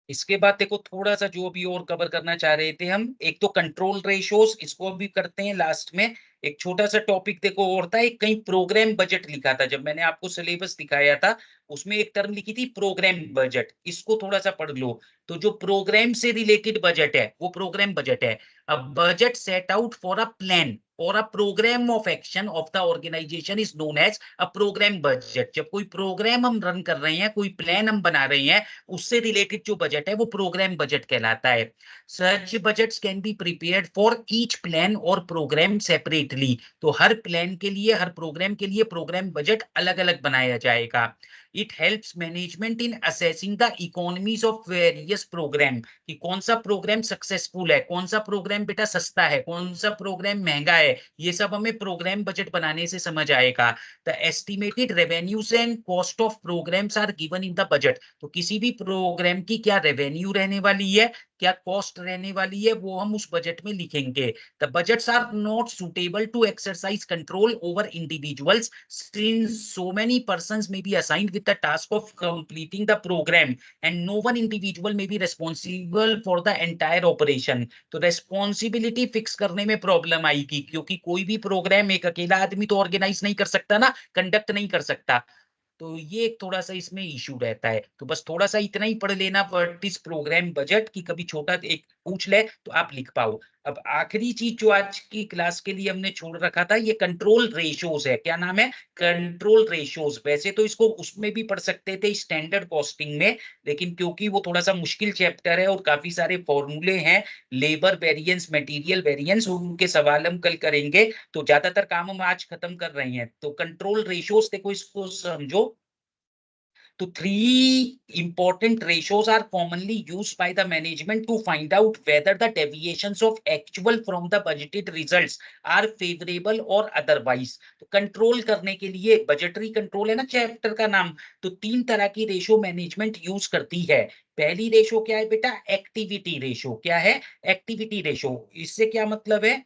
इसके बाद देखो थोड़ा सा जो भी और कवर करना चाह रहे थे हम, एक तो कंट्रोल रेशोस, इसको भी करते हैं लास्ट में. एक छोटा सा टॉपिक देखो और था, एक कहीं प्रोग्राम बजट लिखा था जब मैंने आपको सिलेबस दिखाया था, उसमें एक टर्म लिखी थी प्रोग्राम बजट, इसको थोड़ा सा पढ़ लो. तो जो प्रोग्राम से रिलेटेड बजट है वो प्रोग्राम बजट है. अब budget set out for a plan और a programme of action of the organisation is known as a programme budget. जब कोई प्रोग्राम हम रन कर रहे हैं, कोई प्लान हम बना रहे हैं, उससे रिलेटेड जो बजट है वो प्रोग्राम बजट कहलाता है. Such budgets can be prepared for each plan और प्रोग्राम सेपरेटली. तो हर प्लान के लिए, हर प्रोग्राम के लिए प्रोग्राम बजट अलग अलग बनाया जाएगा. It helps management in assessing the economies of various programme, कि कौन सा प्रोग्राम सक्सेसफुल है, कौन सा प्रोग्राम बेटा सस्ता है, कौन सा प्रोग्राम महंगा है, ये सब हमें प्रोग्राम बजट बनाने से समझ आएगा। The estimated revenues and cost of programmes are given in the budget, तो किसी भी प्रोग्राम की क्या रेवेन्यू रहने वाली है, क्या कॉस्ट रहने वाली है, वो हम उस बजट में लिखेंगे। The budgets are not suitable to exercise control over individuals since so many persons may be assigned with the task of completing the program and no one individual may be responsible for the entire operation। तो responsibility fix करने में problem आएगी, क्योंकि कोई भी programme एक अकेला आदमी तो ऑर्गेनाइज नहीं कर सकता ना, कंडक्ट नहीं कर सकता। तो ये एक थोड़ा सा इसमें इशू रहता है। तो बस थोड़ा सा इतना ही पढ़ लेना व्हाट इज प्रोग्राम बजट, की कभी छोटा एक पूछ ले तो आप लिख पाओ। अब आखिरी चीज जो आज की क्लास के लिए हमने छोड़ रखा था, ये कंट्रोल रेशियोज है। क्या नाम है? Control ratios. वैसे तो इसको उसमें भी पढ़ सकते थे, स्टैंडर्ड कॉस्टिंग में, लेकिन क्योंकि वो थोड़ा सा मुश्किल चैप्टर है और काफी सारे फॉर्मूले हैं, लेबर वेरिएंस, मटेरियल वेरिएंस, उनके सवाल हम कल करेंगे, तो ज्यादातर काम हम आज खत्म कर रहे हैं। तो कंट्रोल रेशियोज देखो, इसको समझो। तो three important ratios are commonly used by the management to find out whether the deviations of actual from the budgeted results are favorable or otherwise। तो कंट्रोल करने के लिए, बजटरी कंट्रोल है ना चैप्टर का नाम, तो तीन तरह की रेशो मैनेजमेंट यूज करती है। पहली रेशो क्या है बेटा? Activity ratio. क्या है? Activity ratio. इससे क्या मतलब है?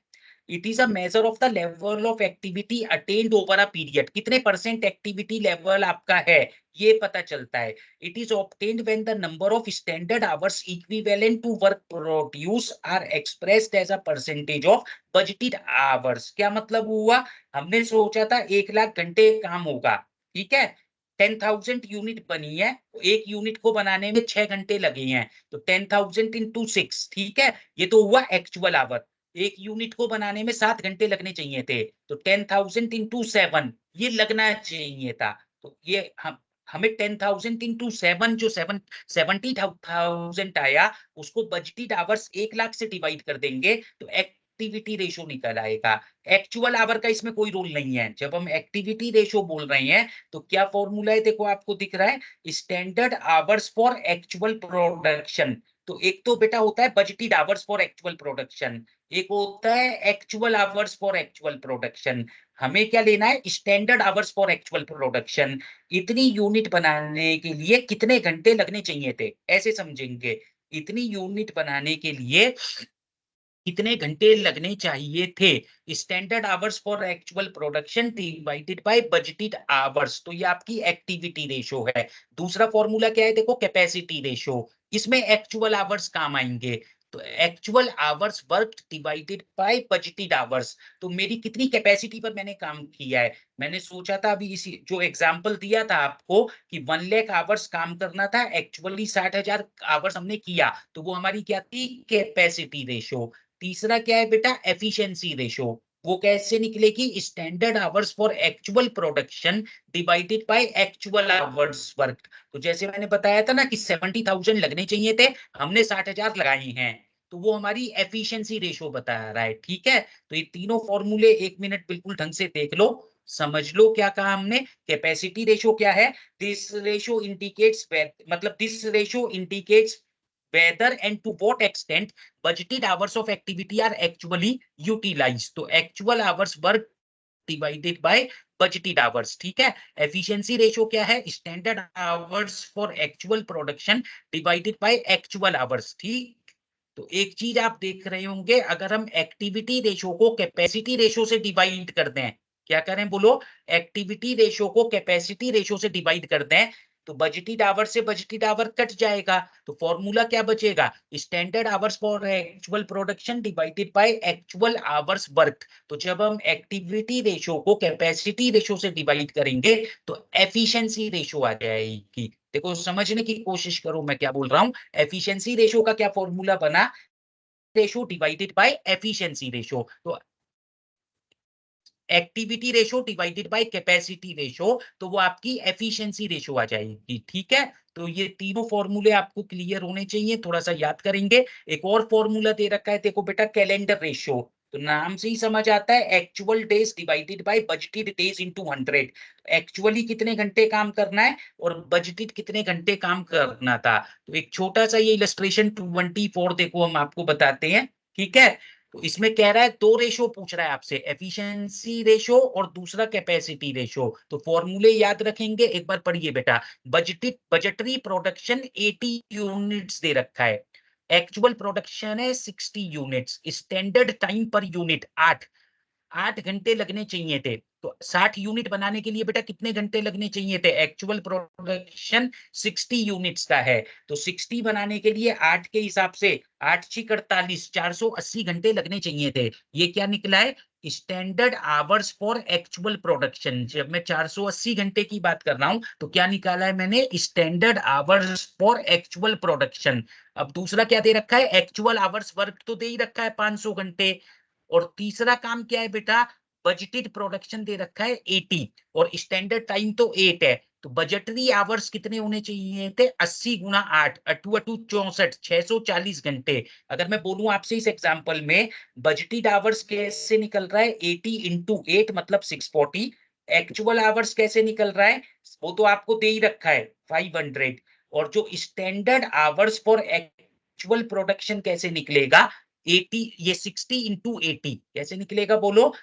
It is a measure of the level of activity attained over a period. कितने परसेंट एक्टिविटी लेवल आपका है, ये पता चलता है। It is obtained when the number of standard hours equivalent to work produce are expressed as a percentage of budgeted hours. क्या मतलब हुआ? हमने सोचा था 1 लाख घंटे काम होगा, ठीक है, 10,000 यूनिट बनी है, एक यूनिट को बनाने में 6 घंटे लगे हैं, तो 10,000 इंटू 6, ठीक है, ये तो हुआ एक्चुअल आवर। एक यूनिट को बनाने में 7 घंटे लगने चाहिए थे, तो 10,000 इंटू 7 ये लगना चाहिए था। तो ये हमें 10,000 इंटू 7, जो 70,000 आया, उसको बजटेड आवर्स 1 लाख से डिवाइड कर देंगे तो एक्टिविटी रेशो निकल आएगा। एक्चुअल आवर का इसमें कोई रोल नहीं है। जब हम एक्टिविटी रेशो बोल रहे हैं तो क्या फॉर्मूला है, देखो आपको दिख रहा है, standard hours for actual production. तो एक तो बेटा होता है budgeted hours for actual production, एक होता है actual hours for actual production. हमें क्या लेना है? Standard hours for actual production. इतनी यूनिट बनाने के लिए कितने घंटे लगने चाहिए थे, ऐसे समझेंगे। इतनी यूनिट बनाने के लिए कितने घंटे लगने चाहिए थे, standard hours for actual production divided by budgeted hours. तो ये आपकी एक्टिविटी रेशो है। दूसरा फॉर्मूला क्या है? देखो, कैपेसिटी रेशो। इसमें एक्चुअल आवर्स काम आएंगे, तो actual hours work divided by budgeted hours. तो मेरी कितनी कैपेसिटी पर मैंने काम किया है, मैंने सोचा था अभी इसी जो एग्जांपल दिया था आपको कि 1 लाख आवर्स काम करना था, एक्चुअली 60,000 आवर्स हमने किया, तो वो हमारी क्या थी? Capacity ratio. तीसरा क्या है बेटा? Efficiency ratio. वो कैसे निकलेगी? Standard hours for actual production divided by actual hours work. तो जैसे मैंने बताया था ना कि 70,000 लगने चाहिए थे, हमने 60,000 लगाए हैं, तो वो हमारी एफिशिएंसी रेशो बता रहा है, ठीक है। तो ये तीनों फॉर्मूले 1 मिनट बिल्कुल ढंग से देख लो, समझ लो क्या कहा हमने। कैपेसिटी रेशो क्या है? दिस रेशो इंडिकेट्स, मतलब this ratio indicates whether and to what extent budgeted hours of activity are actually utilized। तो actual hours work divided by budgeted hours, ठीक है। efficiency ratio क्या है? standard hours for actual production divided by actual hours, ठीक। तो एक चीज आप देख रहे होंगे, अगर हम एक्टिविटी रेशो को कैपेसिटी रेशो से डिवाइड कर दें, क्या करें बोलो? एक्टिविटी रेशो को कैपेसिटी रेशो से डिवाइड कर दें, तो बजटेड आवर से बजटेड आवर कट जाएगा, तो फॉर्मूला क्या बचेगा? Standard hours for actual production divided by actual hours work. तो जब हम एक्टिविटी रेशो को कैपेसिटी रेशो से डिवाइड करेंगे तो एफिशिएंसी रेशो आ जाएगी। देखो, समझने की कोशिश करो मैं क्या बोल रहा हूं। एफिशिएंसी रेशो का क्या फॉर्मूला बना? Ratio divided by efficiency ratio. तो activity ratio divided by capacity ratio, तो वो आपकी एफिशिएंसी रेशो आ जाएगी, ठीक है। तो ये तीनों फॉर्मूले आपको क्लियर होने चाहिए, थोड़ा सा याद करेंगे। एक और फॉर्मूला दे रखा है, देखो बेटा, कैलेंडर रेशो। तो नाम से ही समझ आता है, actual days divided by budgeted days into 100। Actually कितने घंटे काम करना है और बजटेड कितने घंटे काम करना था। तो एक छोटा सा ये इलस्ट्रेशन 24 देखो हम आपको बताते हैं, ठीक है। तो इसमें कह रहा है दो रेशो पूछ रहा है आपसे, एफिशिएंसी रेशो और दूसरा कैपेसिटी रेशो। तो फॉर्मूले याद रखेंगे, एक बार पढ़िए बेटा। बजटरी प्रोडक्शन 80 यूनिट्स दे रखा है, एक्चुअल प्रोडक्शन है 60 units, standard time per unit 8 घंटे लगने चाहिए थे। तो 60 यूनिट बनाने के लिए बेटा कितने घंटे लगने चाहिए थे, एक्चुअल प्रोडक्शन 60 यूनिट्स का है। तो 60 बनाने के लिए 8 के हिसाब से 8 6 48 480 घंटे लगने चाहिए थे। ये क्या निकला है, standard hours for actual production. जब मैं 480 घंटे की बात कर रहा हूं तो क्या निकाला है मैंने, standard hours for actual production. अब दूसरा क्या दे रखा है, एक्चुअल आवर्स वर्क तो दे ही रखा है 500 घंटे। और तीसरा काम क्या है बेटा, बजटेड प्रोडक्शन दे रखा है 80 और स्टैंडर्ड टाइम तो 8 है। तो बजटरी आवर्स कितने होने चाहिए थे, 80 गुना 8, अटू अटू 64, 640 घंटे। अगर मैं बोलूं आपसे इस एग्जांपल में बजटेड आवर्स कैसे निकल रहा है, 80 इंटू 8 मतलब 640। एक्चुअल आवर्स कैसे निकल रहा है, वो तो आपको दे ही रखा है 500। और जो standard hours for actual production कैसे निकलेगा, 80, ये 60 इंटू 80 कैसे निकलेगा बोलो,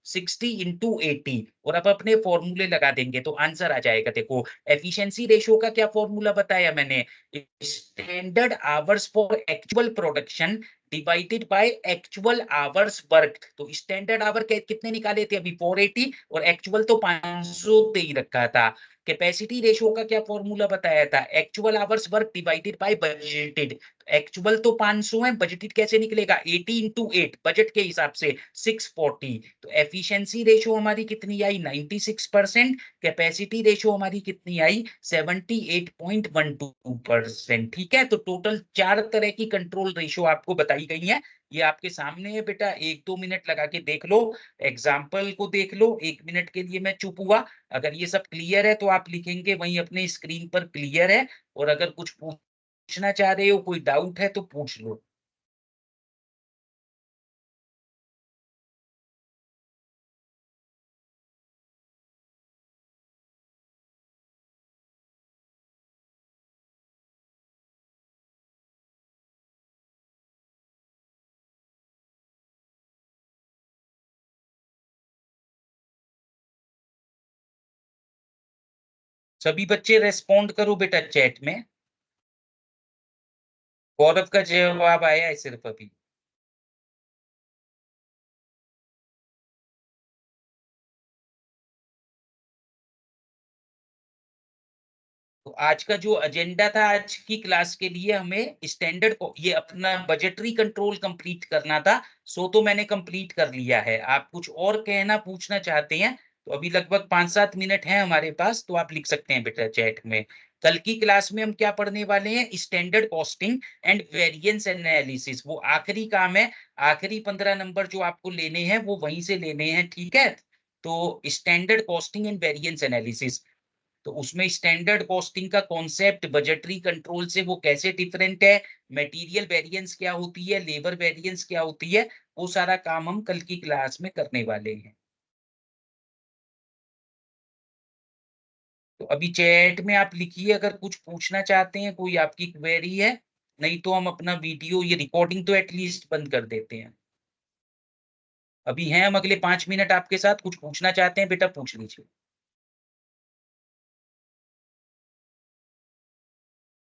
60 इंटू 80। और अब अपने फॉर्मूले लगा देंगे तो आंसर आ जाएगा। देखो एफिशिएंसी रेशियो का क्या फॉर्मूला बताया मैंने, standard hours for actual production divided by actual hours work. तो स्टैंडर्ड आवर कितने निकाले थे अभी 480 और एक्चुअल तो 500 दे ही रखा था। कैपेसिटी रेशियो का क्या फॉर्मूला बताया था, actual hours work divided by budgeted. Actual तो 500 है, बजटेड कैसे निकलेगा, 80 इंटू 8 बजट के हिसाब से 640। तो एफिशिएंसी रेशियो हमारी कितनी आई, 96%। कैपेसिटी रेशियो हमारी कितनी आई, 78.12%। ठीक है, तो टोटल 4 तरह की कंट्रोल रेशियो आपको बताई गई है। ये आपके सामने है बेटा, 1-2 मिनट लगा के देख लो, एग्जाम्पल को देख लो। 1 मिनट के लिए मैं चुप हुआ। अगर ये सब क्लियर है तो आप लिखेंगे वहीं अपने स्क्रीन पर क्लियर है। और अगर कुछ पूछना चाह रहे हो, कोई डाउट है तो पूछ लो। सभी बच्चे रेस्पॉन्ड करो बेटा चैट में। गौरव का जवाब आया है सिर्फ अभी। तो आज का जो एजेंडा था आज की क्लास के लिए, हमें स्टैंडर्ड को ये अपना बजटरी कंट्रोल कंप्लीट करना था। सो तो मैंने कंप्लीट कर लिया है। आप कुछ और कहना पूछना चाहते हैं तो अभी लगभग 5-7 मिनट है हमारे पास, तो आप लिख सकते हैं बेटा चैट में। कल की क्लास में हम क्या पढ़ने वाले हैं, standard costing and variance analysis. वो आखिरी काम है, आखिरी 15 नंबर जो आपको लेने हैं वो वहीं से लेने हैं, ठीक है। तो standard costing and variance analysis, तो उसमें स्टैंडर्ड कॉस्टिंग का कॉन्सेप्ट बजटरी कंट्रोल से वो कैसे डिफरेंट है, मटेरियल वेरिएंस क्या होती है, लेबर वेरिएंस क्या होती है, वो सारा काम हम कल की क्लास में करने वाले हैं। तो अभी चैट में आप लिखिए अगर कुछ पूछना चाहते हैं, कोई आपकी क्वेरी है। नहीं तो हम अपना वीडियो, ये रिकॉर्डिंग तो एटलीस्ट बंद कर देते हैं। अभी हैं हम अगले 5 मिनट आपके साथ, कुछ पूछना चाहते हैं बेटा पूछ लीजिए।